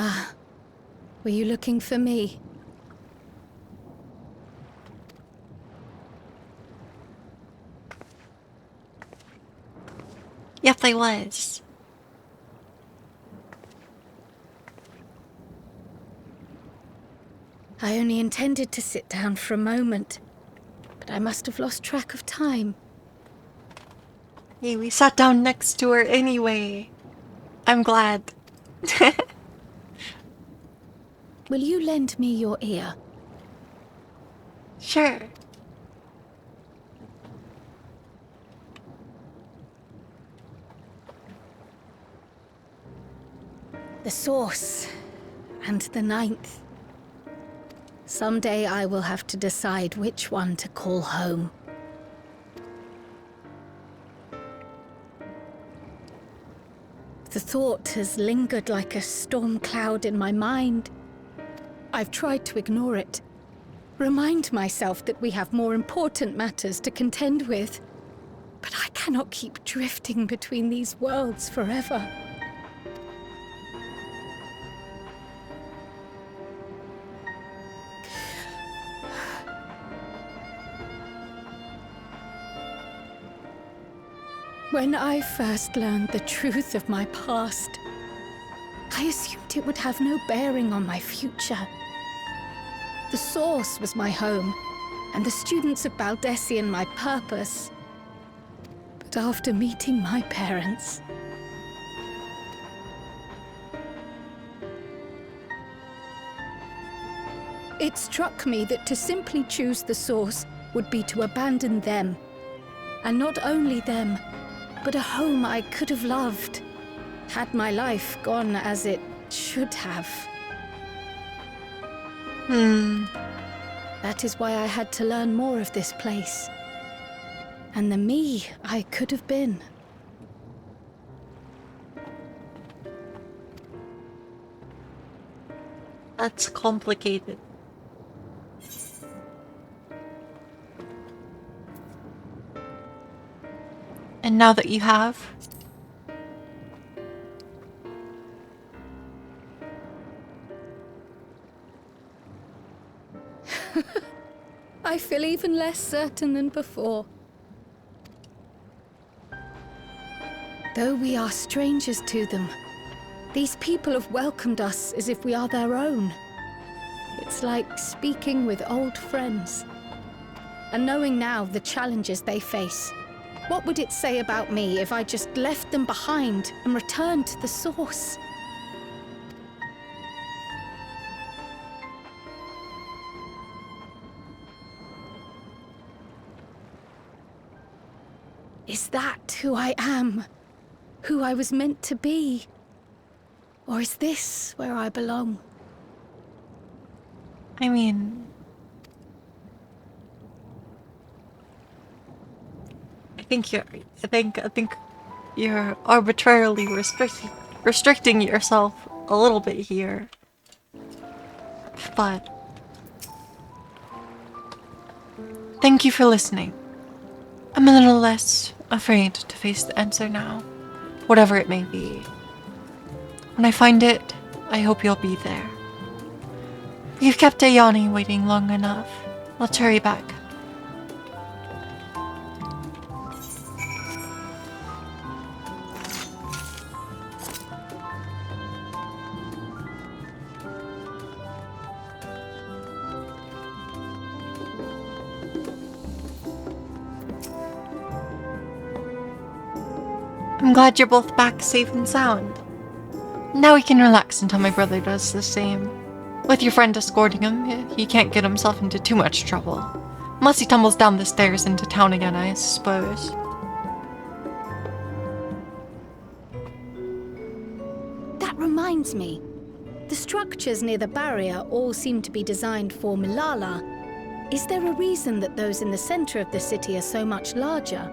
Speaker 9: Ah, were you looking for me?
Speaker 1: Yes, I was.
Speaker 9: I only intended to sit down for a moment, but I must have lost track of time.
Speaker 1: Hey, we sat down next to her anyway. I'm glad.
Speaker 9: Will you lend me your ear?
Speaker 1: Sure.
Speaker 9: The source and the ninth. Someday I will have to decide which one to call home. The thought has lingered like a storm cloud in my mind. I've tried to ignore it, remind myself that we have more important matters to contend with. But I cannot keep drifting between these worlds forever. When I first learned the truth of my past, I assumed it would have no bearing on my future. The Source was my home, and the students of Baldessian my purpose. But after meeting my parents, it struck me that to simply choose the Source would be to abandon them. And not only them, but a home I could have loved, had my life gone as it should have. That is why I had to learn more of this place. And the me I could have been.
Speaker 1: That's complicated. And now that you have,
Speaker 9: I feel even less certain than before. Though we are strangers to them, these people have welcomed us as if we are their own. It's like speaking with old friends. And knowing now the challenges they face, what would it say about me if I just left them behind and returned to the Source? Is that who I am? Who I was meant to be? Or is this where I belong?
Speaker 1: I mean, I think you're arbitrarily restricting yourself a little bit here. But thank you for listening. I'm a little less afraid to face the answer now, whatever it may be. When I find it, I hope you'll be there. You've kept Ayani waiting long enough. Let's hurry back. I'm glad you're both back safe and sound. Now we can relax until my brother does the same. With your friend escorting him, he can't get himself into too much trouble. Unless he tumbles down the stairs into town again, I suppose.
Speaker 9: That reminds me. The structures near the barrier all seem to be designed for Milala. Is there a reason that those in the center of the city are so much larger?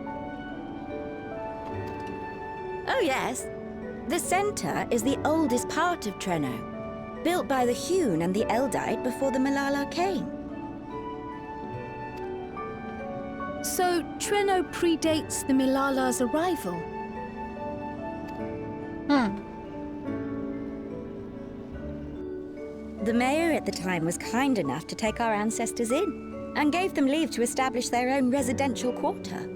Speaker 13: Oh, yes. The center is the oldest part of Treno, built by the Hune and the Eldite before the Milala came.
Speaker 9: So, Treno predates the Milala's arrival?
Speaker 13: The mayor at the time was kind enough to take our ancestors in, and gave them leave to establish their own residential quarter.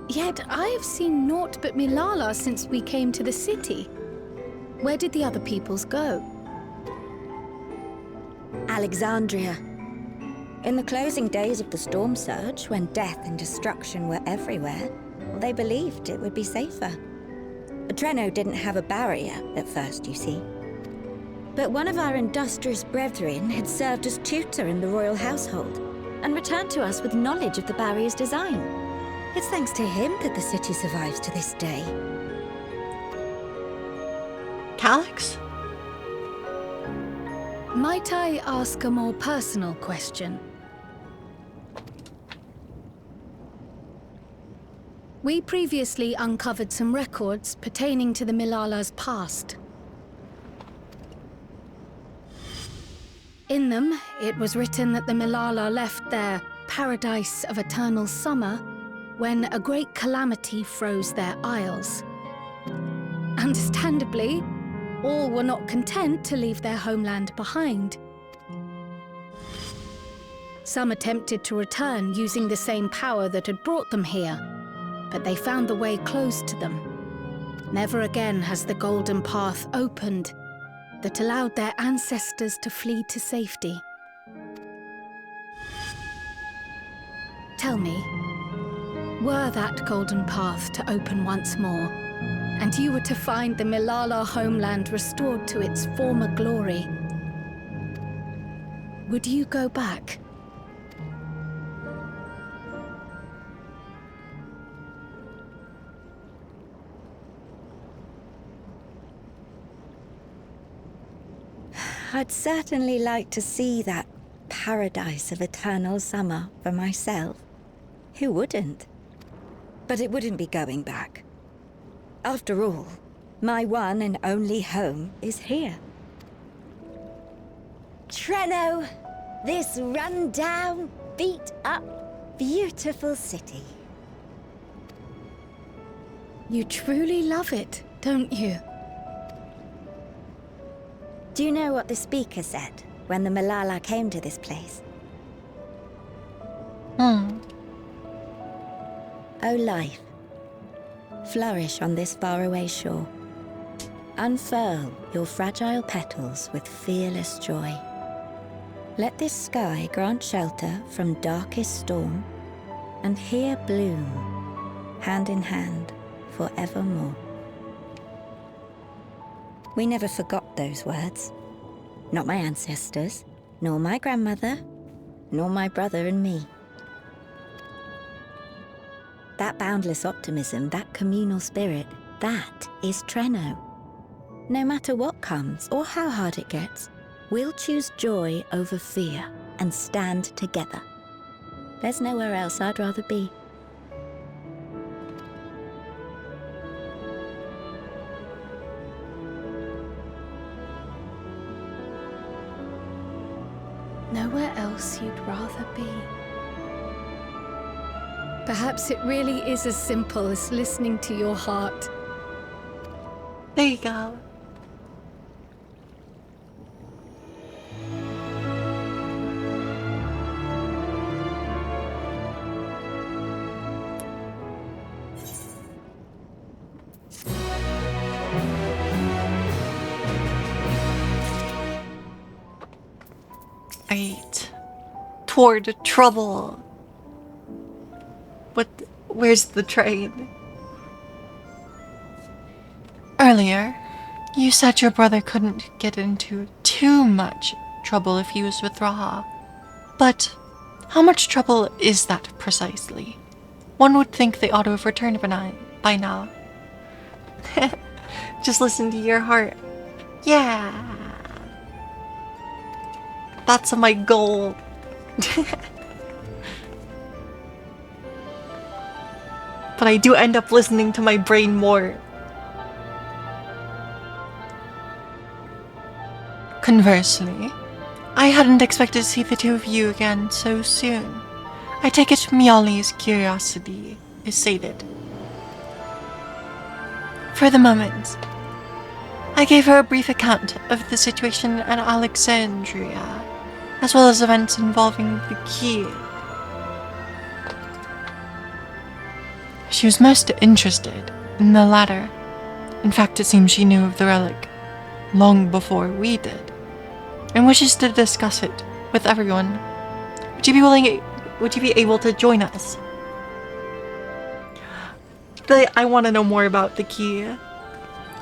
Speaker 9: Yet I have seen naught but Milala since we came to the city. Where did the other peoples go?
Speaker 13: Alexandria. In the closing days of the storm surge, when death and destruction were everywhere, they believed it would be safer. Treno didn't have a barrier at first, you see. But one of our industrious brethren had served as tutor in the royal household, and returned to us with knowledge of the barrier's design. It's thanks to him that the city survives to this day.
Speaker 1: Calyx?
Speaker 9: Might I ask a more personal question? We previously uncovered some records pertaining to the Milala's past. In them, it was written that the Milala left their paradise of eternal summer when a great calamity froze their isles. Understandably, all were not content to leave their homeland behind. Some attempted to return using the same power that had brought them here, but they found the way closed to them. Never again has the golden path opened that allowed their ancestors to flee to safety. Tell me, were that golden path to open once more, and you were to find the Milala homeland restored to its former glory, would you go back?
Speaker 13: I'd certainly like to see that paradise of eternal summer for myself. Who wouldn't? But it wouldn't be going back. After all, my one and only home is here. Treno, this run-down, beat-up, beautiful city.
Speaker 9: You truly love it, don't you?
Speaker 13: Do you know what the speaker said when the Milala came to this place? Oh life, flourish on this faraway shore. Unfurl your fragile petals with fearless joy. Let this sky grant shelter from darkest storm, and here bloom, hand in hand, forevermore. We never forgot those words. Not my ancestors, nor my grandmother, nor my brother and me. That boundless optimism, that communal spirit, that is Treno. No matter what comes or how hard it gets, we'll choose joy over fear and stand together. There's nowhere else I'd rather be.
Speaker 9: Nowhere else you'd rather be. Perhaps it really is as simple as listening to your heart.
Speaker 1: There you go. Right. Toward trouble. Where's the train? Earlier, you said your brother couldn't get into too much trouble if he was with Raha. But how much trouble is that precisely? One would think they ought to have returned by now. Just listen to your heart. Yeah. That's my goal. But I do end up listening to my brain more. Conversely, I hadn't expected to see the two of you again so soon. I take it Miali's curiosity is sated. For the moment, I gave her a brief account of the situation at Alexandria, as well as events involving the key. She was most interested in the latter. In fact, it seems she knew of the relic long before we did, and wishes to discuss it with everyone. Would you be able to join us? I want to know more about the key.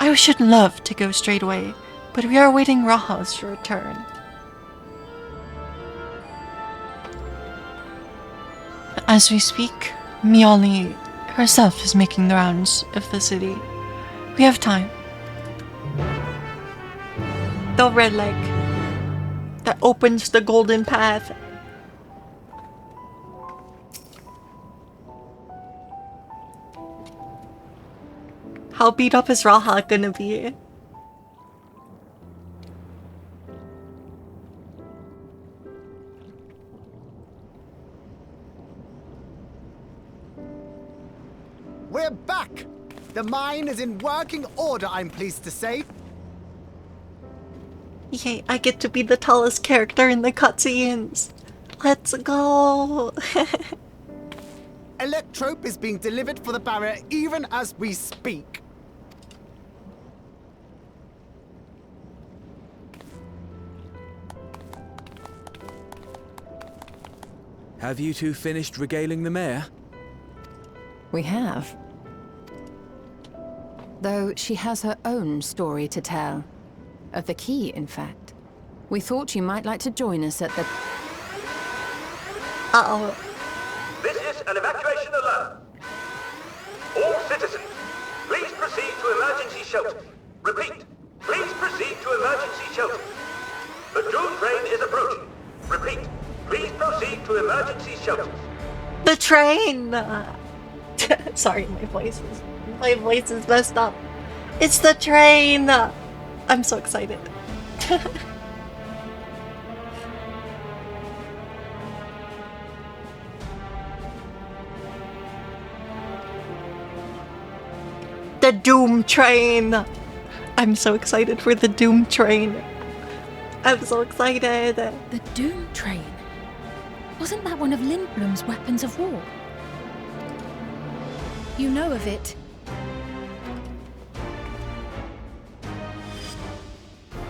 Speaker 1: I should love to go straight away, but we are awaiting Raha's return. As we speak, Miali herself is making the rounds of the city. We have time. The red leg that opens the golden path. How beat up is Raha gonna be?
Speaker 12: We're back! The mine is in working order, I'm pleased to say.
Speaker 1: Yay, I get to be the tallest character in the cutscenes. Let's go!
Speaker 12: Electrope is being delivered for the barrier even as we speak.
Speaker 7: Have you two finished regaling the mayor?
Speaker 4: We have. Though she has her own story to tell. Of the key, in fact. We thought you might like to join us at the...
Speaker 1: Uh-oh.
Speaker 11: This is an evacuation alert. All citizens, please proceed to emergency shelters. Repeat, please proceed to emergency shelters. The doom train is approaching. Repeat, please proceed to emergency shelters.
Speaker 1: The train! Sorry, my voice is messed up. It's the train! I'm so excited. The Doom Train! I'm so excited for the Doom Train. I'm so excited.
Speaker 3: The Doom Train? Wasn't that one of Lindblom's weapons of war? You know of it.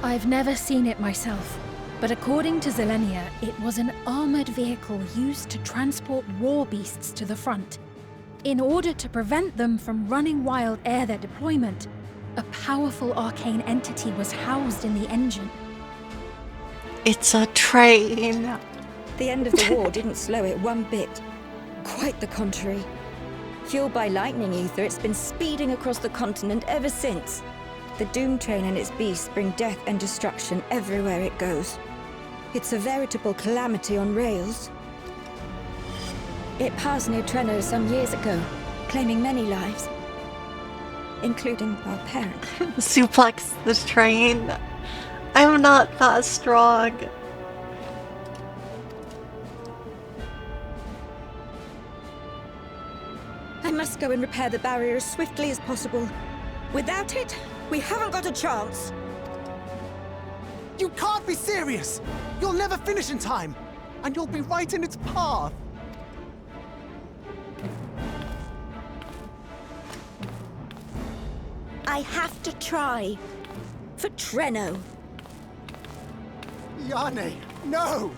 Speaker 3: I've never seen it myself, but according to Zelenia, it was an armored vehicle used to transport war beasts to the front. In order to prevent them from running wild ere their deployment, a powerful arcane entity was housed in the engine.
Speaker 1: It's a train.
Speaker 13: The end of the war didn't slow it one bit. Quite the contrary. Fueled by lightning ether, it's been speeding across the continent ever since. The Doom Train and its beasts bring death and destruction everywhere it goes. It's a veritable calamity on rails. It passed near Treno some years ago, claiming many lives, including our parents.
Speaker 1: Suplex the train. I'm not that strong.
Speaker 13: I must go and repair the barrier as swiftly as possible. Without it, we haven't got a chance.
Speaker 12: You can't be serious! You'll never finish in time, and you'll be right in its path.
Speaker 13: I have to try. For Treno.
Speaker 12: Yane, no!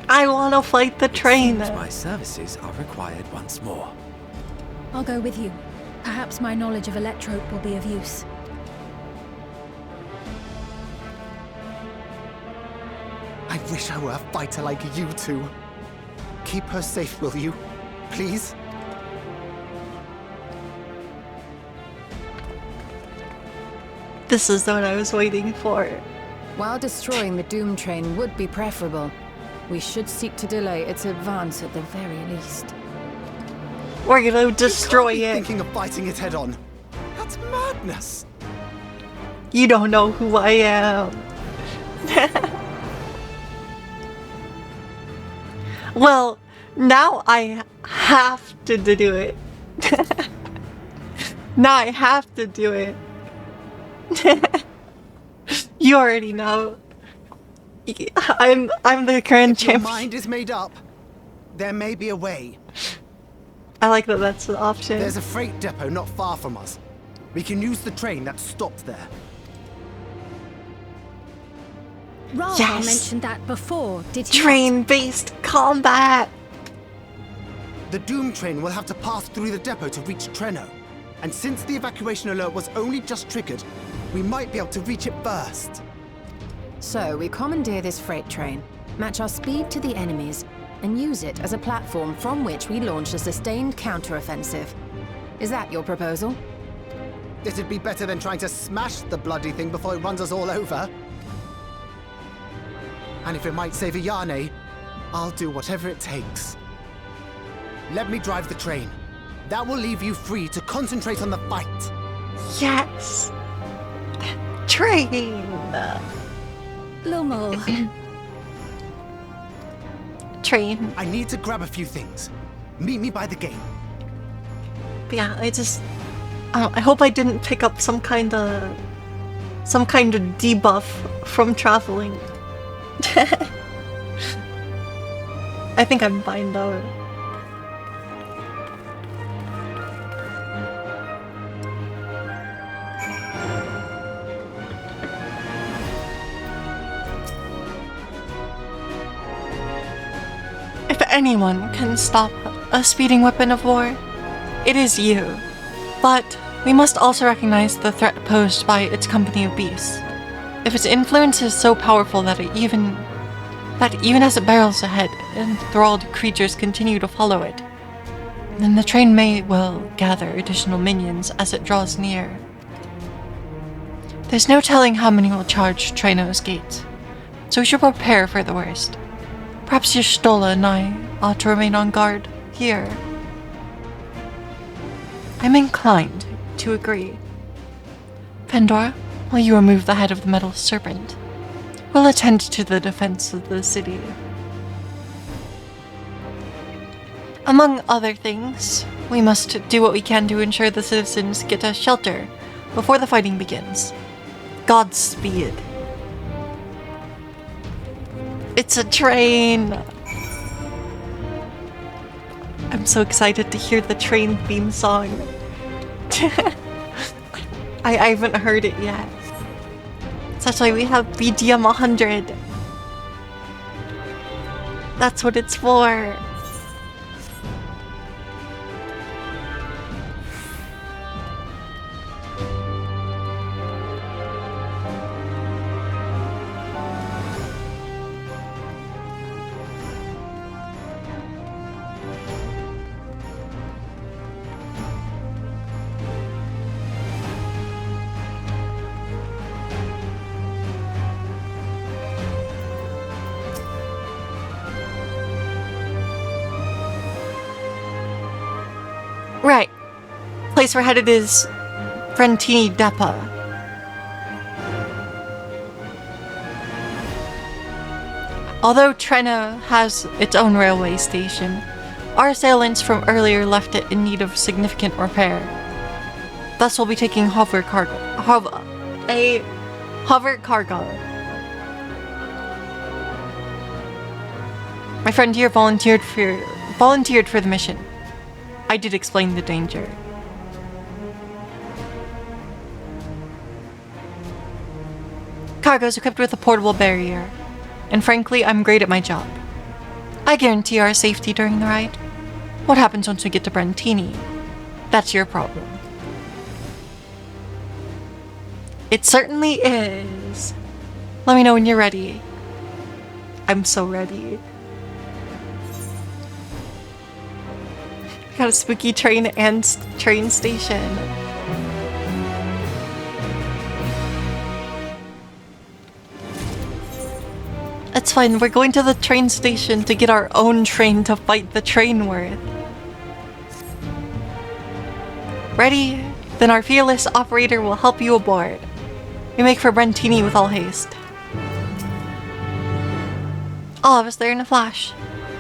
Speaker 1: I want to flight the train.
Speaker 7: It seems my services are required once more.
Speaker 3: I'll go with you. Perhaps my knowledge of Electrope will be of use.
Speaker 12: I wish I were a fighter like you two. Keep her safe, will you? Please?
Speaker 1: This is what I was waiting for.
Speaker 4: While destroying the Doom Train would be preferable, we should seek to delay its advance at the very least.
Speaker 1: We're gonna destroy
Speaker 12: you can't
Speaker 1: it.
Speaker 12: be thinking of fighting it head on. That's madness.
Speaker 1: You don't know who I am. Well, now I have to do it. Now I have to do it. You already know. I'm the current champion.
Speaker 12: Your mind is made up. There may be a way.
Speaker 1: I like that that's the option.
Speaker 12: There's a freight depot not far from us. We can use the train that's stopped there.
Speaker 3: Raha
Speaker 1: Yes.
Speaker 3: mentioned that before, did he?
Speaker 1: Train-based combat.
Speaker 12: The Doom Train will have to pass through the depot to reach Treno. And since the evacuation alert was only just triggered, we might be able to reach it first.
Speaker 4: So we commandeer this freight train, match our speed to the enemy's, and use it as a platform from which we launch a sustained counteroffensive. Is that your proposal?
Speaker 12: It'd be better than trying to smash the bloody thing before it runs us all over. And if it might save Ayane, I'll do whatever it takes. Let me drive the train. That will leave you free to concentrate on the fight.
Speaker 1: Yes. Train.
Speaker 3: Lummel.
Speaker 1: Train.
Speaker 12: I need to grab a few things. Meet me by the gate.
Speaker 1: But yeah, I hope I didn't pick up some kind of debuff from traveling. I think I'm fine though. If anyone can stop a speeding weapon of war, it is you. But we must also recognize the threat posed by its company of beasts. If its influence is so powerful that even as it barrels ahead, enthralled creatures continue to follow it, then the train may well gather additional minions as it draws near. There's no telling how many will charge Treno's gates, so we should prepare for the worst. Perhaps Y'shtola and I ought to remain on guard here. I'm inclined to agree. Pandora, will you remove the head of the metal serpent? We'll attend to the defense of the city. Among other things, we must do what we can to ensure the citizens get a shelter before the fighting begins. Godspeed. It's a train! I'm so excited to hear the train theme song. I haven't heard it yet. That's why we have BGM 100. That's what it's for. Right. Place we're headed is Frentini Depot. Although Treno has its own railway station, our assailants from earlier left it in need of significant repair. Thus we'll be taking hover cargo. My friend here volunteered for the mission. I did explain the danger. Cargo's equipped with a portable barrier, and frankly, I'm great at my job. I guarantee our safety during the ride. What happens once we get to Brentini? That's your problem. It certainly is. Let me know when you're ready. I'm so ready. We got a spooky train and train station. It's fine, we're going to the train station to get our own train to fight the train worth. Ready? Then our fearless operator will help you aboard. We make for Brentini with all haste. All of us there in a flash.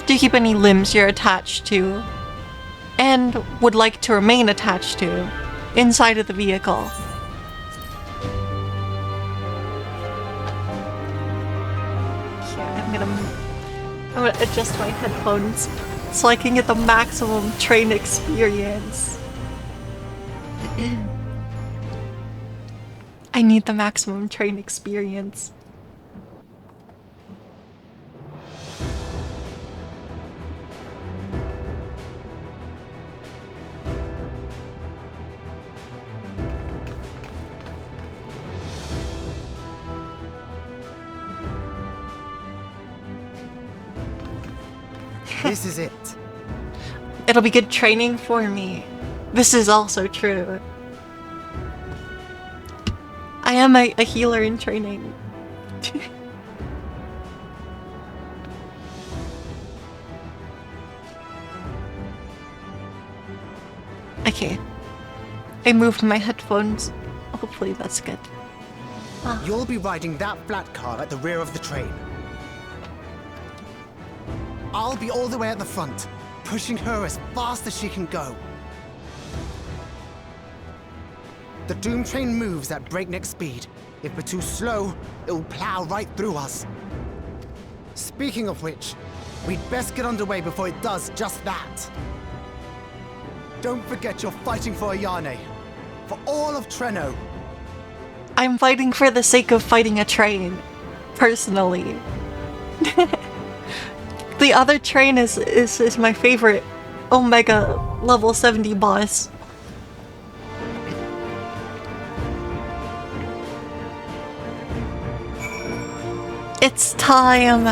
Speaker 1: Do you keep any limbs you're attached to and would like to remain attached to inside of the vehicle? I'm gonna adjust my headphones so I can get the maximum train experience. I need the maximum train experience.
Speaker 12: This is it.
Speaker 1: It'll be good training for me. This is also true. I am a healer in training. Okay. I moved my headphones. Hopefully that's good.
Speaker 12: You'll be riding that flat car at the rear of the train. I'll be all the way at the front, pushing her as fast as she can go. The Doom train moves at breakneck speed. If we're too slow, it'll plow right through us. Speaking of which, we'd best get underway before it does just that. Don't forget you're fighting for Ayane. For all of Treno.
Speaker 1: I'm fighting for the sake of fighting a train. Personally. The other train is my favorite Omega level 70 boss. It's time!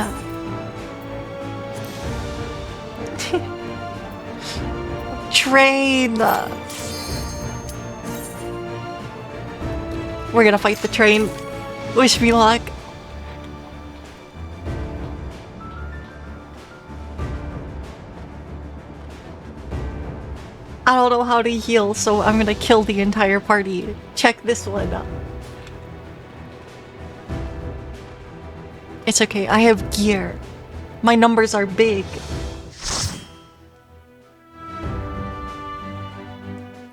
Speaker 1: Train! We're gonna fight the train. Wish me luck. I don't know how to heal, so I'm gonna kill the entire party. Check this one out. It's okay, I have gear. My numbers are big.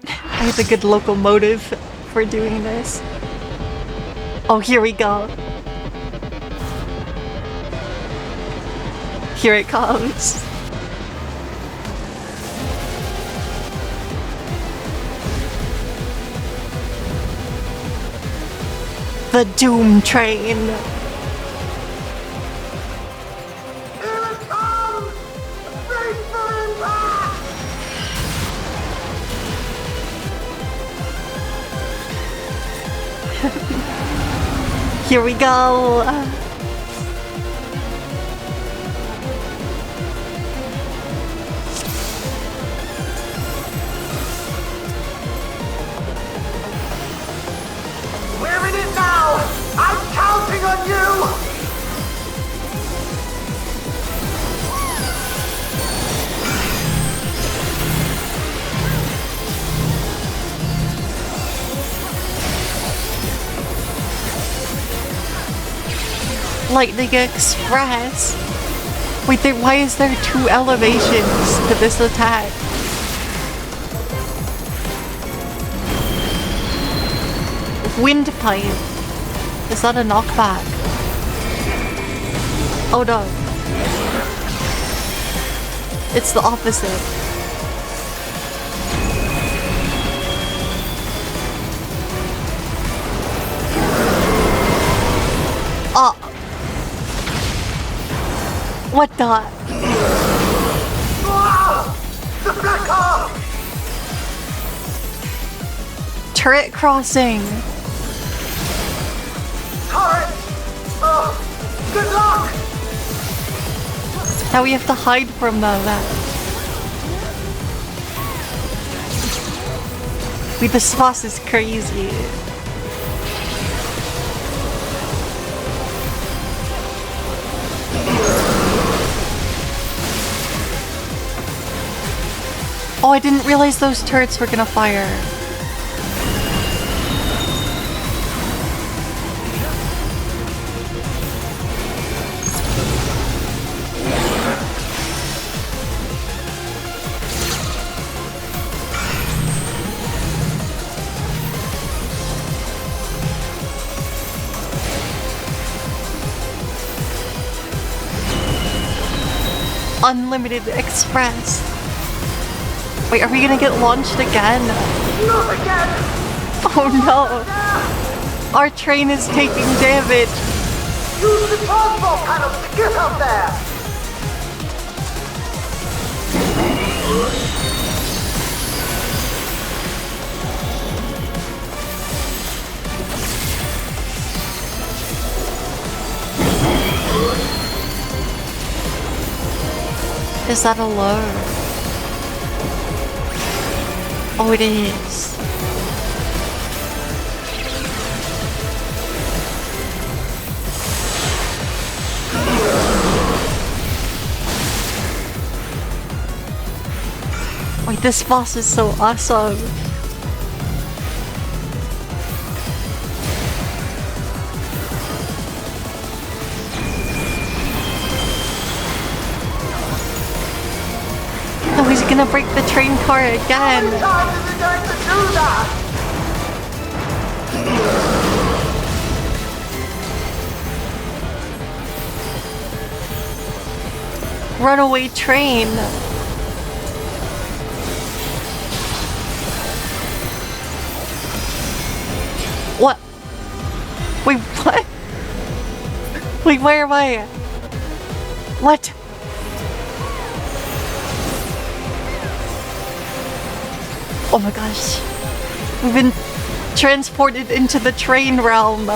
Speaker 1: I have a good locomotive for doing this. Oh, here we go. Here it comes. The Doom train. Here we go.
Speaker 11: We're in it now! I'm counting on you!
Speaker 1: Lightning Express. Wait, why is there 2 elevations to this attack? Windpipe. Is that a knockback? Oh no. It's the opposite. What the?
Speaker 11: The black car!
Speaker 1: Turret crossing.
Speaker 11: Turret! Oh, good luck!
Speaker 1: Now we have to hide from them. Wait, this boss is crazy. Oh, I didn't realize those turrets were gonna fire. Unlimited Express. Wait, are we gonna get launched again?
Speaker 11: Not again!
Speaker 1: Oh no! Our train is taking damage!
Speaker 11: Use the transport panels to get up there!
Speaker 1: Is that a load? Oh, it is. Wait, this boss is so awesome. Oh, he's gonna break the train car again.
Speaker 11: How many times is he going to do that?
Speaker 1: Runaway train. What? Wait, what? Wait, where am I? What? Oh my gosh. We've been transported into the train realm.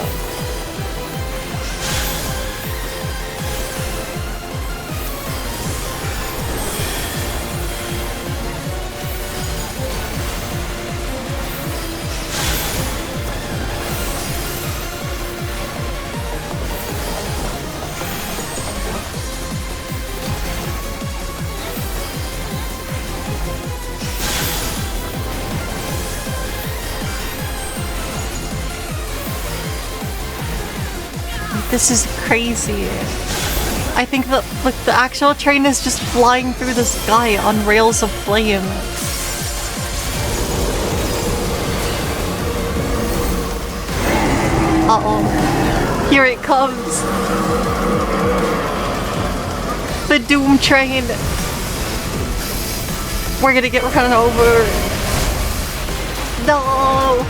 Speaker 1: This is crazy. I think the actual train is just flying through the sky on rails of flame. Uh-oh. Here it comes. The Doom train. We're gonna get run over. No!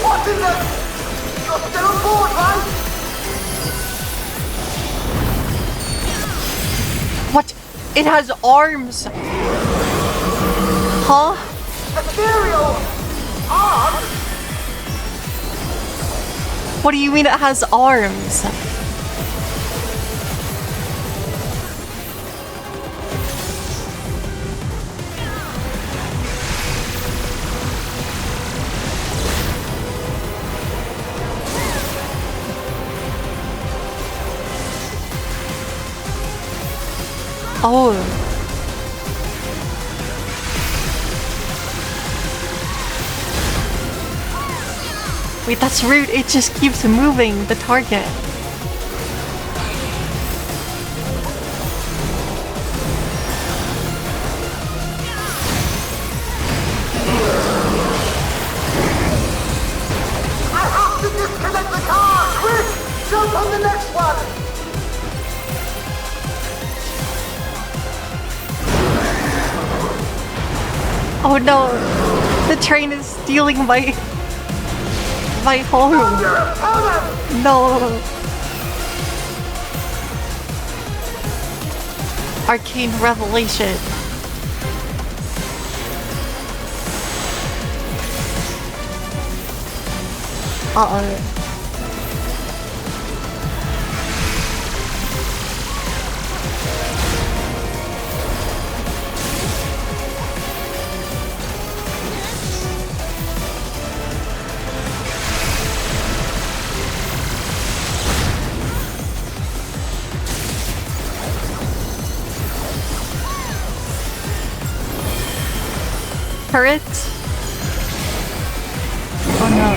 Speaker 11: What in the... You're still on board, right?
Speaker 1: What? It has arms! Huh?
Speaker 11: Ethereal! Arms?
Speaker 1: What do you mean it has arms? Oh. Wait, that's rude. It just keeps moving the target.
Speaker 11: I have to disconnect the car! Quick! Jump on the next one!
Speaker 1: Oh no, the train is stealing my... my home! No! Arcane revelation. Uh-oh. Turret? Oh no.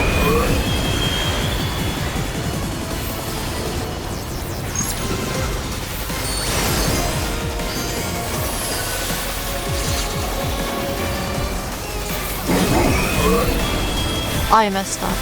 Speaker 1: I messed up.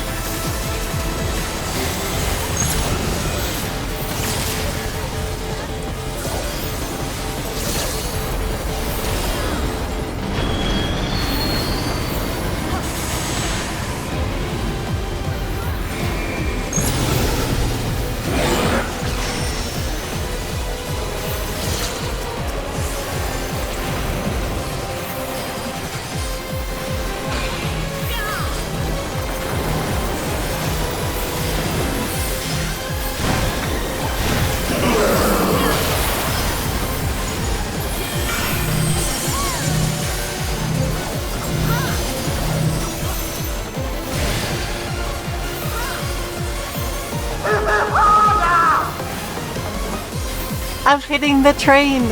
Speaker 1: I'm hitting the train!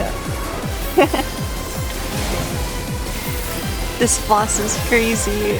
Speaker 1: This boss is crazy.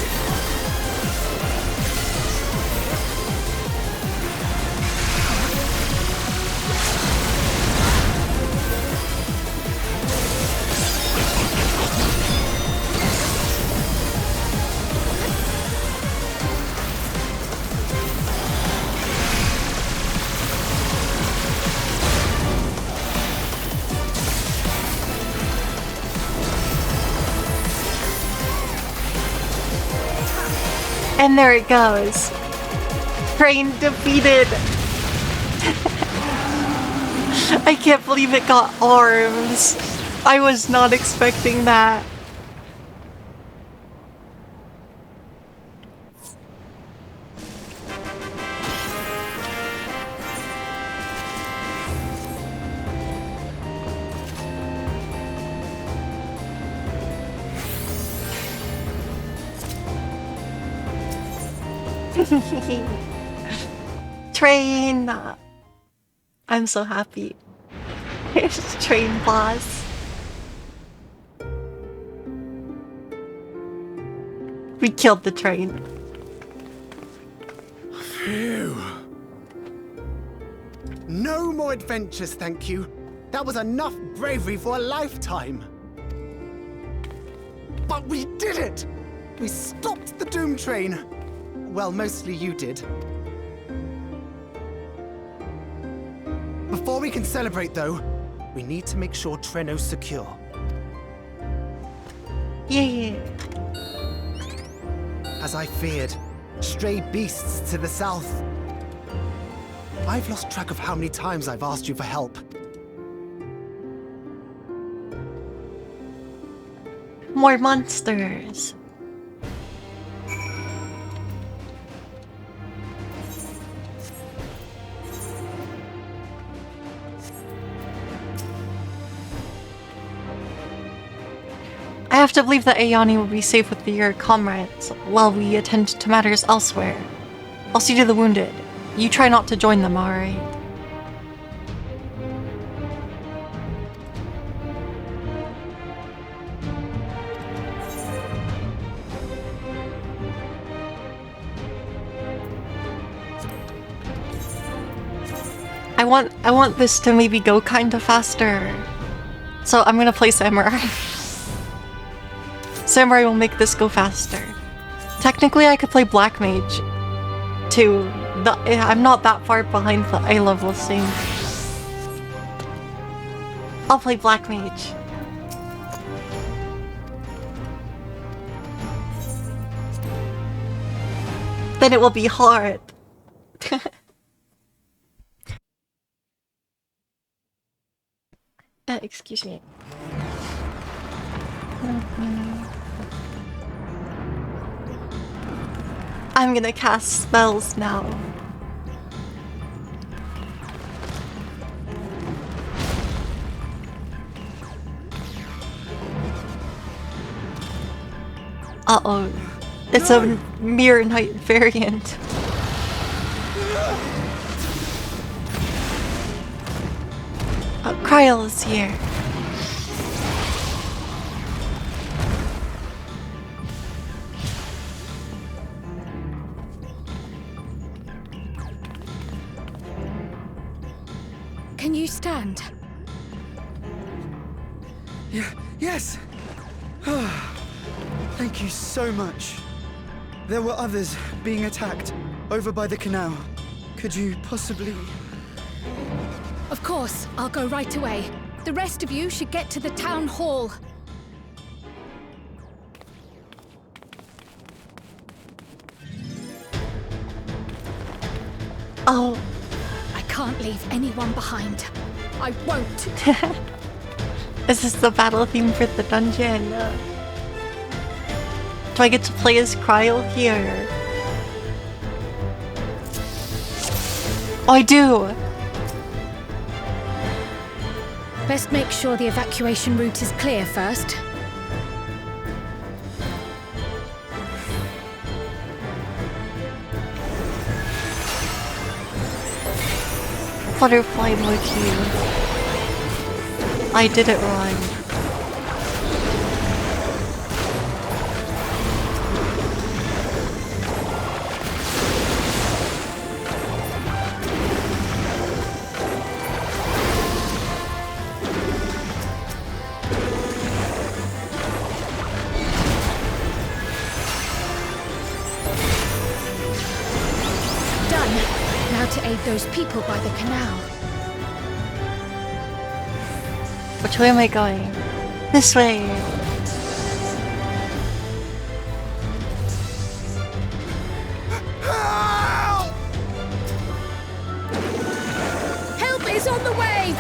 Speaker 1: And there it goes. Train defeated. I can't believe it got arms. I was not expecting that. Train! I'm so happy. It's train boss. We killed the train.
Speaker 12: Phew. No more adventures, thank you. That was enough bravery for a lifetime. But we did it! We stopped the Doom Train. Well, mostly you did. Before we can celebrate, though, we need to make sure Treno's secure.
Speaker 1: Yeah.
Speaker 12: As I feared, stray beasts to the south. I've lost track of how many times I've asked you for help.
Speaker 1: More monsters. I have to believe that Ayani will be safe with your comrades while we attend to matters elsewhere. I'll see to the wounded. You try not to join them, alright? I want this to maybe go kinda faster. So I'm gonna play Samurai. Samurai will make this go faster. Technically I could play Black Mage too. I'm not that far behind the A-level scene. I'll play Black Mage. then it will be hard. Excuse me. I'm gonna cast spells now. Uh-oh. It's a Mirror Knight variant. Kryl is here.
Speaker 3: Can you stand?
Speaker 14: Yes! Thank you so much. There were others being attacked over by the canal. Could you possibly...
Speaker 3: Of course, I'll go right away. The rest of you should get to the town hall.
Speaker 1: Oh.
Speaker 3: I can't leave anyone behind. I won't.
Speaker 1: Is this the battle theme for the dungeon? Do I get to play as Kryl here? Oh, I do!
Speaker 3: Best make sure the evacuation route is clear first.
Speaker 1: Butterfly motif. I did it wrong.
Speaker 3: To aid those people by the canal.
Speaker 1: Which way am I going? This way.
Speaker 3: Help is on the way!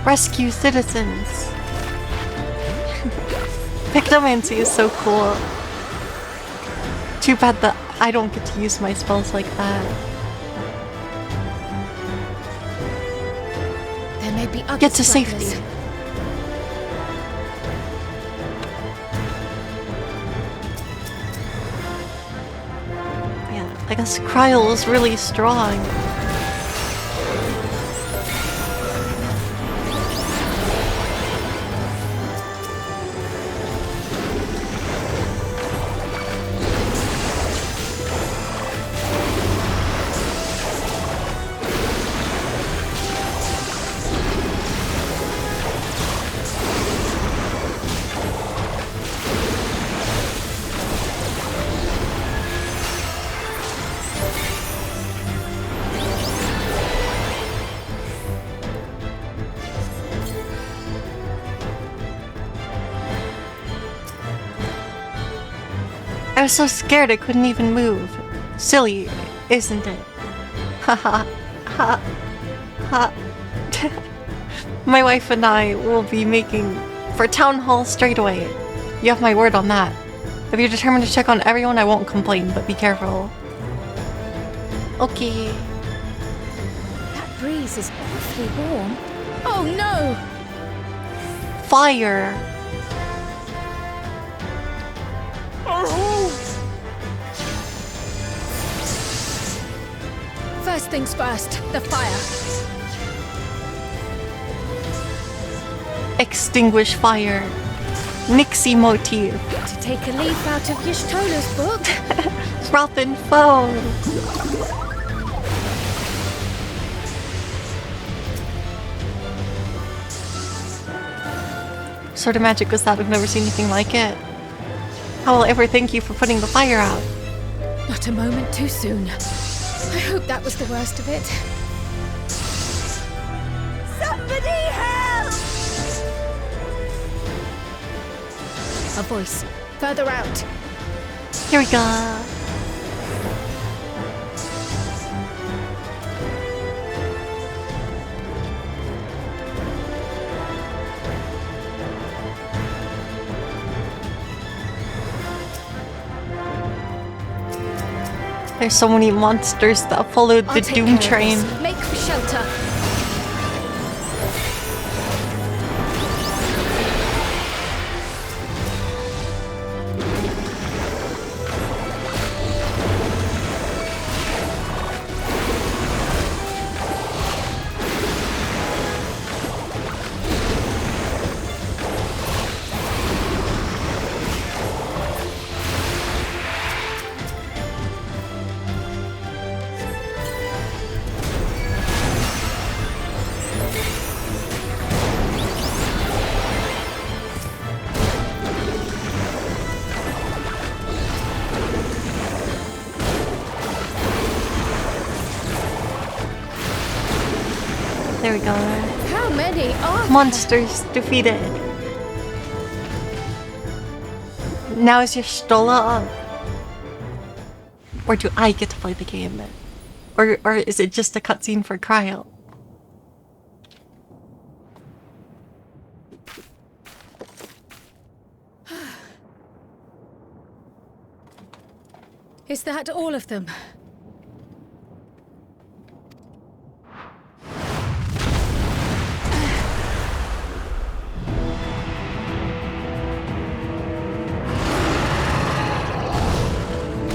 Speaker 1: Rescue citizens. Pictomancy is so cool. Too bad that I don't get to use my spells like that.
Speaker 3: There may be other
Speaker 1: Get to
Speaker 3: stragglers.
Speaker 1: safety. Yeah, I guess Kryl is really strong. I was so scared I couldn't even move. Silly, isn't it? Haha. Ha. Ha. My wife and I will be making for town hall straight away. You have my word on that. If you're determined to check on everyone, I won't complain, but be careful. Okay.
Speaker 3: That breeze is awfully warm. Oh no!
Speaker 1: Fire!
Speaker 3: First things first, the fire.
Speaker 1: Extinguish fire. Nixie motif.
Speaker 3: To take a leaf out of Y'shtola's book.
Speaker 1: Frothin' foam. What sort of magic was that? I've never seen anything like it. How will I ever thank you for putting the fire out?
Speaker 3: Not a moment too soon. I hope that was the worst of it.
Speaker 8: Somebody help!
Speaker 3: A voice. Further out.
Speaker 1: Here we go. There's so many monsters that followed the Doom train.
Speaker 3: Make for shelter.
Speaker 1: There we go.
Speaker 3: How many are
Speaker 1: monsters defeated? Now is your Stola up? Or do I get to play the game? Or is it just a cutscene for Cryo?
Speaker 3: Is that all of them?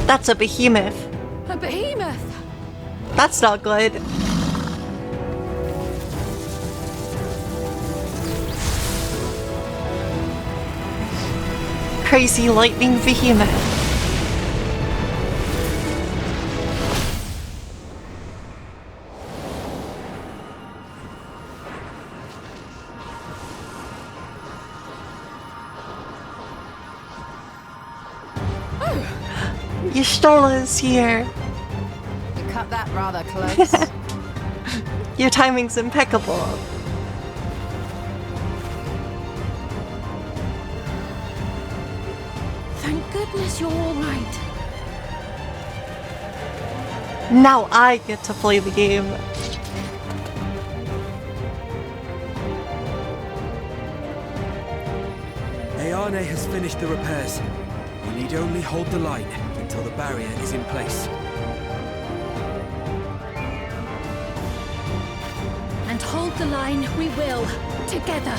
Speaker 1: That's a behemoth.
Speaker 3: A behemoth?
Speaker 1: That's not good. Crazy lightning behemoth. Y'shtola is here.
Speaker 4: You cut that rather close.
Speaker 1: Your timing's impeccable.
Speaker 3: Thank goodness you're all right.
Speaker 1: Now I get to play the game.
Speaker 7: Ayane has finished the repairs. We need only hold the line until the barrier is in place.
Speaker 3: And hold the line we will, together.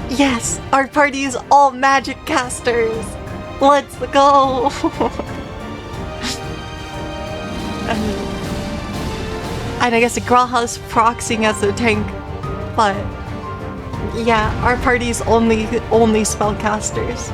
Speaker 1: Yes, our party is all magic casters. Let's go. And I guess Graha's proxying as a tank, but yeah, our party's only spellcasters.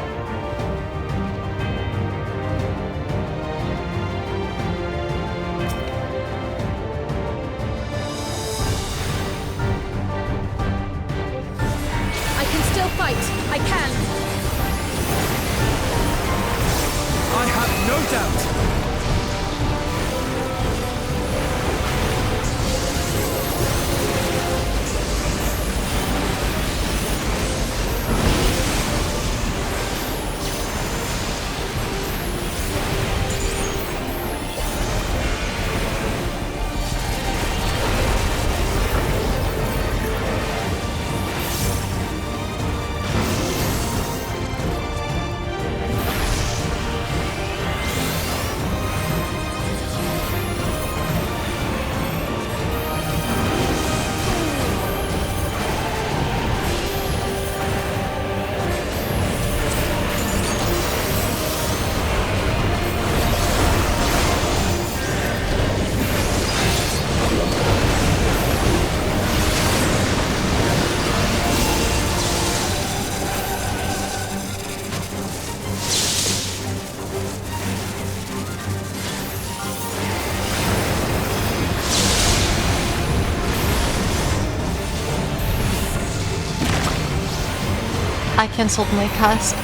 Speaker 1: I cancelled my cast.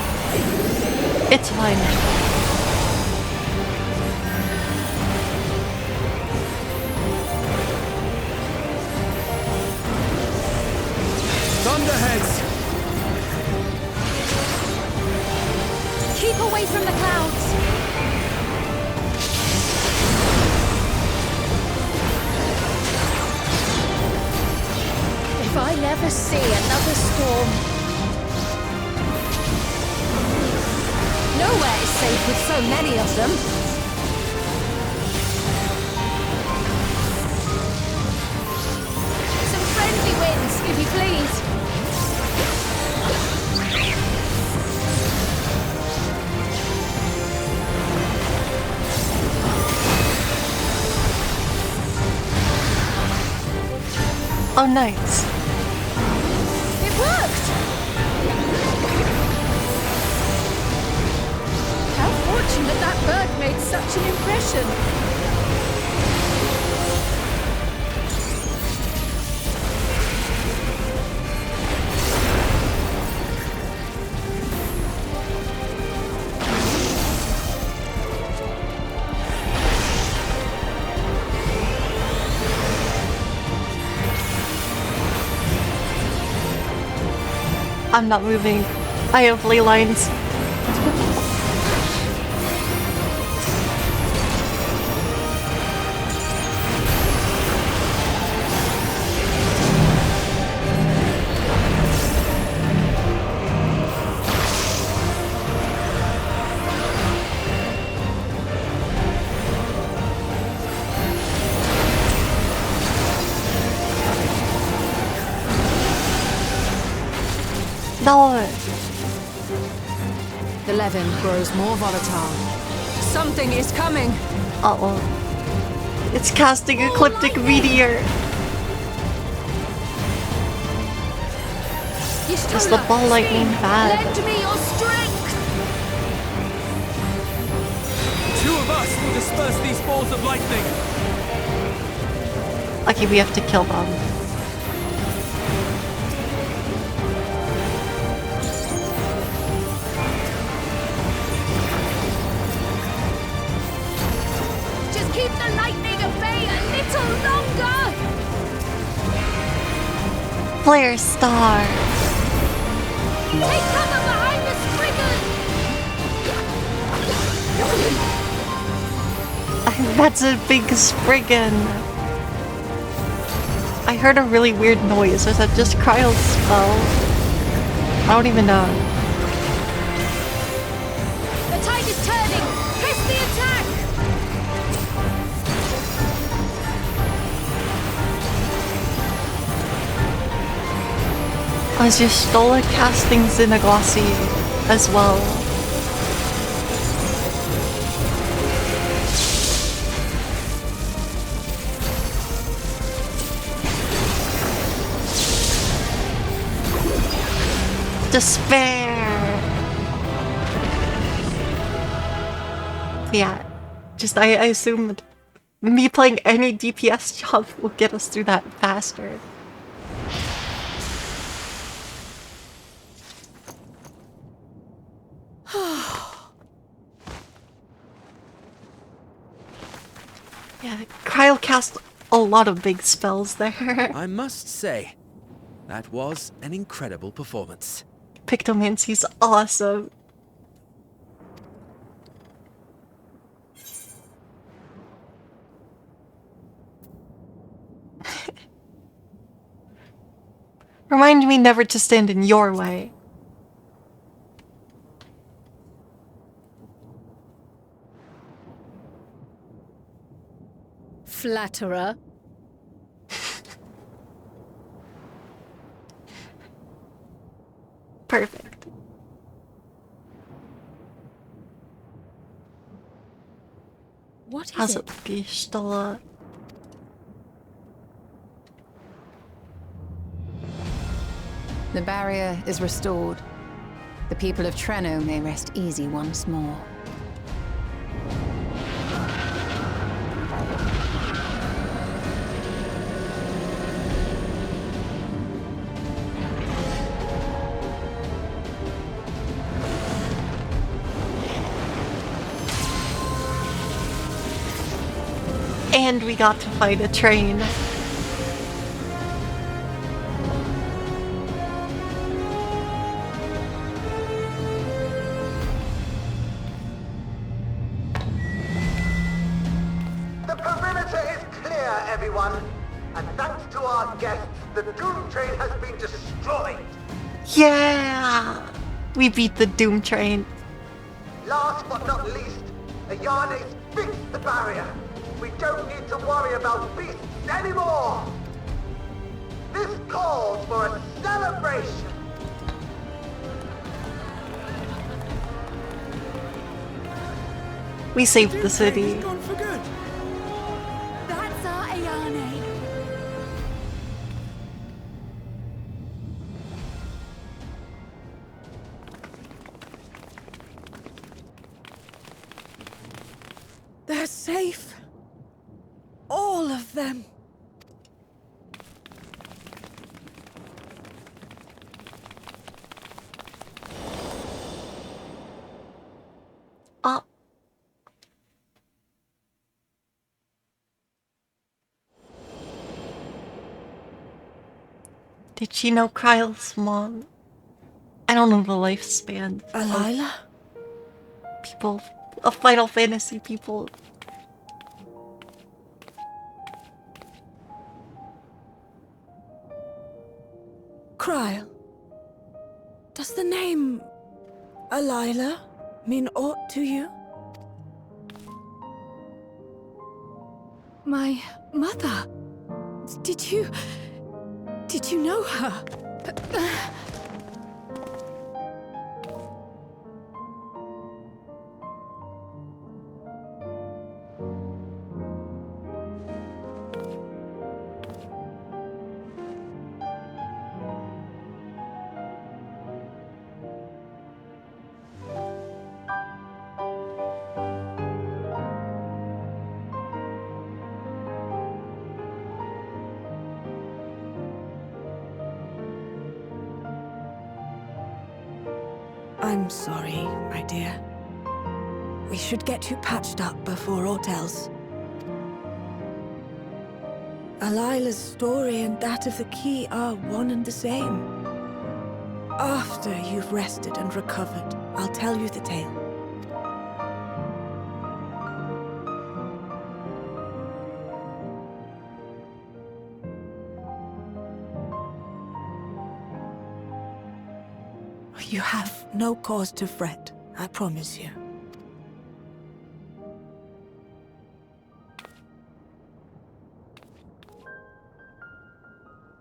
Speaker 1: It's fine.
Speaker 9: see another storm.
Speaker 4: Nowhere is safe with so many of them.
Speaker 9: Some friendly winds, if you please.
Speaker 1: Oh, nice.
Speaker 9: It worked! How fortunate that bird made such an impression.
Speaker 1: I'm not moving. I have ley lines. No.
Speaker 4: The Levin grows more volatile. Something is coming.
Speaker 1: Uh-oh. It's casting Ecliptic Meteor. Is the ball lightning bad?
Speaker 9: Lend me your strength!
Speaker 7: Two of us will disperse these balls of lightning.
Speaker 1: Okay, we have to kill them.
Speaker 9: Just keep the lightning at bay a little longer!
Speaker 1: Flare Star.
Speaker 9: Take cover behind the Spriggan!
Speaker 1: That's a big Spriggan. I heard a really weird noise. Was that just Kryle's spell? I don't even know.
Speaker 9: The tide is turning! Press the attack!
Speaker 1: As your Stola casting Xenaglossy as well. Despair! Yeah, just I assumed me playing any DPS job will get us through that faster. Yeah, Kryle cast a lot of big spells there.
Speaker 7: I must say, that was an incredible performance.
Speaker 1: Pictomancy's awesome. Remind me never to stand in your way.
Speaker 9: Flatterer.
Speaker 1: Perfect.
Speaker 9: What is
Speaker 1: How's
Speaker 9: it?
Speaker 1: it be, Stola?
Speaker 4: The barrier is restored. The people of Treno may rest easy once more.
Speaker 1: And we got to fight a train.
Speaker 11: The perimeter is clear, everyone. And thanks to our guests, the Doom Train has been destroyed.
Speaker 1: Yeah! We beat the Doom Train.
Speaker 11: Last but not least, Ayane's fixed the barrier. We don't need to worry about beasts anymore. This calls for a celebration.
Speaker 1: We saved the city.
Speaker 14: Gone for good.
Speaker 8: That's our Ayane.
Speaker 10: They're safe. All of them.
Speaker 1: Did she know Kryle's mom? I don't know the lifespan
Speaker 10: Alila?
Speaker 1: People of Final Fantasy people.
Speaker 10: Kryle. Does the name Alila mean aught to you?
Speaker 3: My mother? Did you know her?
Speaker 10: I'm sorry, my dear. We should get you patched up before aught else. Alila's story and that of the key are one and the same. After you've rested and recovered, I'll tell you the tale. You have no cause to fret, I promise you.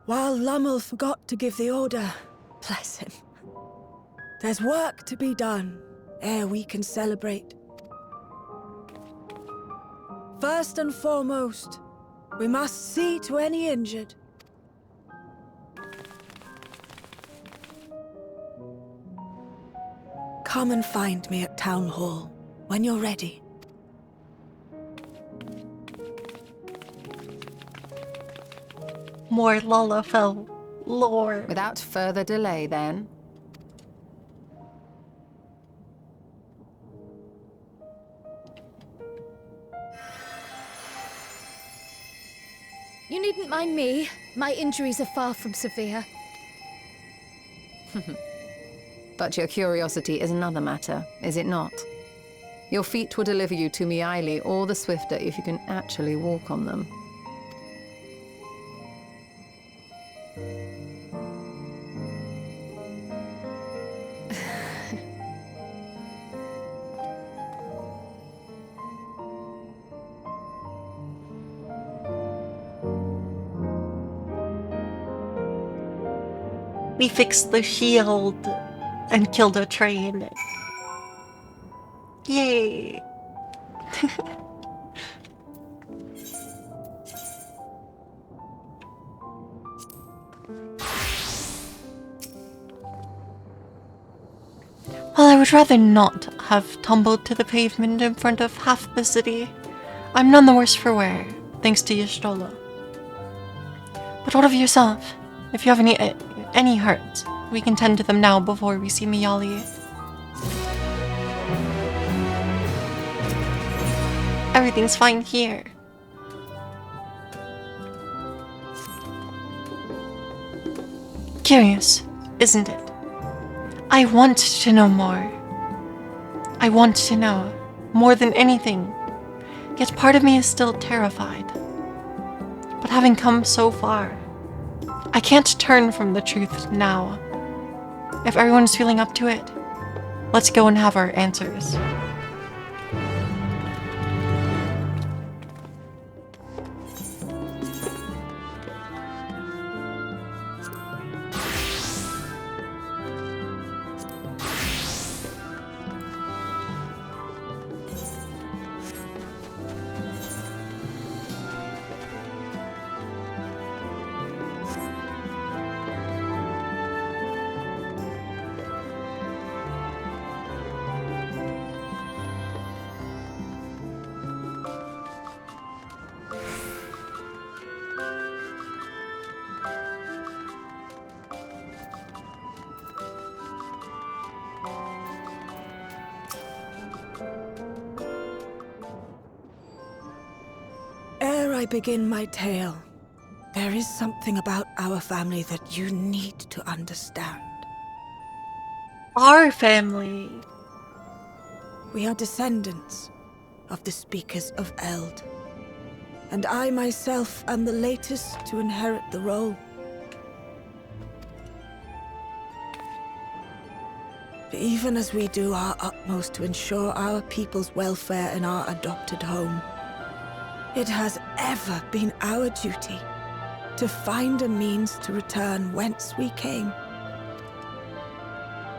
Speaker 10: While Lummel forgot to give the order, bless him, there's work to be done ere we can celebrate. First and foremost, we must see to any injured. Come and find me at Town Hall when you're ready.
Speaker 1: More Lalafell lore.
Speaker 4: Without further delay, then.
Speaker 3: You needn't mind me. My injuries are far from severe.
Speaker 4: But your curiosity is another matter, is it not? Your feet will deliver you to Miaili all the swifter if you can actually walk on them.
Speaker 1: We fixed the shield and killed a train. Yay! Well, I would rather not have tumbled to the pavement in front of half the city. I'm none the worse for wear, thanks to Y'shtola. But what of yourself? If you have any hurts, we can tend to them now before we see Miaili. Everything's fine here. Curious, isn't it? I want to know more. I want to know more than anything. Yet part of me is still terrified. But But having come so far, I can't turn from the truth now. If everyone's feeling up to it, let's go and have our answers.
Speaker 10: Ere I begin my tale, there is something about our family that you need to understand.
Speaker 1: Our family.
Speaker 10: We are descendants of the speakers of Eld, and I myself am the latest to inherit the role. Even as we do our utmost to ensure our people's welfare in our adopted home, it has ever been our duty to find a means to return whence we came.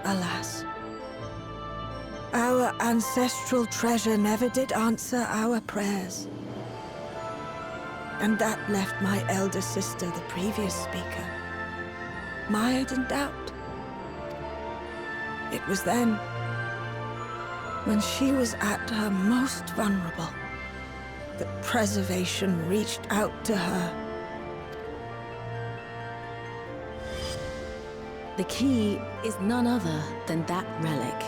Speaker 10: Alas, our ancestral treasure never did answer our prayers. And that left my elder sister, the previous speaker, mired in doubt. It was then, when she was at her most vulnerable, that preservation reached out to her.
Speaker 15: The key is none other than that relic,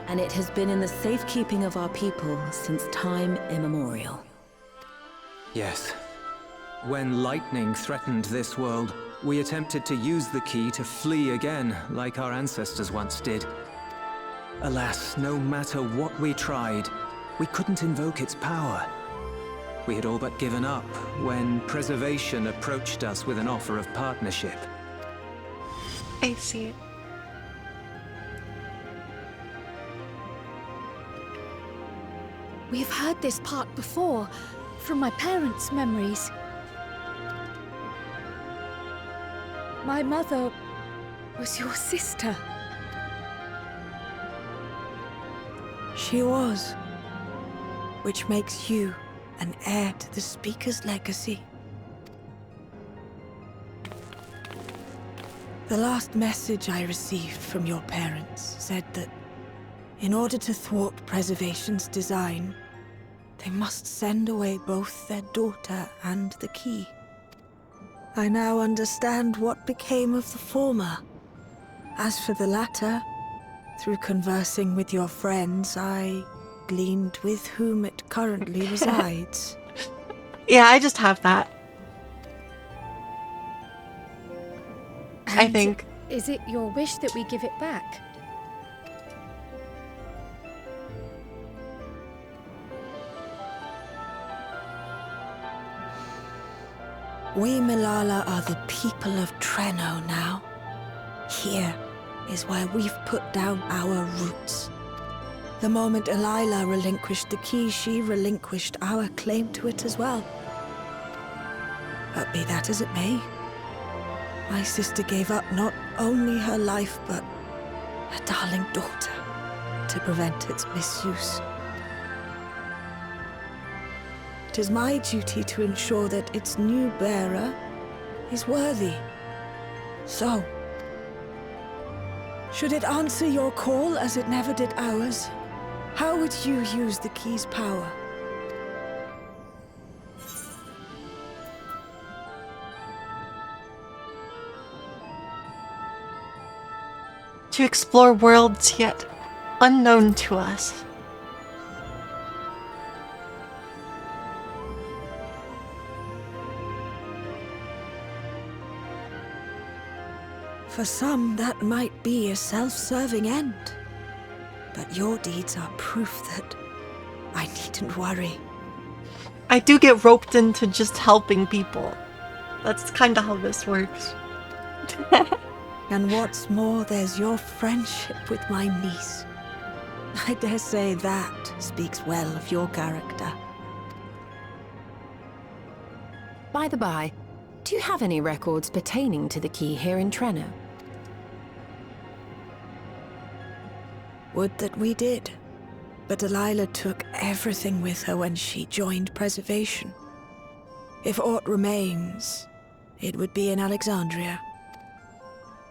Speaker 15: and it has been in the safekeeping of our people since time immemorial.
Speaker 2: Yes. When lightning threatened this world, we attempted to use the key to flee again, like our ancestors once did. Alas, no matter what we tried, we couldn't invoke its power. We had all but given up when preservation approached us with an offer of partnership.
Speaker 1: I see.
Speaker 3: We've heard this part before, from my parents' memories. My mother was your sister.
Speaker 10: She was, which makes you an heir to the Speaker's legacy. The last message I received from your parents said that in order to thwart preservation's design, they must send away both their daughter and the key. I now understand what became of the former. As for the latter, through conversing with your friends, I gleaned with whom it currently resides.
Speaker 1: Yeah, I just have that.
Speaker 3: And
Speaker 1: I think.
Speaker 3: Is it your wish that we give it back?
Speaker 10: We Milala are the people of Treno now. Here is where we've put down our roots. The moment Elila relinquished the key, she relinquished our claim to it as well. But be that as it may, my sister gave up not only her life, but her darling daughter to prevent its misuse. It is my duty to ensure that its new bearer is worthy. So, should it answer your call as it never did ours, how would you use the key's power?
Speaker 1: To explore worlds yet unknown to us.
Speaker 10: For some, that might be a self-serving end. But your deeds are proof that I needn't worry.
Speaker 1: I do get roped into just helping people. That's kind of how this works.
Speaker 10: And what's more, there's your friendship with my niece. I dare say that speaks well of your character.
Speaker 4: By the by, do you have any records pertaining to the key here in Treno?
Speaker 10: Would that we did. But Delilah took everything with her when she joined Preservation. If aught remains, it would be in Alexandria.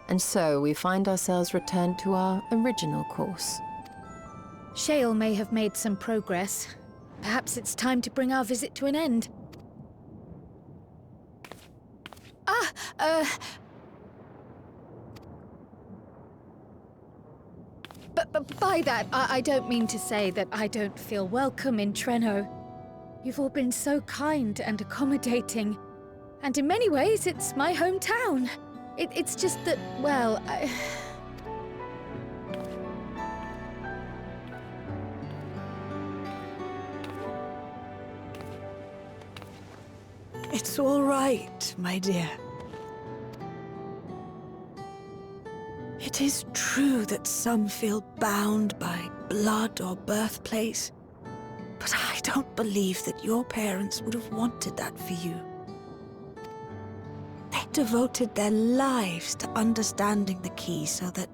Speaker 4: And so we find ourselves returned to our original course.
Speaker 9: Shale may have made some progress. Perhaps it's time to bring our visit to an end. But by that, I don't mean to say that I don't feel welcome in Treno. You've all been so kind and accommodating. And in many ways, it's my hometown. It's just that, well,
Speaker 10: It's all right, my dear. It is true that some feel bound by blood or birthplace, but I don't believe that your parents would have wanted that for you. They devoted their lives to understanding the key so that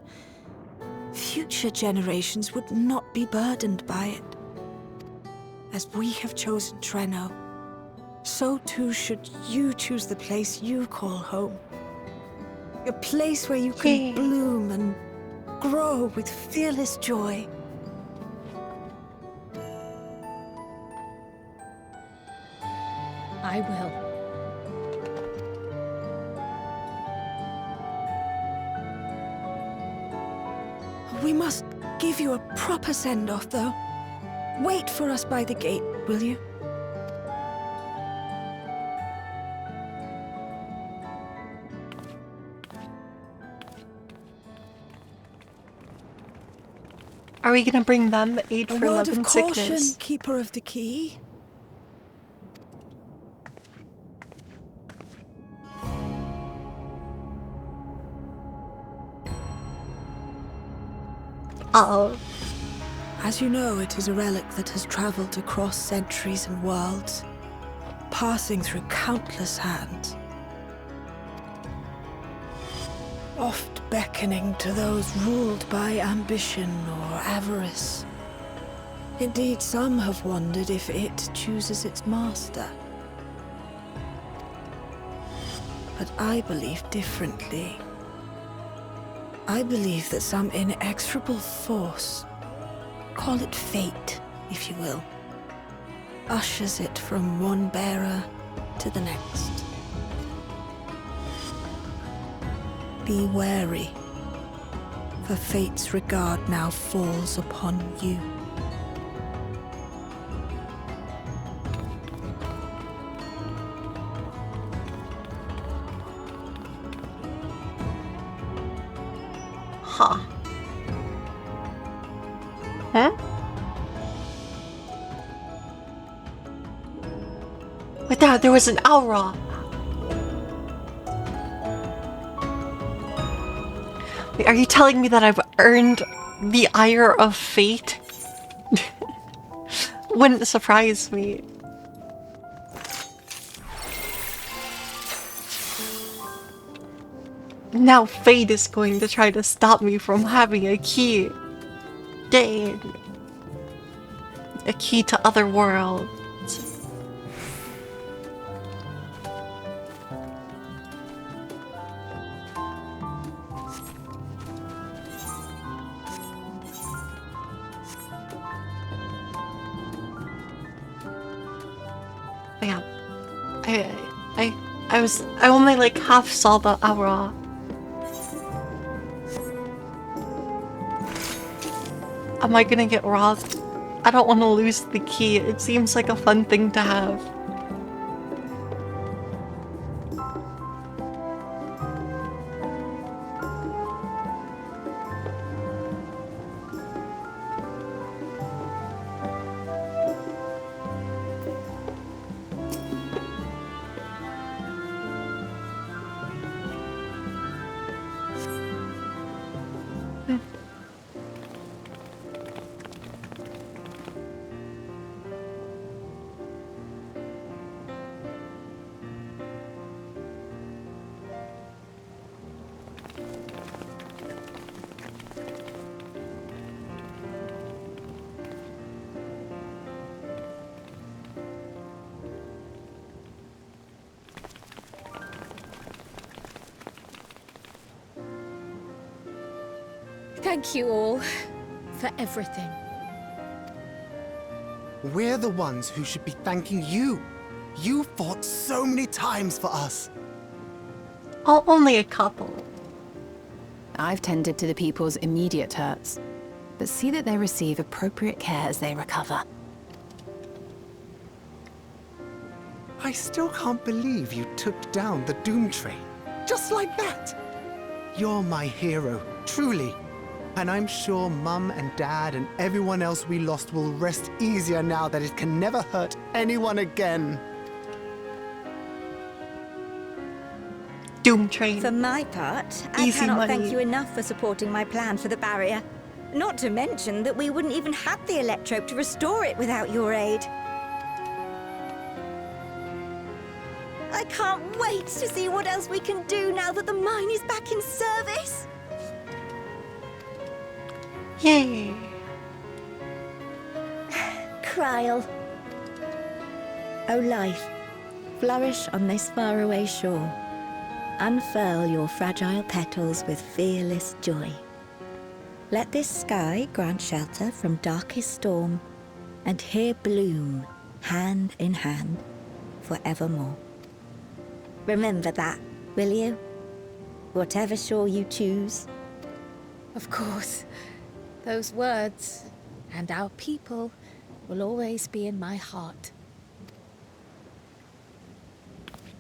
Speaker 10: future generations would not be burdened by it. As we have chosen Treno, so too should you choose the place you call home. A place where you can bloom and grow with fearless joy.
Speaker 9: I will.
Speaker 10: We must give you a proper send-off, though. Wait for us by the gate, will you?
Speaker 1: Are we gonna bring them aid
Speaker 10: A
Speaker 1: for
Speaker 10: word
Speaker 1: love
Speaker 10: of
Speaker 1: and
Speaker 10: caution,
Speaker 1: sickness?
Speaker 10: keeper of the key.
Speaker 1: Uh-oh.
Speaker 10: As you know, it is a relic that has traveled across centuries and worlds, passing through countless hands. Oft beckoning to those ruled by ambition or avarice. Indeed, some have wondered if it chooses its master. But I believe differently. I believe that some inexorable force, call it fate, if you will, ushers it from one bearer to the next. Be wary, for fate's regard now falls upon you.
Speaker 1: Huh. Huh? Wait, there was an aura. Wait, are you telling me that I've earned the ire of fate? Wouldn't surprise me. Now fate is going to try to stop me from having a key. Dang. A key to other worlds. Yeah. I only like half saw the aura. Am I gonna get robbed? I don't want to lose the key. It seems like a fun thing to have.
Speaker 3: Thank you all for everything.
Speaker 12: We're the ones who should be thanking you. You fought so many times for us.
Speaker 1: Oh, only a couple.
Speaker 4: I've tended to the people's immediate hurts, but see that they receive appropriate care as they recover.
Speaker 12: I still can't believe you took down the Doom Train. Just like that. You're my hero, truly. And I'm sure Mum and Dad and everyone else we lost will rest easier now that it can never hurt anyone again.
Speaker 1: Doom Train.
Speaker 13: For my part, I cannot thank you enough for supporting my plan for the barrier. Not to mention that we wouldn't even have the Electrope to restore it without your aid. I can't wait to see what else we can do now that the mine is back in service.
Speaker 1: Yay.
Speaker 13: Kryl. O life, flourish on this faraway shore. Unfurl your fragile petals with fearless joy. Let this sky grant shelter from darkest storm, and here bloom, hand in hand, forevermore. Remember that, will you? Whatever shore you choose.
Speaker 3: Of course. Those words, and our people, will always be in my heart.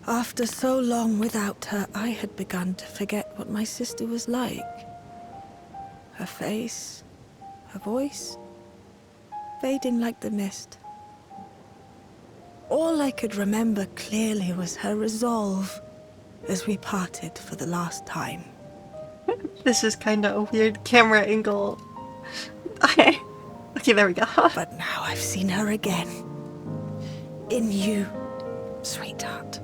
Speaker 10: After so long without her, I had begun to forget what my sister was like. Her face, her voice, fading like the mist. All I could remember clearly was her resolve as we parted for the last time.
Speaker 1: This is kind of a weird camera angle. Okay, there we go.
Speaker 10: But now I've seen her again. In you, sweetheart.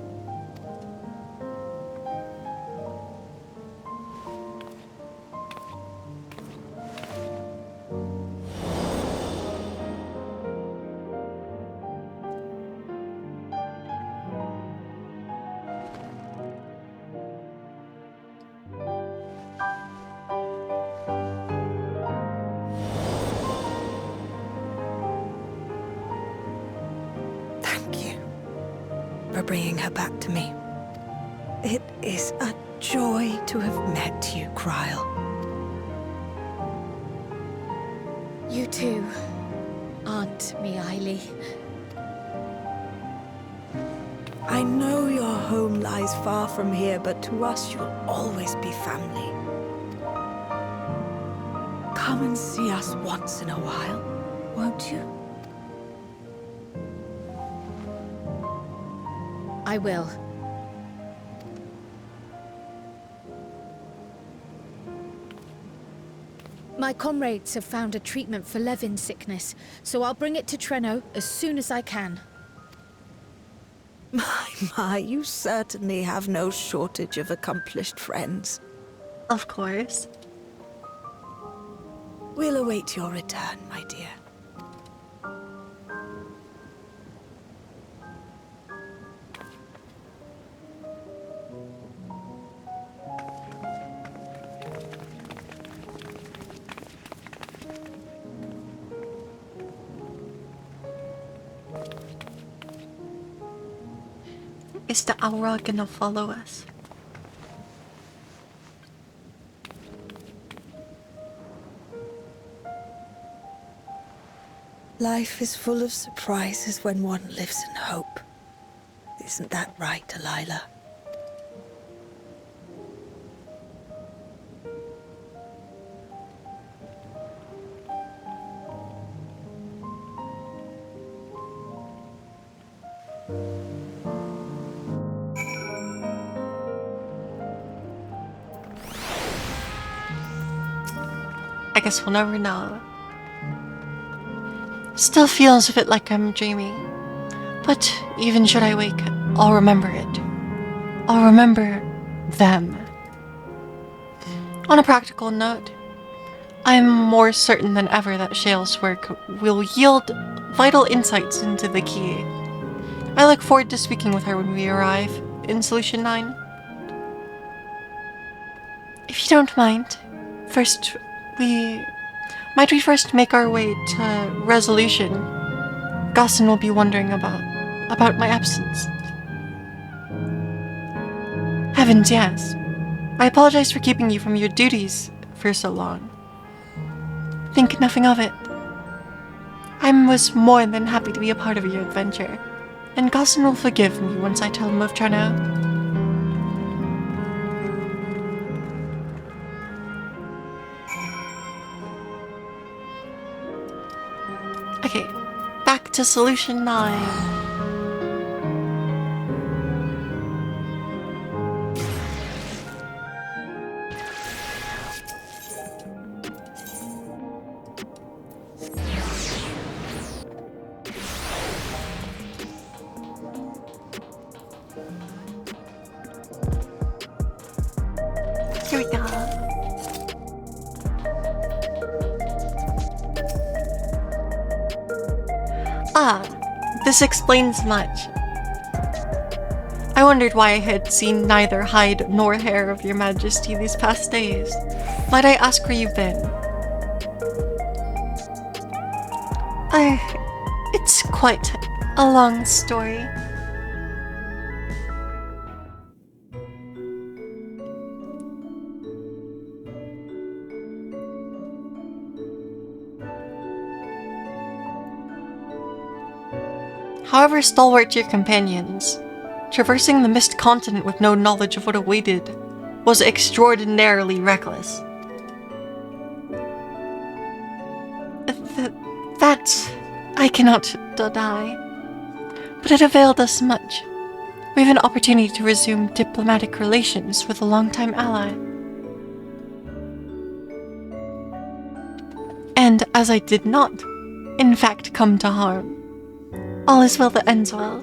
Speaker 10: For bringing her back to me. It is a joy to have met you, Kryl.
Speaker 3: You too, Aunt Miaili.
Speaker 10: I know your home lies far from here, but to us you'll always be family. Come and see us once in a while, won't you?
Speaker 3: I will. My comrades have found a treatment for Levin's sickness, so I'll bring it to Treno as soon as I can.
Speaker 10: My, you certainly have no shortage of accomplished friends.
Speaker 1: Of course.
Speaker 10: We'll await your return, my dear.
Speaker 1: Is the aura gonna follow us?
Speaker 10: Life is full of surprises when one lives in hope. Isn't that right, Delilah?
Speaker 1: I guess we'll never know. Still feels a bit like I'm dreaming. But even should I wake, I'll remember it. I'll remember them. On a practical note, I'm more certain than ever that Shale's work will yield vital insights into the key. I look forward to speaking with her when we arrive in Solution 9. If you don't mind, first, Might we first make our way to Resolution? Gussin will be wondering about my absence. Heavens, yes. I apologize for keeping you from your duties for so long. Think nothing of it. I was more than happy to be a part of your adventure, and Gussin will forgive me once I tell him of Treno. Okay, back to Solution 9. Here we go. Ah, this explains much. I wondered why I had seen neither hide nor hair of your majesty these past days. Might I ask where you've been? It's quite a long story. However stalwart your companions, traversing the mist continent with no knowledge of what awaited was extraordinarily reckless. That I cannot deny, but it availed us much. We have an opportunity to resume diplomatic relations with a longtime ally. And as I did not, in fact, come to harm, all is well that ends well.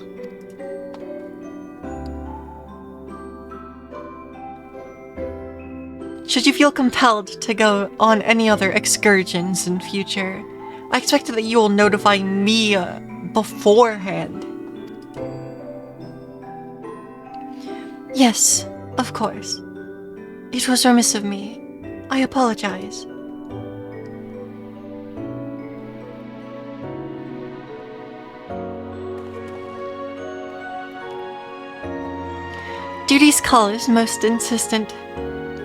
Speaker 1: Should you feel compelled to go on any other excursions in future, I expect that you will notify me beforehand. Yes, of course. It was remiss of me. I apologize. Duty's call is most insistent.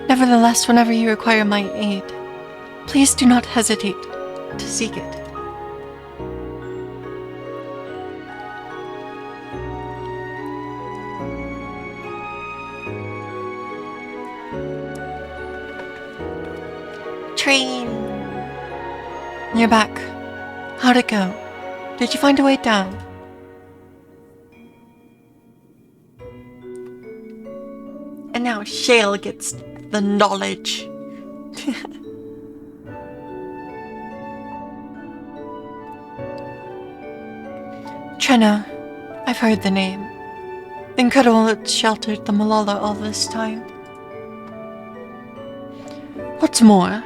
Speaker 1: Nevertheless, whenever you require my aid, please do not hesitate to seek it. Train! You're back. How'd it go? Did you find a way down? And now Shale gets the knowledge. Treno, I've heard the name. Incredible it sheltered the Malala all this time. What's more,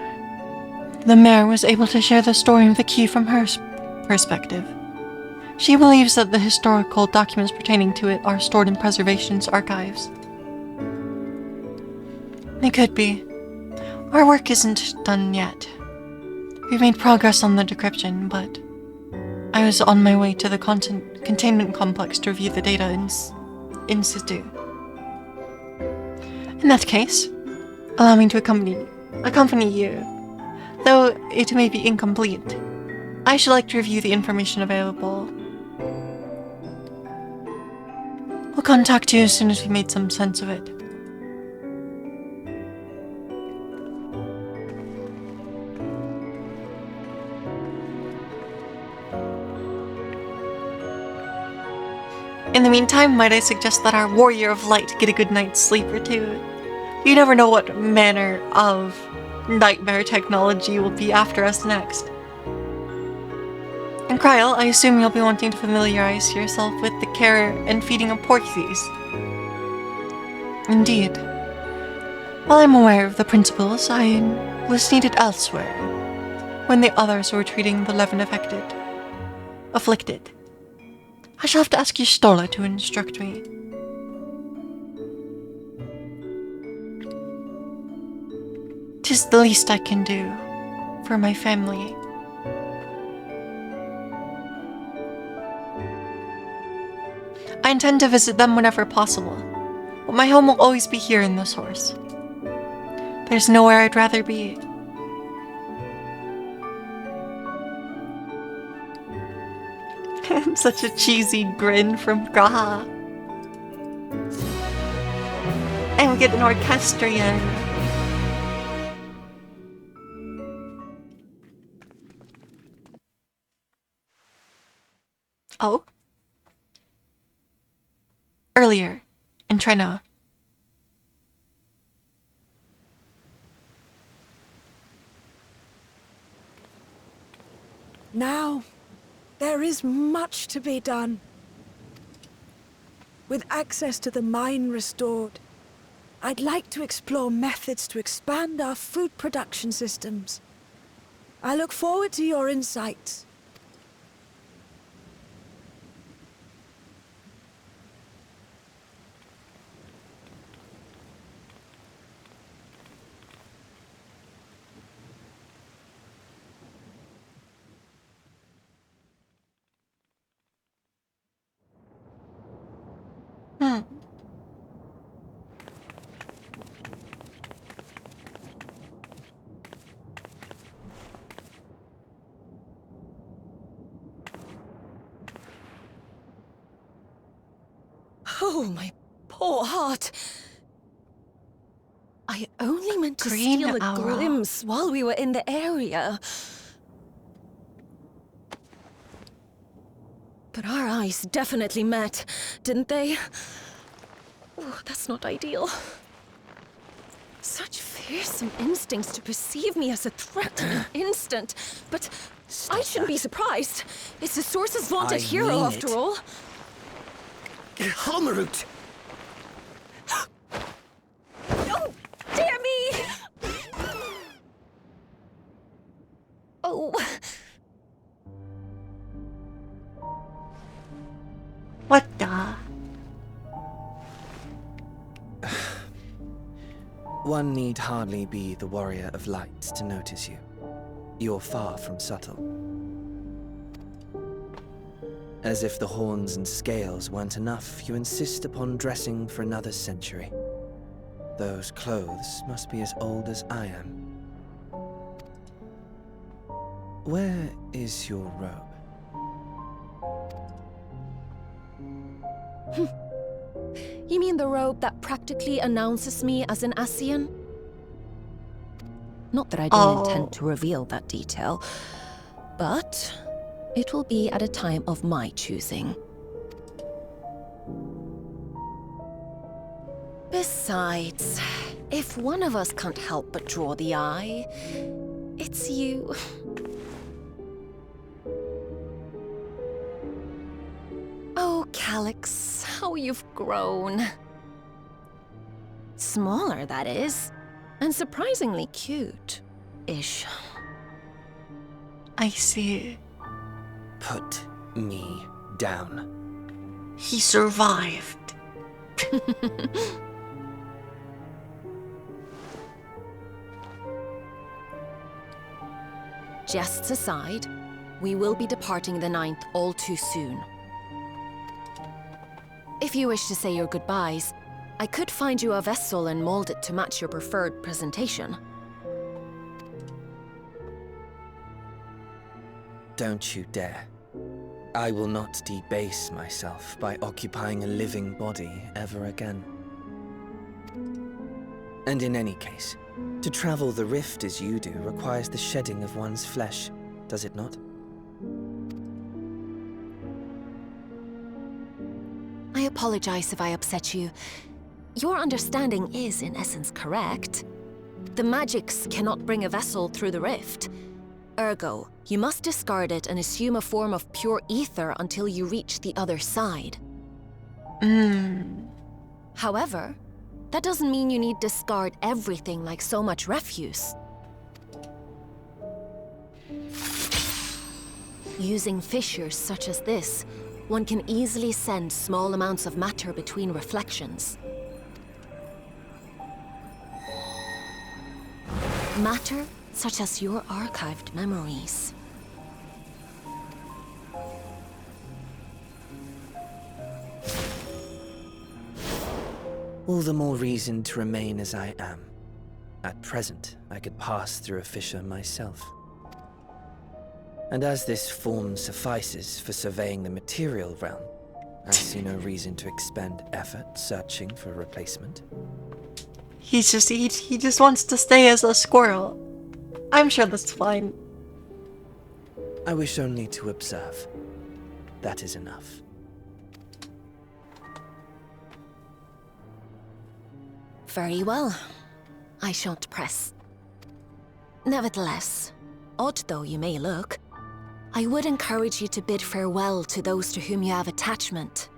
Speaker 1: the mayor was able to share the story of the key from her perspective. She believes that the historical documents pertaining to it are stored in preservation's archives. It could be. Our work isn't done yet. We've made progress on the decryption, but I was on my way to the containment complex to review the data in situ. In that case, allow me to accompany you. Though it may be incomplete, I should like to review the information available. We'll contact you as soon as we made some sense of it. In the meantime, might I suggest that our Warrior of Light get a good night's sleep or two? You never know what manner of nightmare technology will be after us next. And Kryl, I assume you'll be wanting to familiarize yourself with the care and feeding of Porkies. Indeed. While I'm aware of the principles, I was needed elsewhere, when the others were treating the Levin afflicted. I shall have to ask Stola to instruct me. "'Tis the least I can do. for my family. I intend to visit them whenever possible, but my home will always be here in the source. There's nowhere I'd rather be. Such a cheesy grin from Graha. And we get an orchestrion. Oh? Earlier, in Treno.
Speaker 10: Now, there is much to be done. With access to the mine restored, I'd like to explore methods to expand our food production systems. I look forward to your insights.
Speaker 8: Oh, my poor heart. I only meant to steal a glimpse while we were in the area. But our eyes definitely met, didn't they? Oh, that's not ideal. Such fearsome instincts to perceive me as a threat in an instant. But I shouldn't be surprised. It's the Source's vaunted hero, after all.
Speaker 12: Halmarut!
Speaker 8: Oh, dear me! Oh.
Speaker 1: What the?
Speaker 16: One need hardly be the warrior of light to notice you. You're far from subtle. As if the horns and scales weren't enough, you insist upon dressing for another century. Those clothes must be as old as I am. Where is your robe?
Speaker 8: You mean the robe that practically announces me as an Ascian? Not that I don't intend to reveal that detail, but it will be at a time of my choosing. Besides, if one of us can't help but draw the eye, it's you. Oh, Calyx, how you've grown. Smaller, that is. And surprisingly cute-ish.
Speaker 1: I see.
Speaker 16: Put me down.
Speaker 1: He survived.
Speaker 8: Jests aside, we will be departing the 9th all too soon. If you wish to say your goodbyes, I could find you a vessel and mold it to match your preferred presentation.
Speaker 16: Don't you dare. I will not debase myself by occupying a living body ever again. And in any case, to travel the rift as you do requires the shedding of one's flesh, does it not?
Speaker 8: I apologize if I upset you. Your understanding is, in essence, correct. The magics cannot bring a vessel through the rift. Ergo, you must discard it and assume a form of pure ether until you reach the other side. However, that doesn't mean you need discard everything like so much refuse. Using fissures such as this, one can easily send small amounts of matter between reflections. Matter such as your archived memories.
Speaker 16: All the more reason to remain as I am. At present, I could pass through a fissure myself. And as this form suffices for surveying the material realm, I see no reason to expend effort searching for a replacement.
Speaker 1: He just wants to stay as a squirrel. I'm sure that's fine.
Speaker 16: I wish only to observe. That is enough.
Speaker 8: Very well. I shan't press. Nevertheless, odd though you may look, I would encourage you to bid farewell to those to whom you have attachment.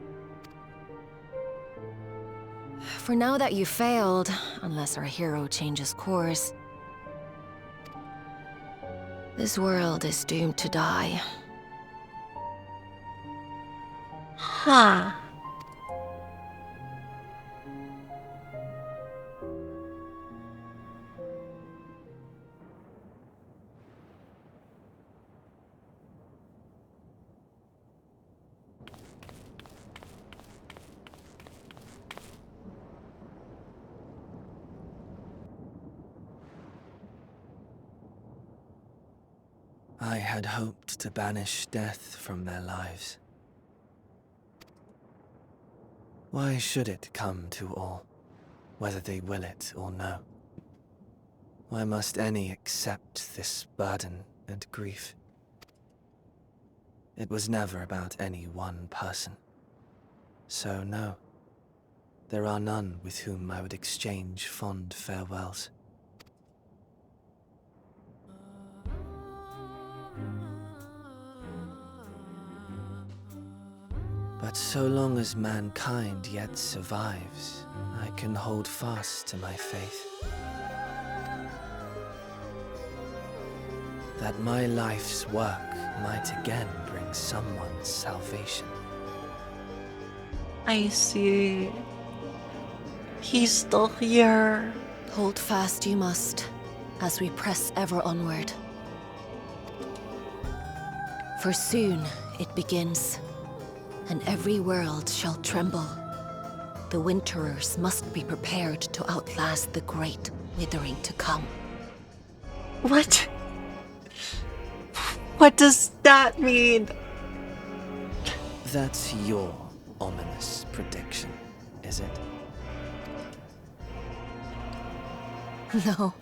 Speaker 8: For now that you've failed, unless our hero changes course, this world is doomed to die.
Speaker 1: Huh.
Speaker 16: I had hoped to banish death from their lives. Why should it come to all, whether they will it or no? Why must any accept this burden and grief? It was never about any one person. So no, there are none with whom I would exchange fond farewells. But so long as mankind yet survives, I can hold fast to my faith. That my life's work might again bring someone's salvation.
Speaker 1: I see. He's still here.
Speaker 8: Hold fast you must, as we press ever onward. For soon it begins, and every world shall tremble. The Winterers must be prepared to outlast the great withering to come.
Speaker 1: What? What does that mean?
Speaker 16: That's your ominous prediction, is it?
Speaker 8: No,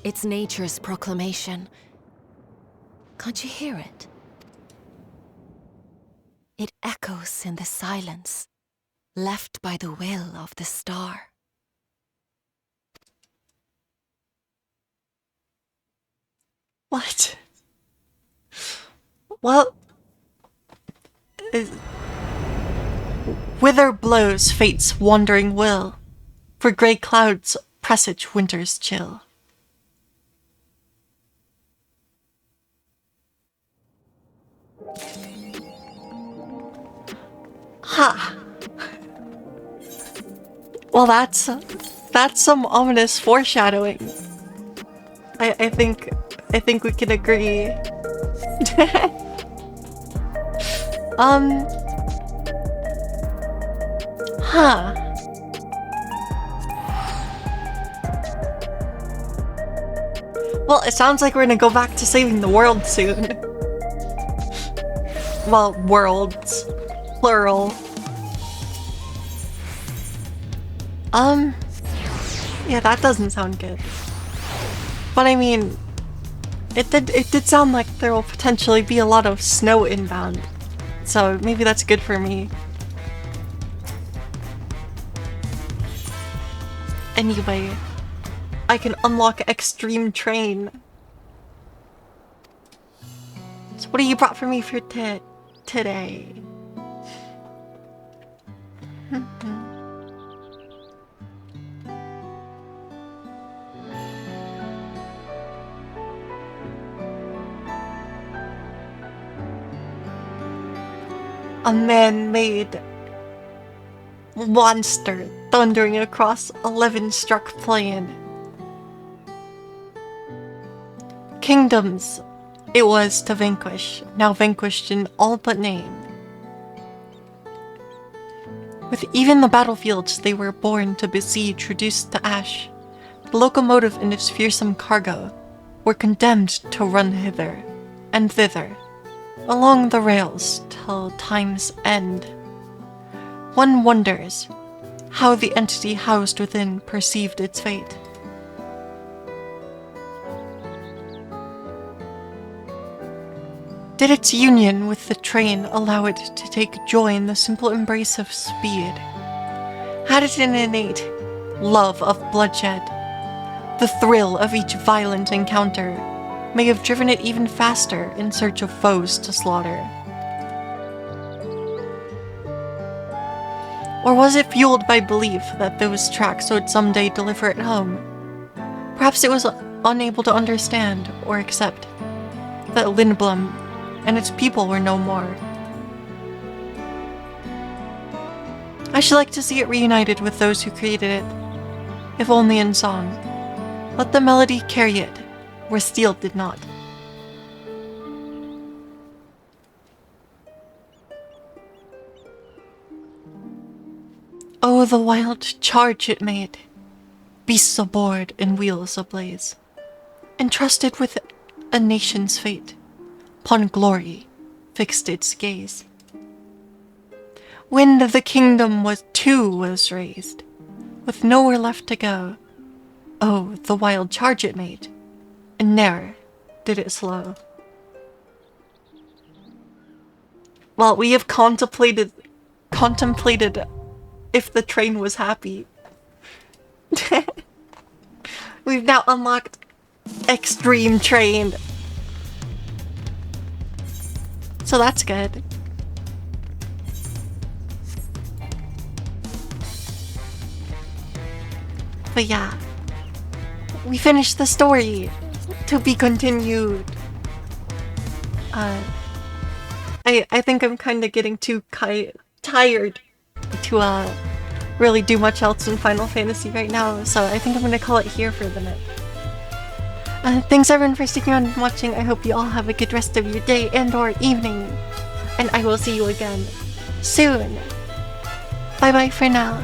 Speaker 8: it's nature's proclamation. Can't you hear it? It echoes in the silence, left by the will of the star.
Speaker 1: What? Well, whither blows fate's wandering will, for grey clouds presage winter's chill. Ha! Well, that's some ominous foreshadowing. I think we can agree. Huh. Well, it sounds like we're gonna go back to saving the world soon. Well, worlds. Plural. Yeah, that doesn't sound good. But I mean, it did sound like there will potentially be a lot of snow inbound. So maybe that's good for me. Anyway, I can unlock Extreme Train. So what have you brought for me for today? A man-made monster thundering across 11 struck plain. kingdoms it was to vanquish, now vanquished in all but name. With even the battlefields they were born to besiege reduced to ash, the locomotive and its fearsome cargo were condemned to run hither and thither, along the rails till time's end. One wonders how the entity housed within perceived its fate. Did its union with the train allow it to take joy in the simple embrace of speed? Had it an innate love of bloodshed? The thrill of each violent encounter may have driven it even faster in search of foes to slaughter. Or was it fueled by belief that those tracks would someday deliver it home? Perhaps it was unable to understand or accept that Lindblom and its people were no more. I should like to see it reunited with those who created it, if only in song. Let the melody carry it, where steel did not. Oh, the wild charge it made, beasts aboard and wheels ablaze, entrusted with a nation's fate, upon glory fixed its gaze. When the kingdom was raised, with nowhere left to go, oh, the wild charge it made, and ne'er did it slow. Well, we have contemplated if the train was happy. We've now unlocked Extreme Train. So that's good. But yeah, we finished the story. To be continued. I think I'm kind of getting too tired to really do much else in Final Fantasy right now, so I think I'm gonna call it here for the night. Thanks everyone for sticking around and watching. I hope you all have a good rest of your day and or evening, and I will see you again soon. Bye bye for now.